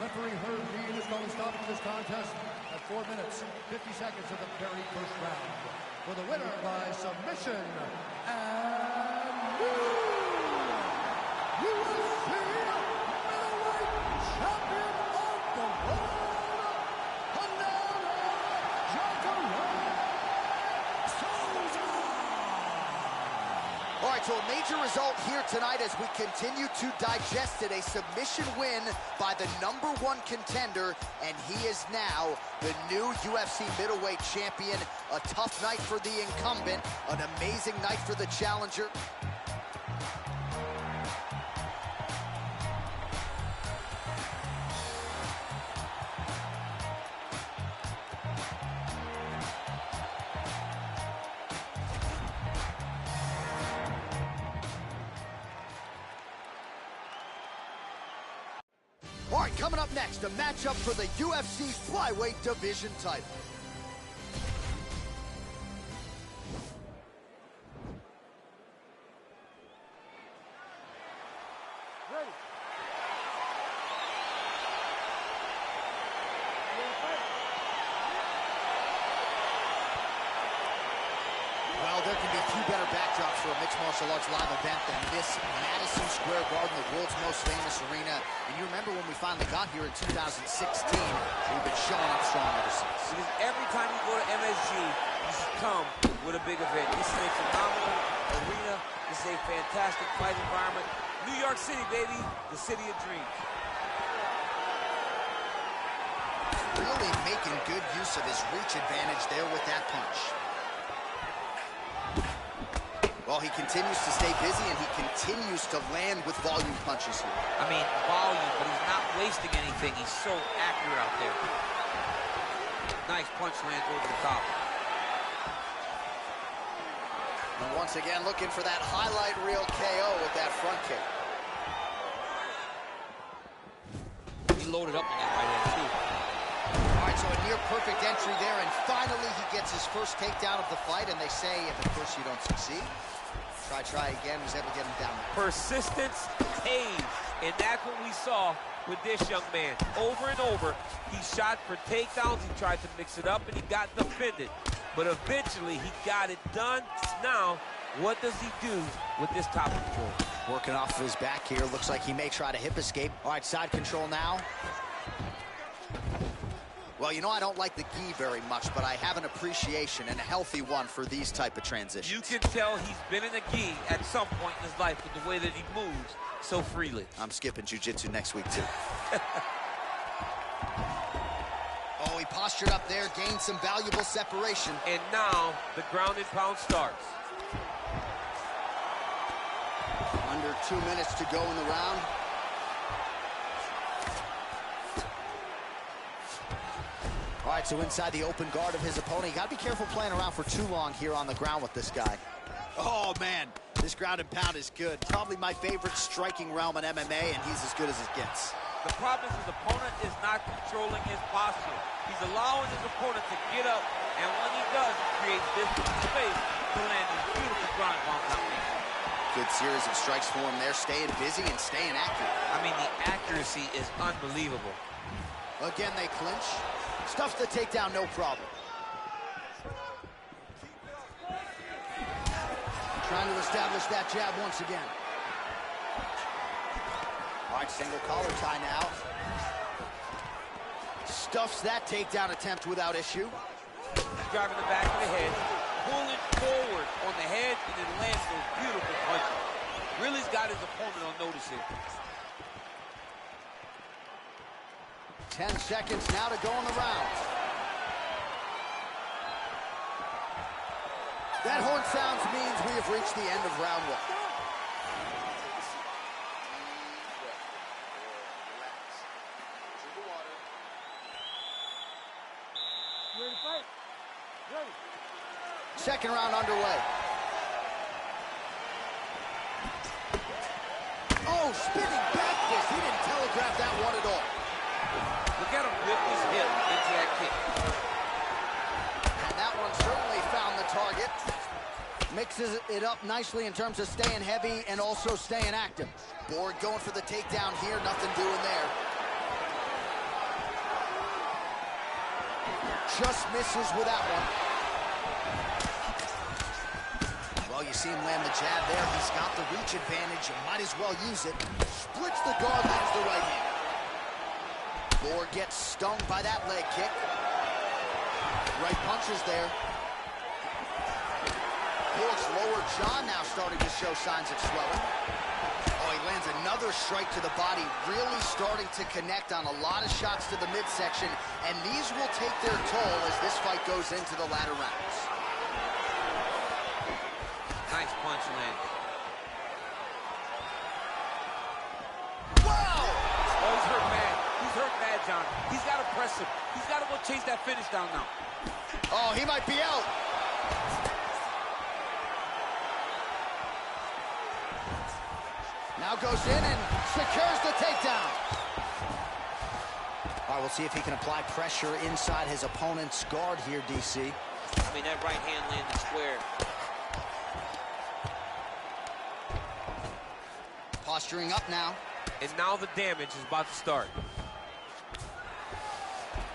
referee Herb Dean is going to stop this contest at 4 minutes, 50 seconds of the very first round. For the winner by submission, and UFC middleweight champion of the world, All right, so a major result here tonight as we continue to digest it. A submission win by the #1 contender, and he is now the new UFC middleweight champion. A tough night for the incumbent, an amazing night for the challenger. All right, coming up next, a matchup for the UFC flyweight division title. ready. Well, there can be few better backdrops for a mixed martial arts live event than this Madison Square Garden, the world's most famous arena. And you remember when we finally got here in 2016, we've been showing up strong ever since. Because every time you go to MSG, you should come with a big event. This is a phenomenal arena. This is a fantastic fight environment. New York City, baby, the city of dreams. Really making good use of his reach advantage there with that punch. Well, he continues to stay busy, and he continues to land with volume punches here. I mean, volume, but he's not wasting anything. He's so accurate out there. Nice punch lands over the top. And once again, looking for that highlight reel KO with that front kick. He loaded up on that right hand, too. All right, so a near-perfect entry there, and finally he gets his first takedown of the fight, and they say if at first you don't succeed, try again. Was able to get him down there. Persistence pays, and that's what we saw with this young man. Over and over, he shot for takedowns, he tried to mix it up, and he got defended. But eventually, he got it done. Now, what does he do with this top control? Working off of his back here. Looks like he may try to hip escape. All right, side control now. Well, you know, I don't like the gi very much, but I have an appreciation, and a healthy one, for these type of transitions. You can tell he's been in a gi at some point in his life with the way that he moves so freely. I'm skipping jiu-jitsu next week, too. Oh, he postured up there, gained some valuable separation. And now, the ground and pound starts. Under 2 minutes to go in the round. All right, so inside the open guard of his opponent. You got to be careful playing around for too long here on the ground with this guy. Oh, man, this ground and pound is good. Probably my favorite striking realm in MMA, and he's as good as it gets. The problem is his opponent is not controlling his posture. He's allowing his opponent to get up, and when he does, he creates distance and space to land these beautiful ground and pound combinations. Good series of strikes for him there, staying busy and staying accurate. I mean, the accuracy is unbelievable. Again, they clinch. Stuffs the takedown, no problem. Trying to establish that jab once again. All right, single collar tie now. Stuffs that takedown attempt without issue. He's driving the back of the head, pulling forward on the head, and then lands those beautiful punches. Really's got his opponent on notice here. 10 seconds now to go in the round. That horn sounds means we have reached the end of round 1. Ready to fight? Ready. Second round underway. Oh, spinning back fist. He didn't telegraph that one at all. Look at him whip his hip into that kick. And that one certainly found the target. Mixes it up nicely in terms of staying heavy and also staying active. Borg going for the takedown here. Nothing doing there. Just misses with that one. Well, you see him land the jab there. He's got the reach advantage. You might as well use it. Splits the guard, lands the right hand. Borg gets stung by that leg kick. Right punches there. Borg's lower jaw now starting to show signs of swelling. Oh, he lands another strike to the body, really starting to connect on a lot of shots to the midsection, and these will take their toll as this fight goes into the latter rounds. Nice punch landed. Wow! Oh, he's hurt bad. He's hurt bad, John. He's got to press him. He's got to go chase that finish down now. Oh, he might be out. Now goes in and secures the takedown. All right, we'll see if he can apply pressure inside his opponent's guard here, DC. I mean, that right hand landed square. Posturing up now. And now the damage is about to start.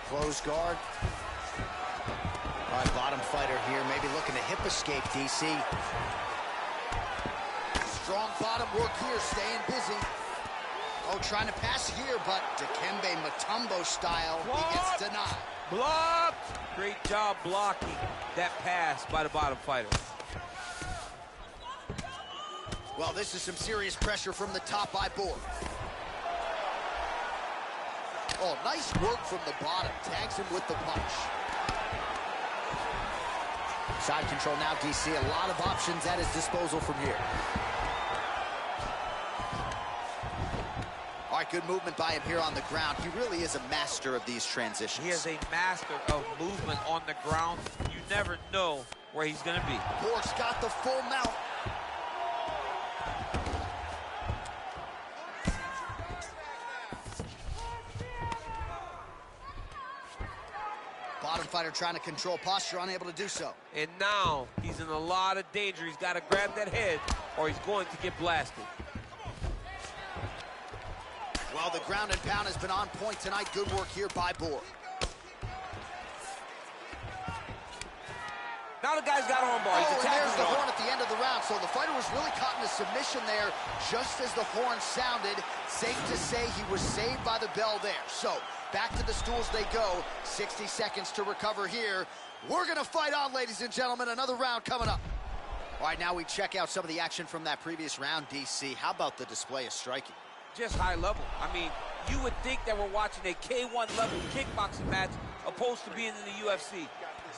Closed guard. All right, bottom fighter here, maybe looking to hip escape, DC. Strong bottom work here, staying busy. Oh, trying to pass here, but Dikembe Mutombo style, he gets denied. Blocked! Great job blocking that pass by the bottom fighter. Well, this is some serious pressure from the top by Borg. Oh, nice work from the bottom. Tags him with the punch. Side control now, DC. A lot of options at his disposal from here. All right, good movement by him here on the ground. He really is a master of these transitions. He is a master of movement on the ground. You never know where he's going to be. Borg's got the full mount. Bottom fighter trying to control posture, unable to do so. And now he's in a lot of danger. He's got to grab that head or he's going to get blasted. Well, the ground and pound has been on point tonight. Good work here by Borg. Now the guy's got armbar. He's and there's the attacking horn at the end of the round. So the fighter was really caught in a submission there just as the horn sounded. Safe to say he was saved by the bell there. So back to the stools they go. 60 seconds to recover here. We're going to fight on, ladies and gentlemen. Another round coming up. All right, now we check out some of the action from that previous round, DC. How about the display of striking? Just high level. I mean, you would think that we're watching a K1 level kickboxing match opposed to being in the UFC.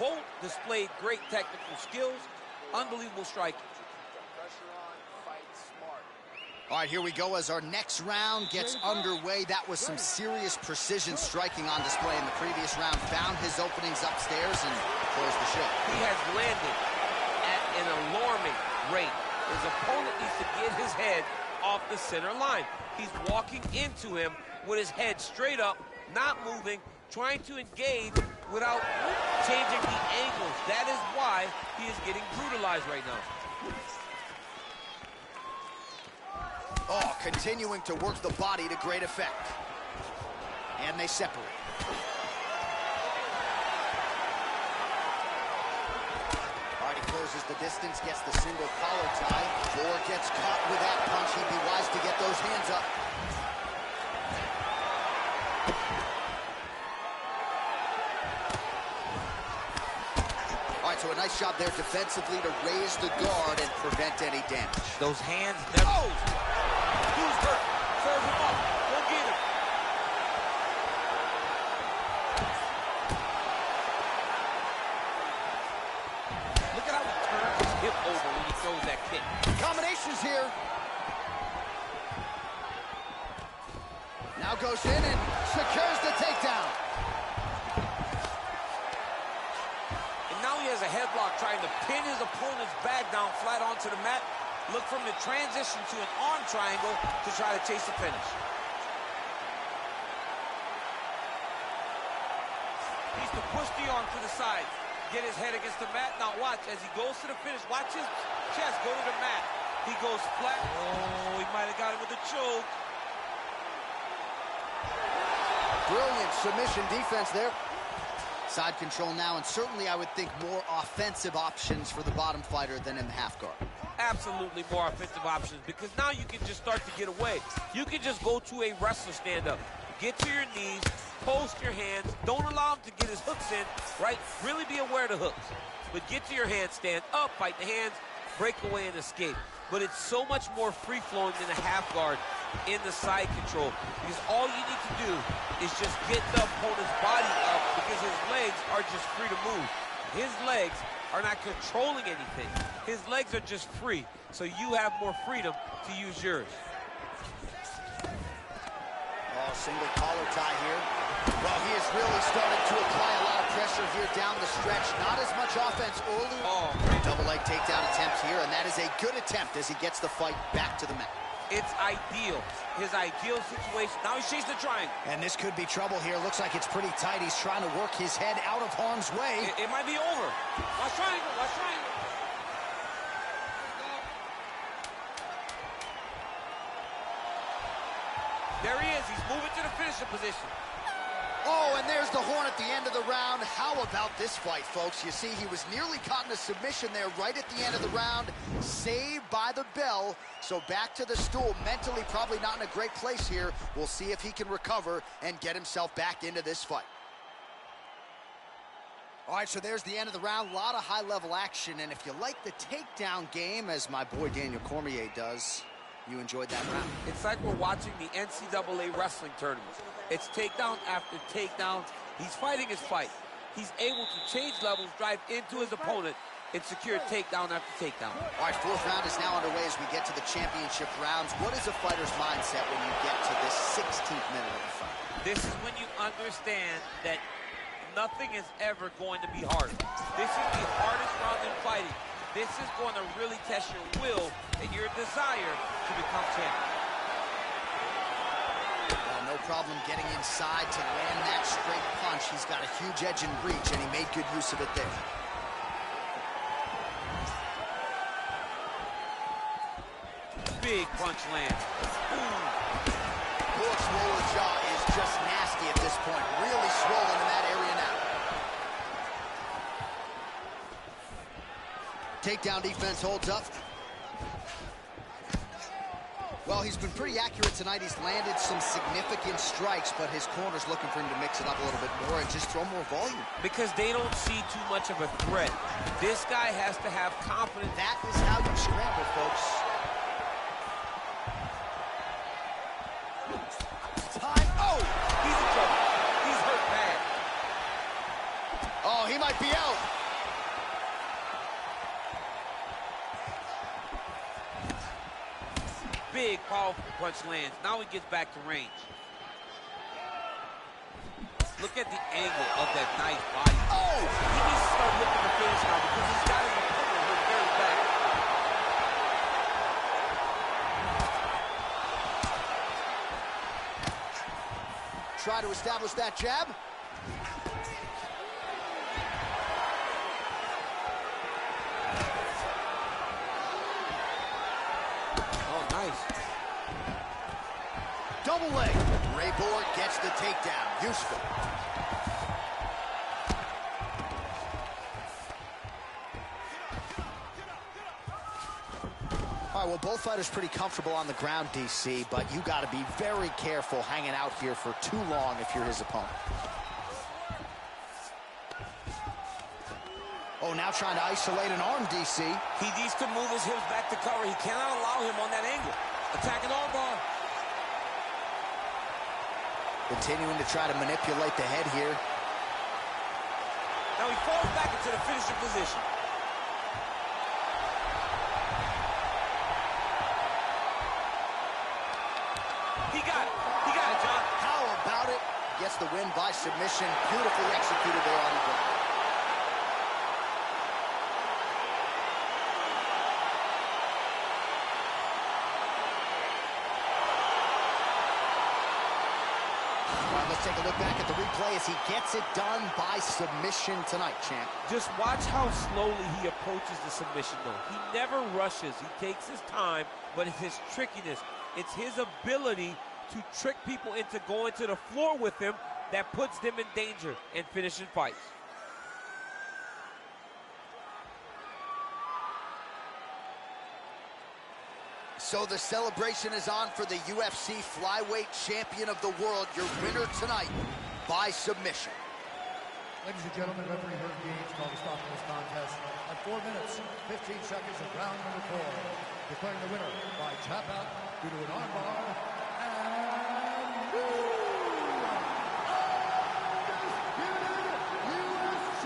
Both displayed great technical skills, unbelievable striking. All right, here we go as our next round gets underway. That was some serious precision striking on display in the previous round. Found his openings upstairs and closed the show. He has landed at an alarming rate. His opponent needs to get his head off the center line. He's walking into him with his head straight up, not moving, trying to engage without changing the angles. That is why he is getting brutalized right now. Oh, continuing to work the body to great effect. And they separate. All right, he closes the distance, gets the single collar tie. Borg gets caught with that punch. He'd be wise to get those hands up. so a nice job there defensively to raise the guard and prevent any damage. Those hands never... Oh! Dude's hurt. Serve him up. Go get him. Look at how he turns his hip over when he throws that kick. Combinations here. Now goes in and secures the takedown. And now he has a headlock trying to pin his opponent's back down flat onto the mat. Look from the transition to an arm triangle to try to chase the finish. Needs to push the arm to the side. Get his head against the mat. Now watch as he goes to the finish. Watch his chest go to the mat. He goes flat. Oh, he might have got him with a choke. Brilliant submission defense there. Side control now, and certainly I would think more offensive options for the bottom fighter than in the half guard. Absolutely more offensive options, because now you can just start to get away. You can just go to a wrestler stand-up. Get to your knees, post your hands, don't allow him to get his hooks in, right? Really be aware of the hooks. But get to your hands, stand up, fight the hands, break away and escape. But it's so much more free-flowing than a half guard in the side control, because all you need to do is just get the opponent's body up, because his legs are just free to move. His legs are not controlling anything. His legs are just free, so you have more freedom to use yours. Oh, single collar tie here. Well, he has really started to apply a lot of pressure here down the stretch. Not as much offense early. Oh, double leg takedown attempt here, and that is a good attempt as he gets the fight back to the mat. it's ideal. His ideal situation. Now he's chasing the triangle. And this could be trouble here. Looks like it's pretty tight. He's trying to work his head out of harm's way. It might be over. Watch triangle. Watch triangle. There he is. He's moving to the finisher position. Oh, and there's the horn at the end of the round. How about this fight, folks? You see, he was nearly caught in a submission there right at the end of the round. Saved by the bell. So back to the stool. Mentally probably not in a great place here. We'll see if he can recover and get himself back into this fight. All right, so there's the end of the round. A lot of high-level action. And if you like the takedown game, as my boy Daniel Cormier does, you enjoyed that round. It's like we're watching the NCAA wrestling tournament. It's takedown after takedown. He's fighting his fight. He's able to change levels, drive into his opponent, and secure takedown after takedown. All right, fourth round is now underway as we get to the championship rounds. What is a fighter's mindset when you get to this 16th minute of the fight? This is when you understand that nothing is ever going to be hard. This is the hardest round in fighting. This is going to really test your will and your desire to become champion. No problem getting inside to land that straight punch. He's got a huge edge and reach, and he made good use of it there. Big punch lands. Bullock's lower jaw is just nasty at this point. Really swollen in that area now. Takedown defense holds up. Well, he's been pretty accurate tonight. He's landed some significant strikes, but his corner's looking for him to mix it up a little bit more and just throw more volume. Because they don't see too much of a threat. This guy has to have confidence. That is how you scramble, folks. Time. Oh! He's in trouble. He's hurt bad. Oh, he might be out. Big, powerful punch lands. Now he gets back to range. Look at the angle of that nice body. Oh! He needs to start looking to finish now because he's got his opponent hurt very bad. Try to establish that jab. Double leg. Ray Borg gets the takedown. Useful. All right, well, both fighters pretty comfortable on the ground, DC, but you got to be very careful hanging out here for too long if you're his opponent. Oh, now trying to isolate an arm, DC. He needs to move his hips back to cover. He cannot allow him on that angle. Attacking armbar. Continuing to try to manipulate the head here. Now he falls back into the finishing position. He got it. He got it, John. How about it? Gets the win by submission. Beautifully executed there on the ground. Let's take a look back at the replay as he gets it done by submission tonight, champ. Just watch how slowly he approaches the submission, though. He never rushes. He takes his time, but it's his trickiness. It's his ability to trick people into going to the floor with him that puts them in danger and finishing fights. So the celebration is on for the UFC flyweight champion of the world, your winner tonight by submission. Ladies and gentlemen, referee Herb Deans called a stop to this contest at 4 minutes, 15 seconds of round number 4. Declaring the winner by tap out due to an armbar and new undisputed UFC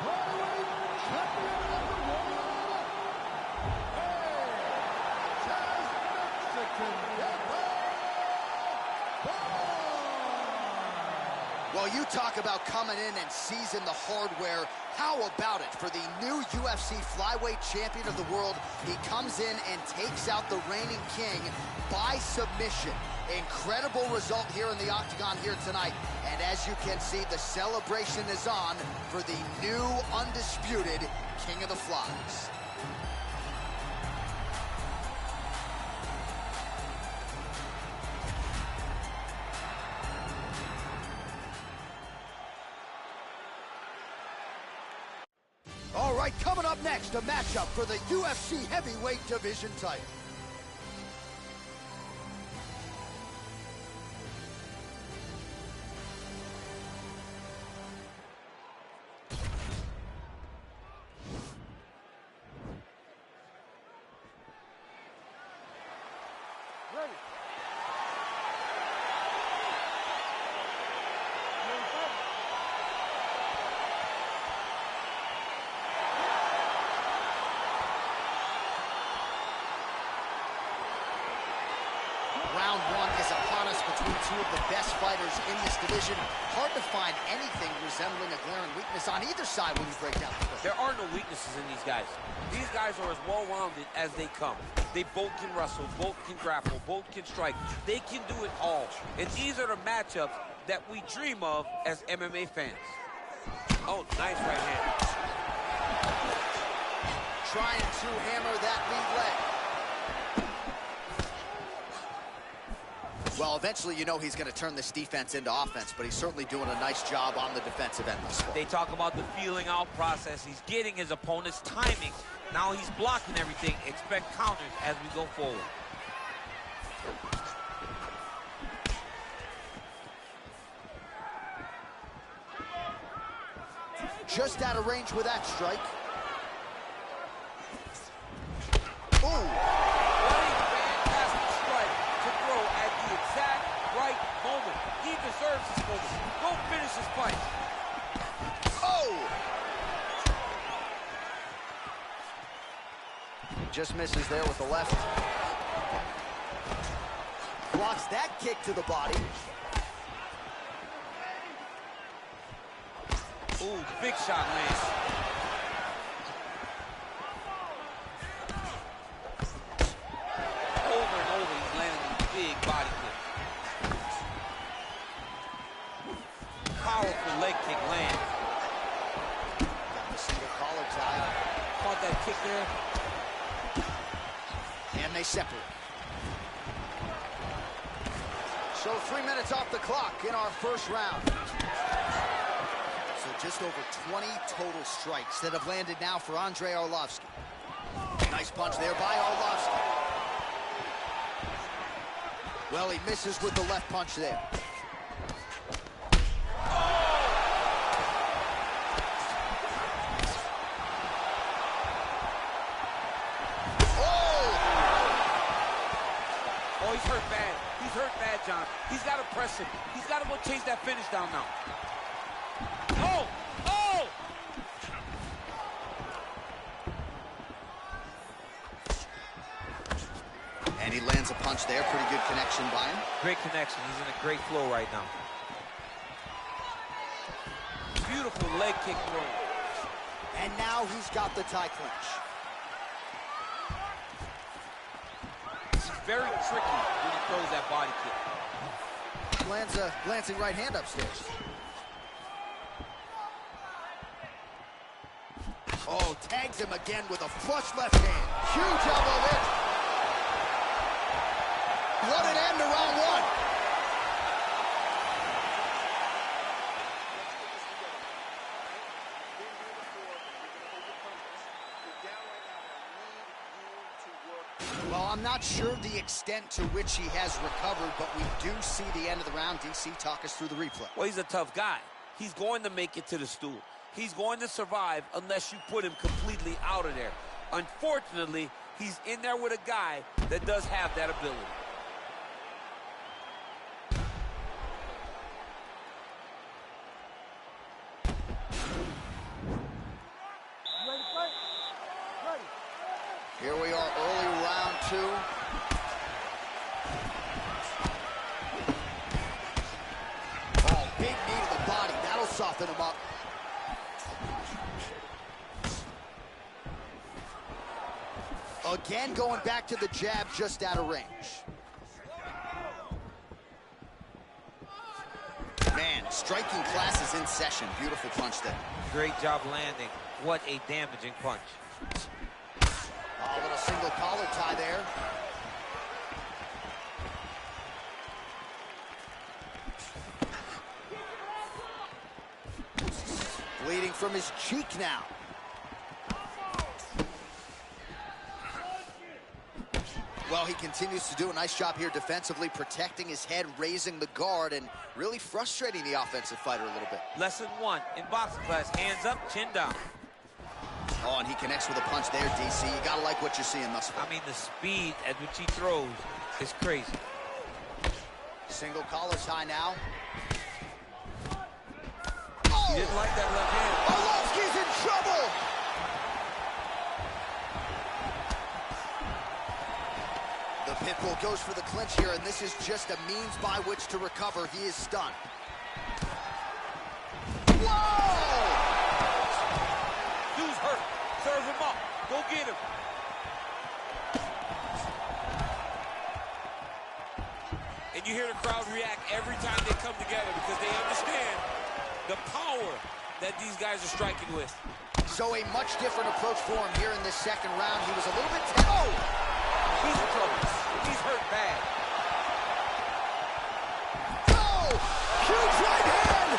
flyweight champion of the world, Mexican Well, you talk about coming in and seizing the hardware. How about it for the new UFC flyweight champion of the world? He comes in and takes out the reigning king by submission. Incredible result here in the octagon here tonight. And as you can see, the celebration is on for the new undisputed king of the flies. All right, coming up next, a matchup for the UFC heavyweight division title. Ready. Round one is upon us between two of the best fighters in this division. Hard to find anything resembling a glaring weakness on either side when you break down the field. There are no weaknesses in these guys. These guys are as well-rounded as they come. They both can wrestle, both can grapple, both can strike. They can do it all. And these are the matchups that we dream of as MMA fans. Oh, nice right hand. Trying to hammer that lead leg. Well, eventually, you know he's going to turn this defense into offense, but he's certainly doing a nice job on the defensive end thus far. They talk about the feeling out process. He's getting his opponent's timing. Now he's blocking everything. Expect counters as we go forward. Just out of range with that strike. Ooh. Moment. He deserves this moment. Go finish this fight. Oh! Just misses there with the left. Blocks that kick to the body. Ooh, big shot lands. Over and over, he's landing these big body kicks. Powerful leg kick land. Got the single collar tie. Caught that kick there. And they separate. So 3 minutes off the clock in our first round. So just over 20 total strikes that have landed now for Andrei Arlovski. Nice punch there by Arlovski. Well, he misses with the left punch there. bad. He's hurt bad, John. He's got to press him. He's got to go chase that finish down now. Oh! Oh! And he lands a punch there. Pretty good connection by him. Great connection. He's in a great flow right now. Beautiful leg kick throw. And now he's got the tie clinch. It's very tricky when he throws that body kick. Lands a glancing right hand upstairs. Oh, tags him again with a flush left hand. Huge elbow there. What an end to round one. Well, I'm not sure the extent to which he has recovered, but we do see the end of the round. DC, talk us through the replay. Well, he's a tough guy. He's going to make it to the stool. He's going to survive unless you put him completely out of there. Unfortunately, he's in there with a guy that does have that ability. Here we are, early round two. Oh, big knee to the body. That'll soften him up. Again, going back to the jab just out of range. Man, striking class is in session. Beautiful punch there. Great job landing. What a damaging punch. A little single collar tie there. Bleeding from his cheek now. Well, he continues to do a nice job here defensively, protecting his head, raising the guard, and really frustrating the offensive fighter a little bit. Lesson one in boxing class, hands up, chin down. Oh, and he connects with a punch there, DC. You gotta like what you're seeing thus far. I mean, the speed at which he throws is crazy. Single collar tie now. He didn't like that left hand. Arlovsky's in trouble! The Pitbull goes for the clinch here, and this is just a means by which to recover. He is stunned. Whoa! Dude's hurt. Serve him up. Go get him. And you hear the crowd react every time they come together because they understand the power that these guys are striking with. So a much different approach for him here in this second round. He was a little bit tense. Oh! He's in trouble. He's hurt bad. Oh! Huge right hand!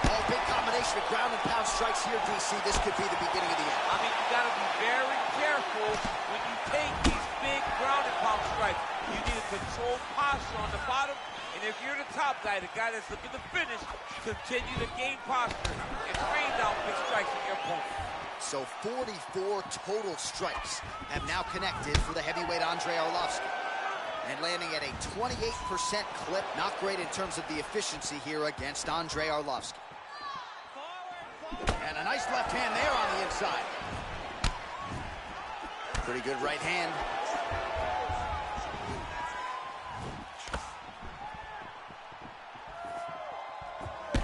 Oh, big combination of ground and pound strikes here, DC. This could be the beginning of the end. I mean, you got to be very careful when you take these big ground and pound strikes. You need a controlled posture on the bottom. And if you're the top guy, the guy that's looking to finish, continue to gain posture and rain down big strikes on your opponent. So 44 total strikes have now connected for the heavyweight Andrei Arlovsky. And landing at a 28% clip. Not great in terms of the efficiency here against Andrei Arlovsky. And a nice left hand there on the inside. Pretty good right hand.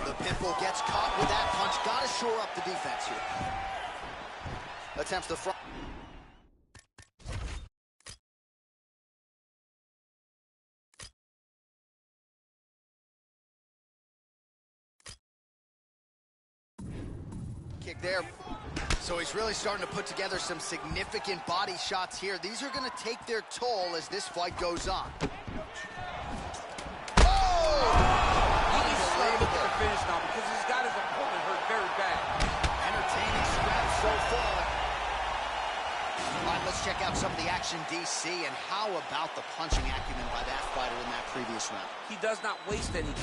The Pitbull gets caught with that punch. Got to shore up the defense here. Attempts the front. Kick there. So he's really starting to put together some significant body shots here. These are going to take their toll as this fight goes on. To finish now because he's got his opponent hurt very bad. Entertaining scrap so far. All right, let's check out some of the action, DC, and how about the punching acumen by that fighter in that previous round? He does not waste any.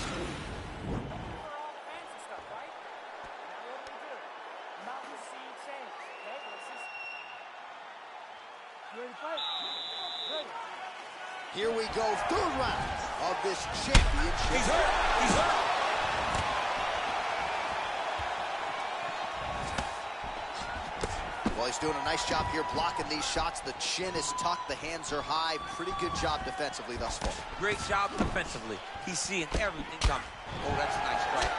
Here we go, third round of this championship. He's hurt. He's hurt. Well, he's doing a nice job here blocking these shots. The chin is tucked, the hands are high. Pretty good job defensively thus far. Great job defensively. He's seeing everything coming. Oh, that's a nice strike.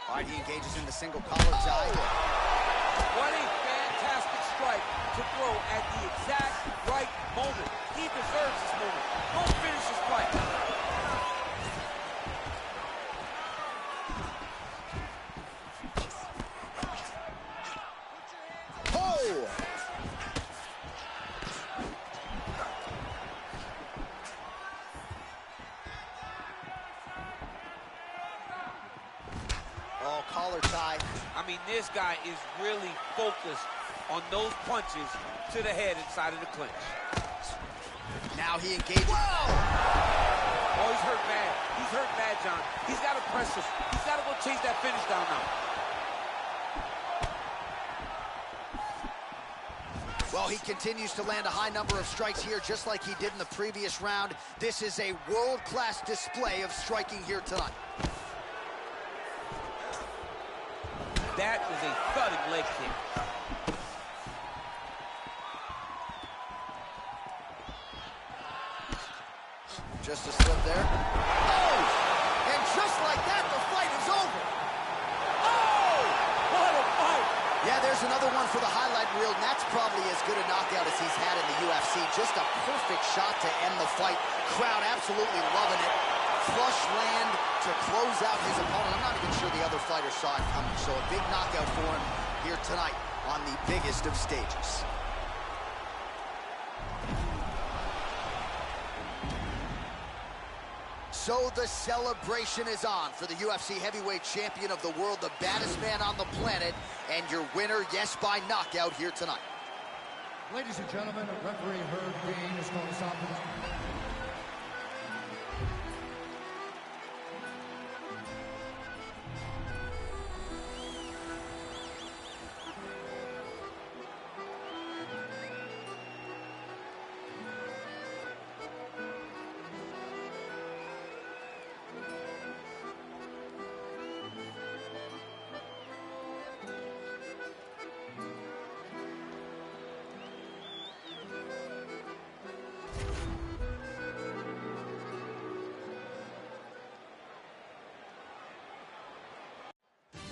All right, he engages in the single collar tie. What a fantastic strike to throw at the exact right moment. He deserves this moment. Go finish this fight. Oh, collar tie. I mean, this guy is really focused on those punches to the head inside of the clinch. Now he engages. Whoa! Oh, he's hurt bad. He's hurt bad, John. He's got to press this. He's got to go chase that finish down now. Well, he continues to land a high number of strikes here, just like he did in the previous round. This is a world-class display of striking here tonight. That is a thudding leg kick. Just a slip there. Oh! And just like that, the fight is over. Oh! What a fight! Yeah, there's another one for the highlight reel, and that's probably as good a knockout as he's had in the UFC. Just a perfect shot to end the fight. Crowd absolutely loving it. Flush land to close out his opponent. I'm not even sure the other fighter saw it coming, so a big knockout for him here tonight on the biggest of stages. So the celebration is on for the UFC heavyweight champion of the world, the baddest man on the planet, and your winner, yes, by knockout here tonight. Ladies and gentlemen, referee Herb Dean is going to stop the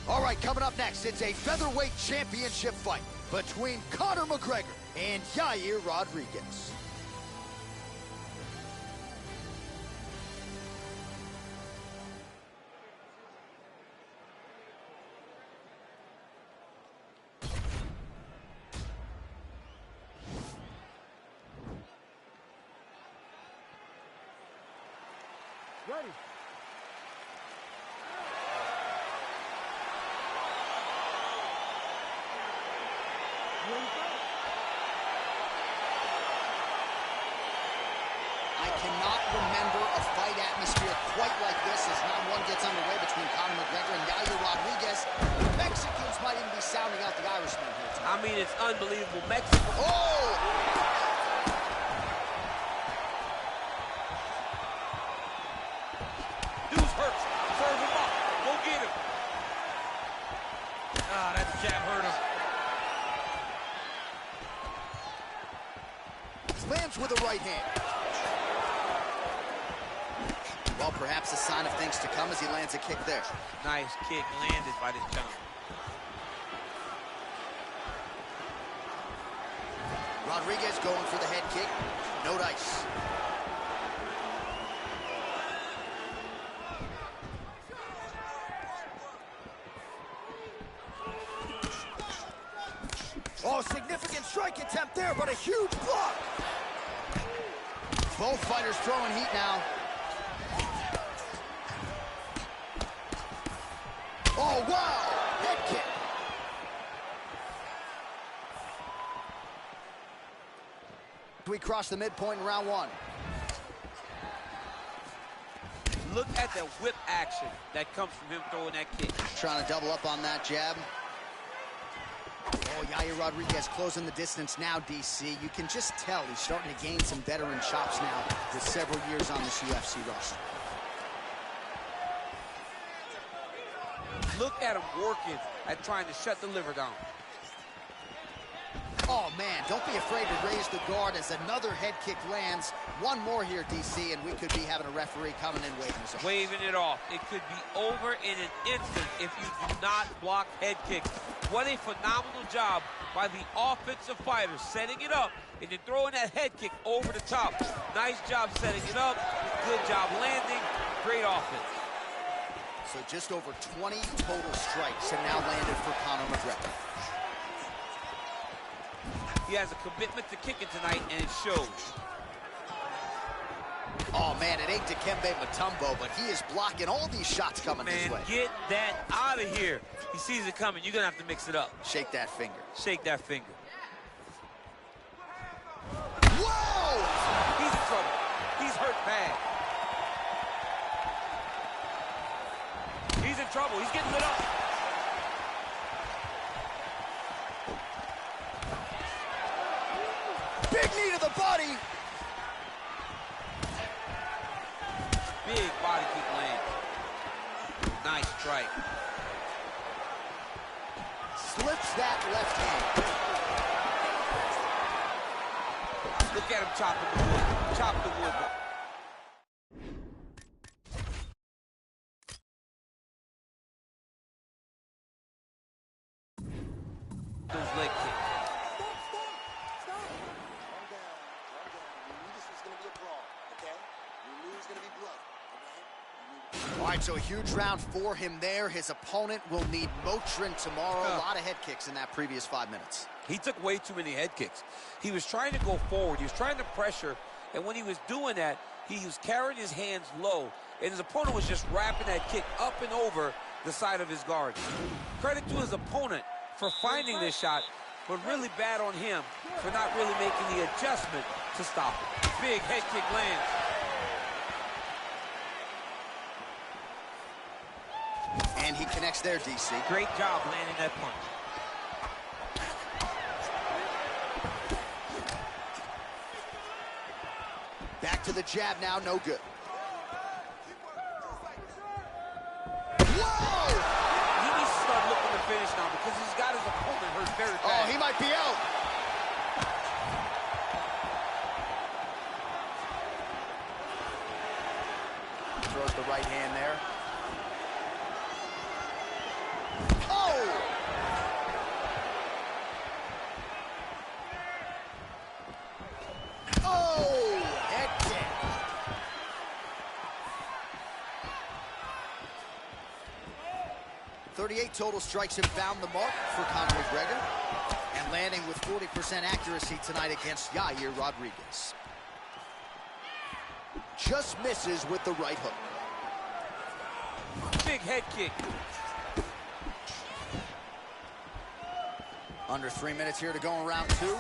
All right, coming up next, it's a featherweight championship fight between Conor McGregor and Yair Rodriguez. Ready. I cannot remember a fight atmosphere quite like this as round one gets underway between Conor McGregor and Yair Rodriguez. The Mexicans might even be sounding out the Irishman here tonight. I mean, it's unbelievable. Mexico. Oh! Dude's hurt. Serve him up. Go get him. Ah, that jab hurt him. Lands with a right hand. Well, perhaps a sign of things to come as he lands a kick there. Nice kick landed by this John. Rodriguez going for the head kick. No dice. Oh, significant strike attempt there, but a huge block. Both fighters throwing heat now. Oh, wow! Head kick. We cross the midpoint in round one. Look at the whip action that comes from him throwing that kick. Trying to double up on that jab. Oh, Yair Rodriguez closing the distance now, DC. You can just tell he's starting to gain some veteran chops now with several years on this UFC roster. Look at him working at trying to shut the liver down. Oh, man, don't be afraid to raise the guard as another head kick lands. One more here, DC, and we could be having a referee coming in waving us off. Waving it off. It could be over in an instant if you do not block head kicks. What a phenomenal job by the offensive fighters, setting it up and then throwing that head kick over the top. Nice job setting it up. Good job landing. Great offense. So just over 20 total strikes have now landed for Conor McGregor. He has a commitment to kicking tonight, and it shows. Oh, man, it ain't Dikembe Mutombo, but he is blocking all these shots coming his way. Get that out of here. He sees it coming. You're going to have to mix it up. Shake that finger. Shake that finger. Whoa! He's in trouble. He's hurt bad. He's in trouble. He's getting lit up. Big knee to the body. Big body kick lands. Nice strike. Slips that left hand. Look at him chopping the wood. Chop the wood. Those leg kicks. All right, so a huge round for him there. His opponent will need Motrin tomorrow. A lot of head kicks in that previous 5 minutes. He took way too many head kicks. He was trying to go forward. He was trying to pressure, and when he was doing that, he was carrying his hands low, and his opponent was just wrapping that kick up and over the side of his guard. Credit to his opponent for finding this shot, but really bad on him for not really making the adjustment to stop it. Big head kick lands. And he connects there, DC. Great job landing that punch. Back to the jab now, no good. Whoa! He needs to start looking to finish now because he's got his opponent hurt very bad. Oh, he might be out. Throws the right hand there. Oh, head kick. .38 total strikes have found the mark for Conor McGregor, and landing with 40% accuracy tonight against Yair Rodriguez. Just misses with the right hook. Big head kick. Under 3 minutes here to go in round 2.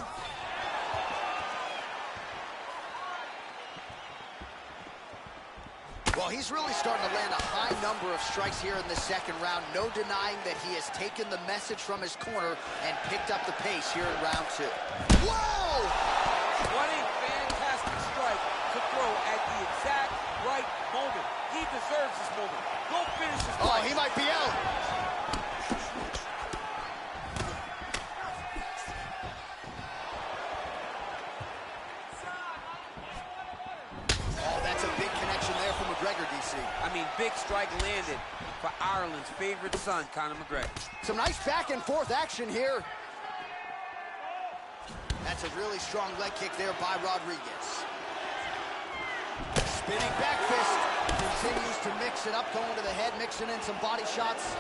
Well, he's really starting to land a high number of strikes here in the second round. No denying that he has taken the message from his corner and picked up the pace here in round 2. Whoa! What a fantastic strike to throw at the exact right moment. He deserves this moment. Go finish this fight. Oh, he might be out. McGregor, DC. I mean, big strike landed for Ireland's favorite son, Conor McGregor. Some nice back and forth action here. That's a really strong leg kick there by Rodriguez. Spinning back fist. Continues to mix it up, going to the head, mixing in some body shots.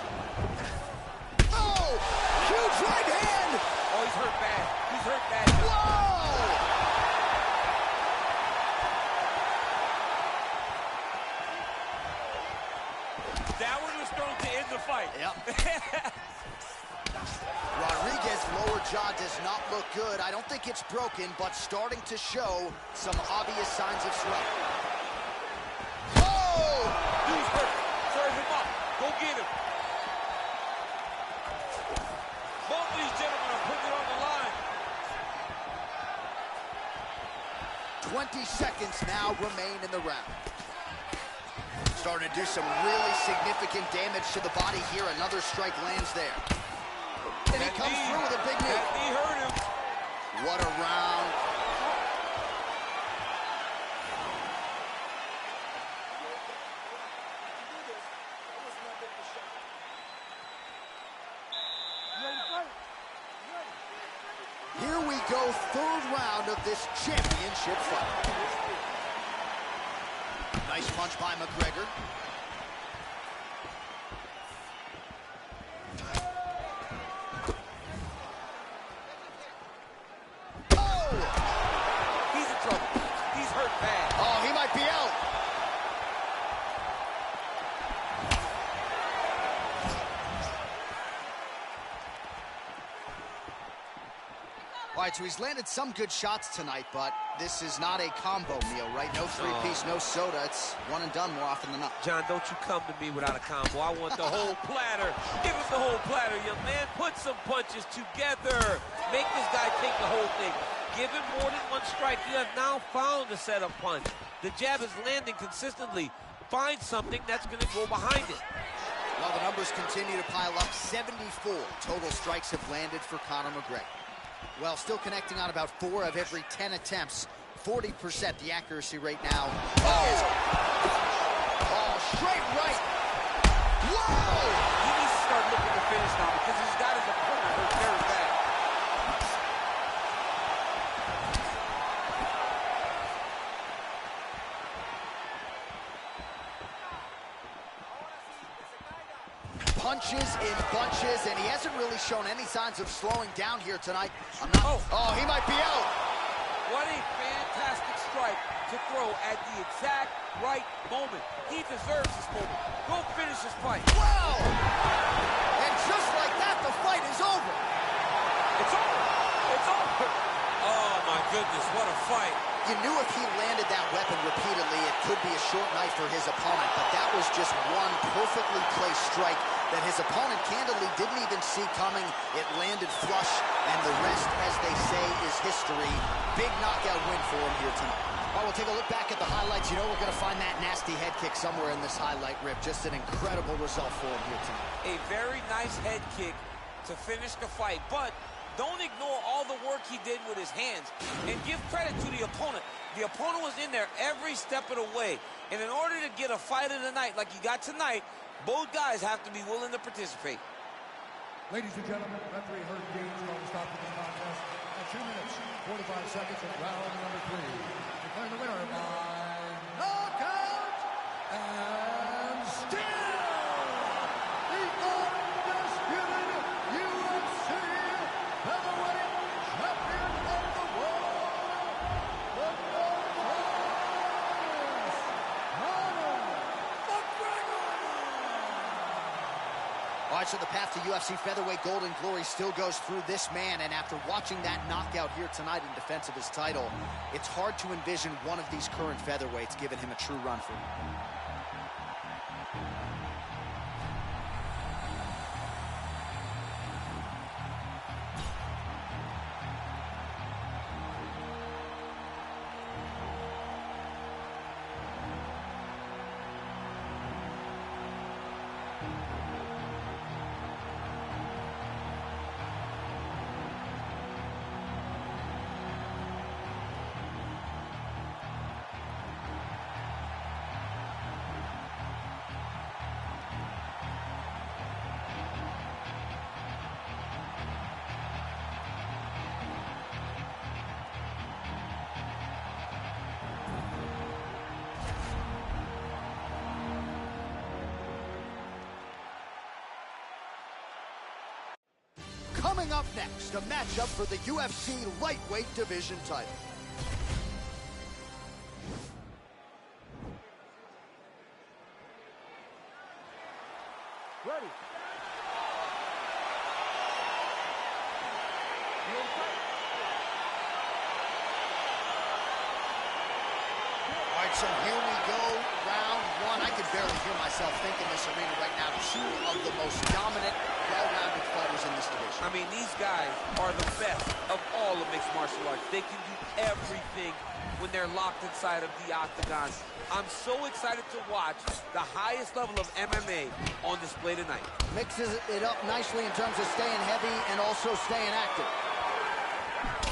Oh! Huge right hand! Oh, he's hurt bad. He's hurt bad. Whoa! That one was thrown to end the fight. Yep. Rodriguez's lower jaw does not look good. I don't think it's broken, but starting to show some obvious signs of swelling. Oh! Dude's hurt. Serve him up. Go get him. Both of these gentlemen are putting it 20 seconds now remain in the round. Starting to do some really significant damage to the body here. Another strike lands there. And he comes through with a big knee. That knee hurt him. What a round. Here we go, third round of this championship fight. Nice punch by McGregor. Oh! He's in trouble. He's hurt bad. Oh, he might be out. All right, so he's landed some good shots tonight, but this is not a combo meal, right? No three-piece, no soda. It's one and done more often than not. John, don't you come to me without a combo. I want the whole platter. Give us the whole platter, young man. Put some punches together. Make this guy take the whole thing. Give him more than one strike. You have now found a setup punch. The jab is landing consistently. Find something that's going to go behind it. Well, the numbers continue to pile up. 74 total strikes have landed for Conor McGregor. Well, still connecting on about 4 of every 10 attempts. 40% the accuracy rate now. Oh, straight right. Whoa! He needs to start looking to finish now because he's got his opponent hurt very bad. Punches in bunches, and he hasn't really shown any signs of slowing down here tonight. Oh, he might be out. What a fantastic strike to throw at the exact right moment. He deserves this moment. Go finish this fight. Wow! And just like that, the fight is over. It's over. It's over. Oh, my goodness, what a fight. You knew if he landed that weapon repeatedly, it could be a short night for his opponent, but that was just one perfectly placed strike that his opponent candidly didn't even see coming. It landed flush, and the rest, as they say, is history. Big knockout win for him here tonight. All right, we'll take a look back at the highlights. You know we're going to find that nasty head kick somewhere in this highlight rip. Just an incredible result for him here tonight. A very nice head kick to finish the fight, but don't ignore all the work he did with his hands, and give credit to the opponent. The opponent was in there every step of the way, and in order to get a fight of the night like you got tonight, both guys have to be willing to participate. Ladies and gentlemen, referee Herb Dean's going to stop the contest at 2 minutes, 45 seconds of round number 3. Declaring the winner by knockout and still the undisputed UFC heavyweight champion of the world, the notorious Conor McGregor. All right, so the path to UFC featherweight golden glory still goes through this man, and after watching that knockout here tonight in defense of his title, it's hard to envision one of these current featherweights giving him a true run for it. Coming up next, a matchup for the UFC lightweight division title. Ready. All right, So here we go, round one. I can barely hear myself think in this arena right now. Two of the most dominant, well-rounded fighters in this division. I mean, these guys are the best of all of mixed martial arts. They can do everything when they're locked inside of the octagon. I'm so excited to watch the highest level of MMA on display tonight. Mixes it up nicely in terms of staying heavy and also staying active.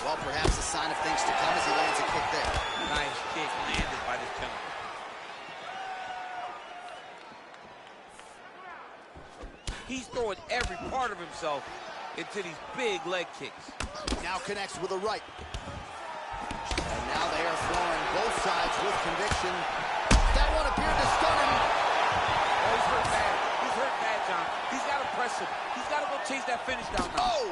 Well, perhaps a sign of things to come as he lands a kick there. Nice kick landed by this gentleman. He's throwing every part of himself into these big leg kicks. Now connects with a right. And now they are throwing both sides with conviction. That one appeared to stun him. Oh, he's hurt bad. He's hurt bad, John. He's got to press him. He's got to go chase that finish down now. Oh!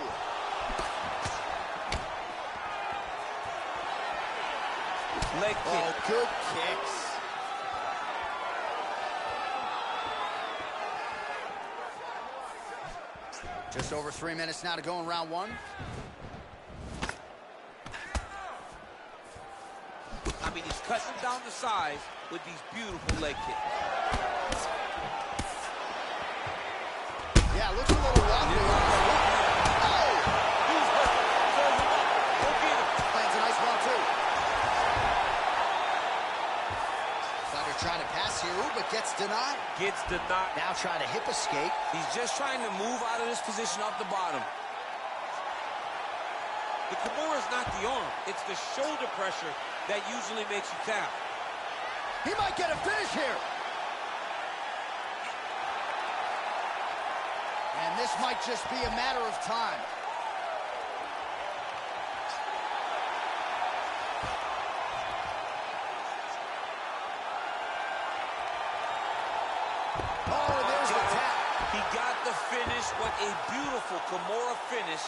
Leg kick. Oh, good kicks. Just over 3 minutes now to go in round one. I mean, he's cutting down the size with these beautiful leg kicks. Yeah, looks a little wobbly. Oh! He's hurt. Serve him up. Go get him. Lands a nice one, too. Fighter trying to pass here, but gets denied. Gets denied. Now trying to hip escape. He's just trying to move out of this position off the bottom. The Kimura is not the arm. It's the shoulder pressure that usually makes you tap. He might get a finish here. And this might just be a matter of time. Oh, there's the tap. He got the finish. What a beautiful Kimura finish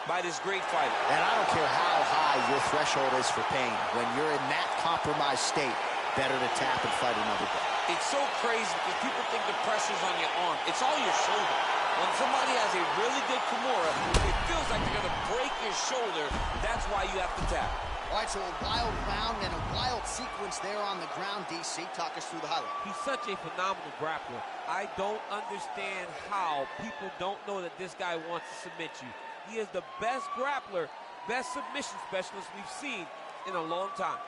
by this great fighter. And I don't care how high your threshold is for pain. When you're in that compromised state, better to tap and fight another day. It's so crazy because people think the pressure's on your arm. It's all your shoulder. When somebody has a really good Kimura, it feels like they're going to break your shoulder. That's why you have to tap. All right, so a wild round and a wild sequence there on the ground. DC, talk us through the highlight. He's such a phenomenal grappler. I don't understand how people don't know that this guy wants to submit you. He is the best grappler, best submission specialist we've seen in a long time.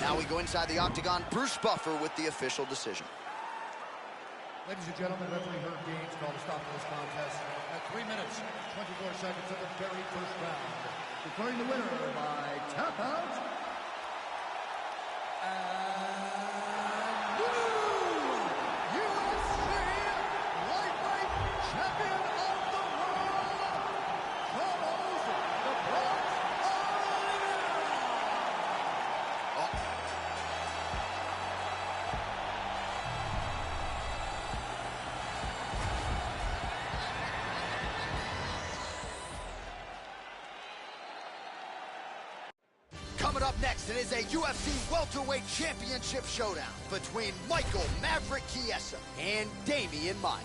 Now we go inside the octagon. Bruce Buffer with the official decision. Ladies and gentlemen, referee Herb Gaines called a stop to this contest at 3 minutes, 24 seconds of the very first round. Declaring the winner by tap out. And new UFC lightweight champion of the world, Carlos the Bronx Coming up next, it is a UFC welterweight championship showdown between Michael Maverick Chiesa and Damian Maia.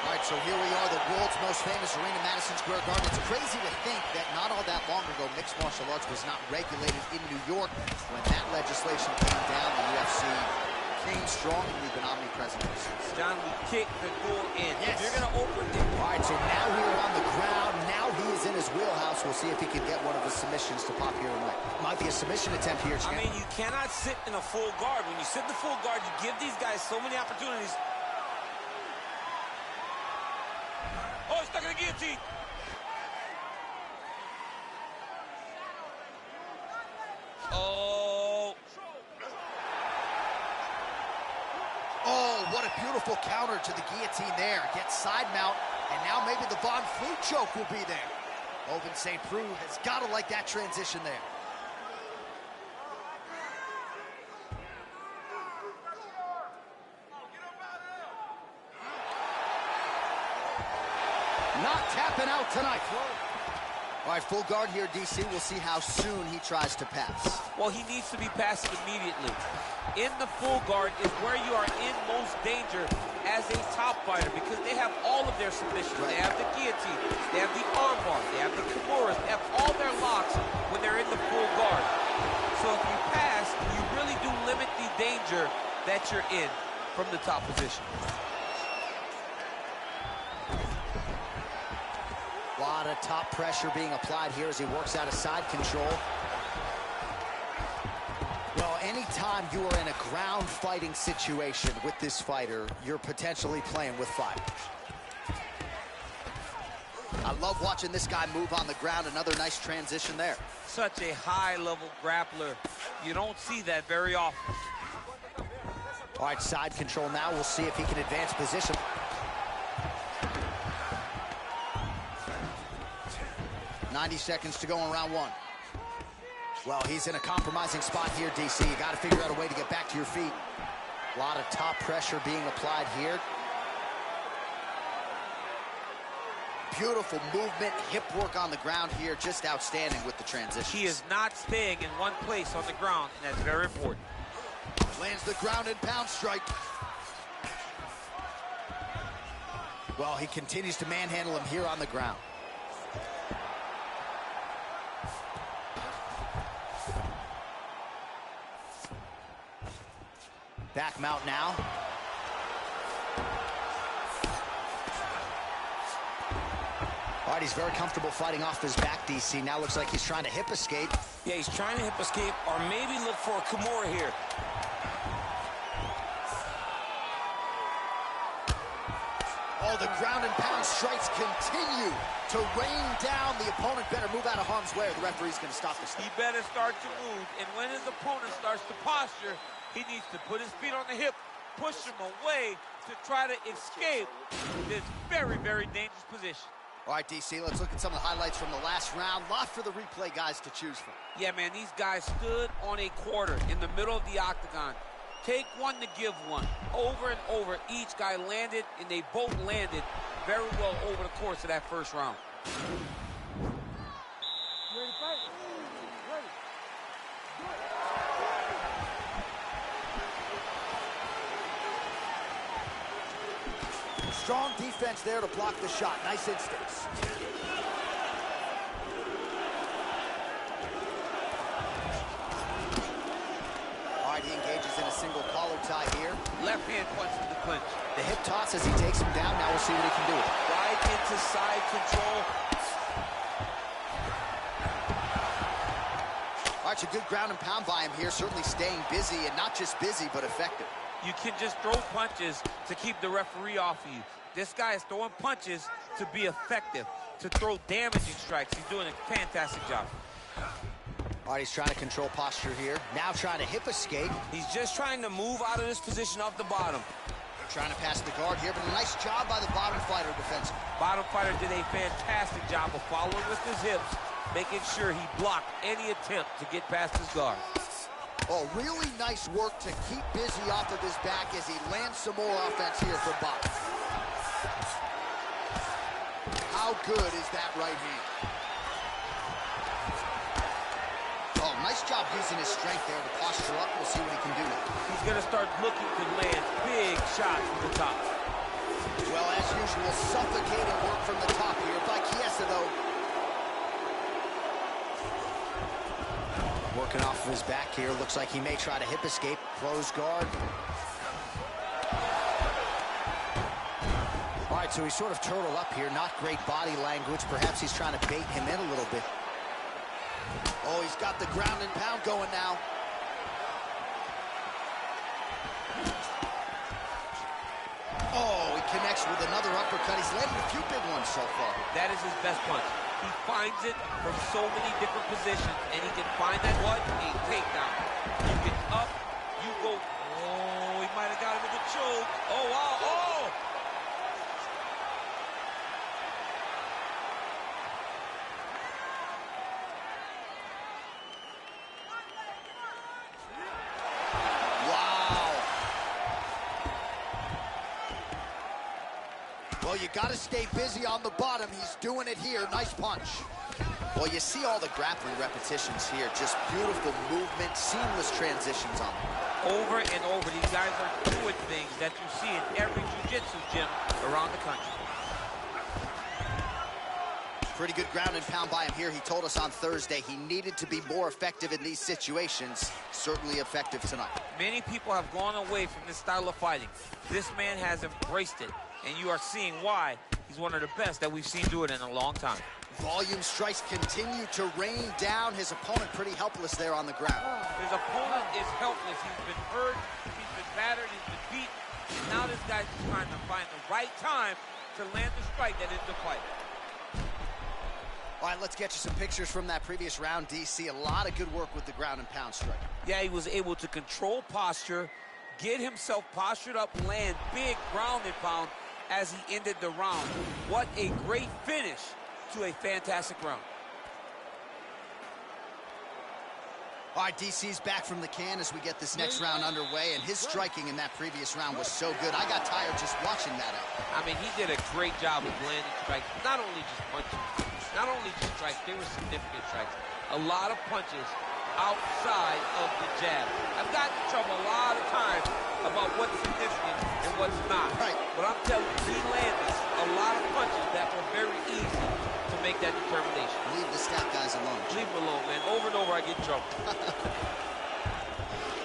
All right, so here we are, the world's most famous arena, Madison Square Garden. It's crazy to think that not all that long ago, mixed martial arts was not regulated in New York. When that legislation came down, the UFC came strong, and we've been omnipresent ever since. John, we kicked the door in. Yes. If you're going to open it. All right, so now here on the ground, now he is in his wheelhouse. We'll see if he can get one of his submissions to pop here tonight. Might be a submission attempt here, champ. I mean, you cannot sit in a full guard. When you sit in the full guard, you give these guys so many opportunities. Oh, he's stuck in the guillotine. Oh. Oh, what a beautiful counter to the guillotine there. Gets side mount, and now maybe the Von Flue choke will be there. Oven St. Preux has got to like that transition there. Not tapping out tonight. All right, full guard here, DC. We'll see how soon he tries to pass. Well, he needs to be passing immediately. In the full guard is where you are in most danger as a top fighter because they have all of their submissions. Right. They have the guillotine, they have the armbar, they have the kimuras, they have all their locks when they're in the full guard. So if you pass, you really do limit the danger that you're in from the top position. A lot of top pressure being applied here as he works out of side control. Well, anytime you are in a ground fighting situation with this fighter, you're potentially playing with fire. I love watching this guy move on the ground. Another nice transition there. Such a high-level grappler. You don't see that very often. All right, side control now. We'll see if he can advance position. "90 seconds to go in round one." Well, he's in a compromising spot here, DC. You got to figure out a way to get back to your feet. A lot of top pressure being applied here. Beautiful movement, hip work on the ground here. Just outstanding with the transition. He is not staying in one place on the ground, and that's very important. Lands the ground and pound strike. Well, he continues to manhandle him here on the ground. Back mount now. All right, he's very comfortable fighting off his back, DC. Now looks like he's trying to hip escape. Yeah, he's trying to hip escape or maybe look for a kimura here. Oh, the ground and pound strikes continue to rain down. The opponent better move out of harm's way or the referee's going to stop this. He better start to move, and when his opponent starts to posture, he needs to put his feet on the hip, push him away to try to escape this very, very dangerous position. All right, DC, let's look at some of the highlights from the last round. Lot for the replay guys to choose from. Yeah, man, these guys stood on a quarter in the middle of the octagon. Take one to give one. Over and over, each guy landed, and they both landed very well over the course of that first round. Strong defense there to block the shot. Nice instincts. All right, he engages in a single collar tie here. Left hand punch to the clinch. The hip toss as he takes him down. Now we'll see what he can do with it. Right into side control. All right, a good ground and pound by him here. Certainly staying busy, and not just busy, but effective. You can just throw punches to keep the referee off of you. This guy is throwing punches to be effective, to throw damaging strikes. He's doing a fantastic job. All right, he's trying to control posture here. Now trying to hip escape. He's just trying to move out of this position off the bottom. Trying to pass the guard here, but a nice job by the bottom fighter defensively. Bottom fighter did a fantastic job of following with his hips, making sure he blocked any attempt to get past his guard. Oh, really nice work to keep busy off of his back as he lands some more offense here from bottom. How good is that right hand? Oh, nice job using his strength there to posture up. We'll see what he can do now. He's going to start looking to land big shots from the top. Well, as usual, suffocating work from the top here by Chiesa, though. Working off of his back here. Looks like he may try to hip escape. Close guard. All right, so he's sort of turtled up here. Not great body language. Perhaps he's trying to bait him in a little bit. Oh, he's got the ground and pound going now. Oh, he connects with another uppercut. He's landed a few big ones so far. That is his best punch. He finds it from so many different positions, and he can find that what? A takedown. You get up, you go, oh, he might have got him with a choke. Oh, wow, oh! Wow. Well, you got to stay busy on the bottom. He's doing it here. Nice punch. Well, you see all the grappling repetitions here. Just beautiful movement, seamless transitions on them. Over and over, these guys are doing things that you see in every jiu-jitsu gym around the country. Pretty good ground and pound by him here. He told us on Thursday he needed to be more effective in these situations. Certainly effective tonight. Many people have gone away from this style of fighting. This man has embraced it, and you are seeing why he's one of the best that we've seen do it in a long time. Volume strikes continue to rain down. His opponent pretty helpless there on the ground. His opponent is helpless. He's been hurt, he's been battered, he's been beat. And now this guy's trying to find the right time to land the strike that ends the fight. All right, let's get you some pictures from that previous round, DC. A lot of good work with the ground and pound strike. Yeah, he was able to control posture, get himself postured up, land big ground and pound as he ended the round. What a great finish to a fantastic round. All right, DC's back from the can as we get this next round underway, and his striking in that previous round was so good. I got tired just watching that out. I mean, he did a great job of landing strikes, not only just punches, not only just strikes, they were significant strikes. A lot of punches outside of the jab. I've gotten in trouble a lot of times about what's significant and what's not. Right. But I'm telling you, he landed a lot of punches that were very easy to make that determination. Leave the stat guys alone. Leave him alone, man. Over and over, I get in trouble.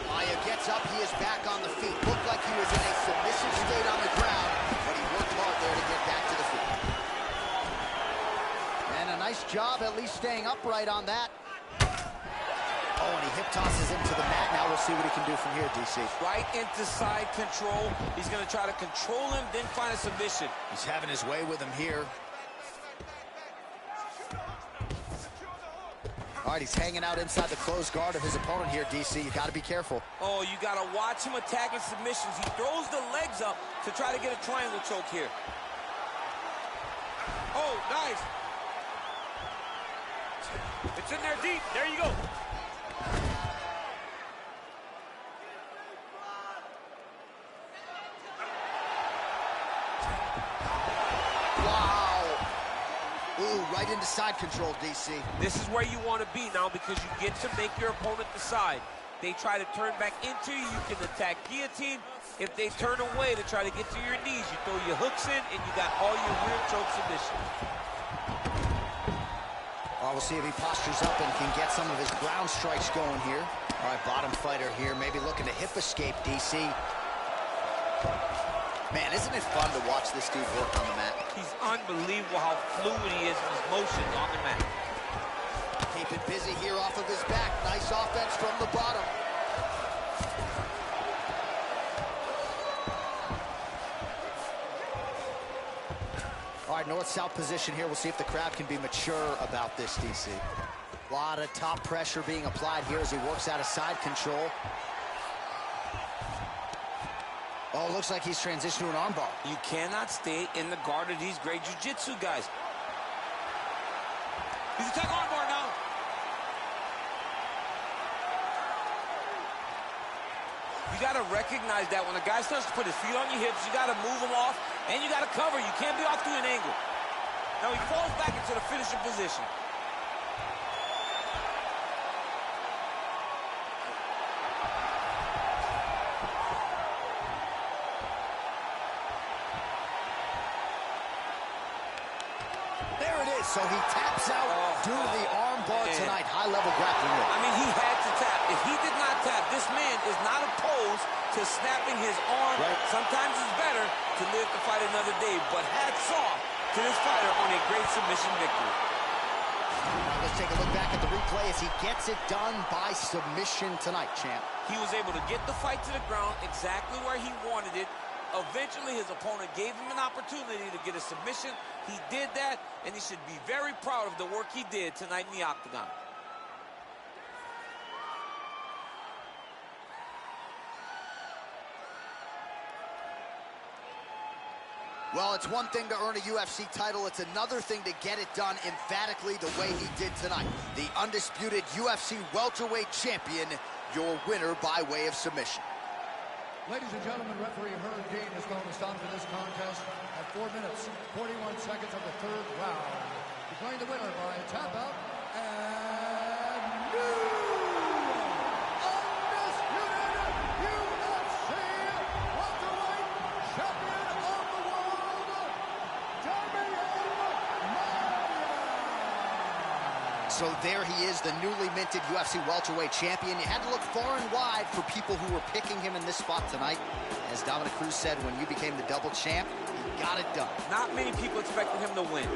Maya gets up, he is back on the feet. Looked like he was in a submissive state on the ground, but he worked hard there to get back to the feet. And a nice job at least staying upright on that. Oh, and he hip tosses him to the mat. Now we'll see what he can do from here, DC. Right into side control. He's going to try to control him, then find a submission. He's having his way with him here. All right, he's hanging out inside the closed guard of his opponent here, DC. You got to be careful. Oh, you got to watch him attacking submissions. He throws the legs up to try to get a triangle choke here. Oh, nice. It's in there deep. There you go. Right into side control, DC. This is where you want to be now because you get to make your opponent decide. They try to turn back into you, you can attack guillotine. If they turn away to try to get to your knees, you throw your hooks in and you got all your rear choke submission. We'll see if he postures up and can get some of his ground strikes going here. All right, bottom fighter here, maybe looking to hip escape, DC. Man, isn't it fun to watch this dude work on the mat? He's unbelievable how fluid he is in his motions on the mat. Keep it busy here off of his back. Nice offense from the bottom. All right, north-south position here. We'll see if the crowd can be mature about this, DC. A lot of top pressure being applied here as he works out of side control. Oh, looks like he's transitioned to an armbar. You cannot stay in the guard of these great jiu-jitsu guys. He's attacking armbar now. You got to recognize that when a guy starts to put his feet on your hips, you got to move him off, and you got to cover. You can't be off to an angle. Now he falls back into the finishing position. So he taps out due to the arm bar tonight. High-level grappling work. I mean, he had to tap. If he did not tap, this man is not opposed to snapping his arm. Right. Sometimes it's better to live to fight another day. But hats off to this fighter on a great submission victory. Now let's take a look back at the replay as he gets it done by submission tonight, champ. He was able to get the fight to the ground exactly where he wanted it. Eventually, his opponent gave him an opportunity to get a submission. He did that, and he should be very proud of the work he did tonight in the octagon. Well, it's one thing to earn a UFC title. It's another thing to get it done emphatically the way he did tonight. The undisputed UFC welterweight champion, your winner by way of submission. Ladies and gentlemen, referee Herb Dean is going to stop to this contest at 4 minutes, 41 seconds of the third round. Declaring the winner by tap out, And new undisputed UFC welterweight champion of the world, So there he is, the newly minted UFC welterweight champion. You had to look far and wide for people who were picking him in this spot tonight. As Dominic Cruz said, when you became the double champ, you got it done. Not many people expected him to win.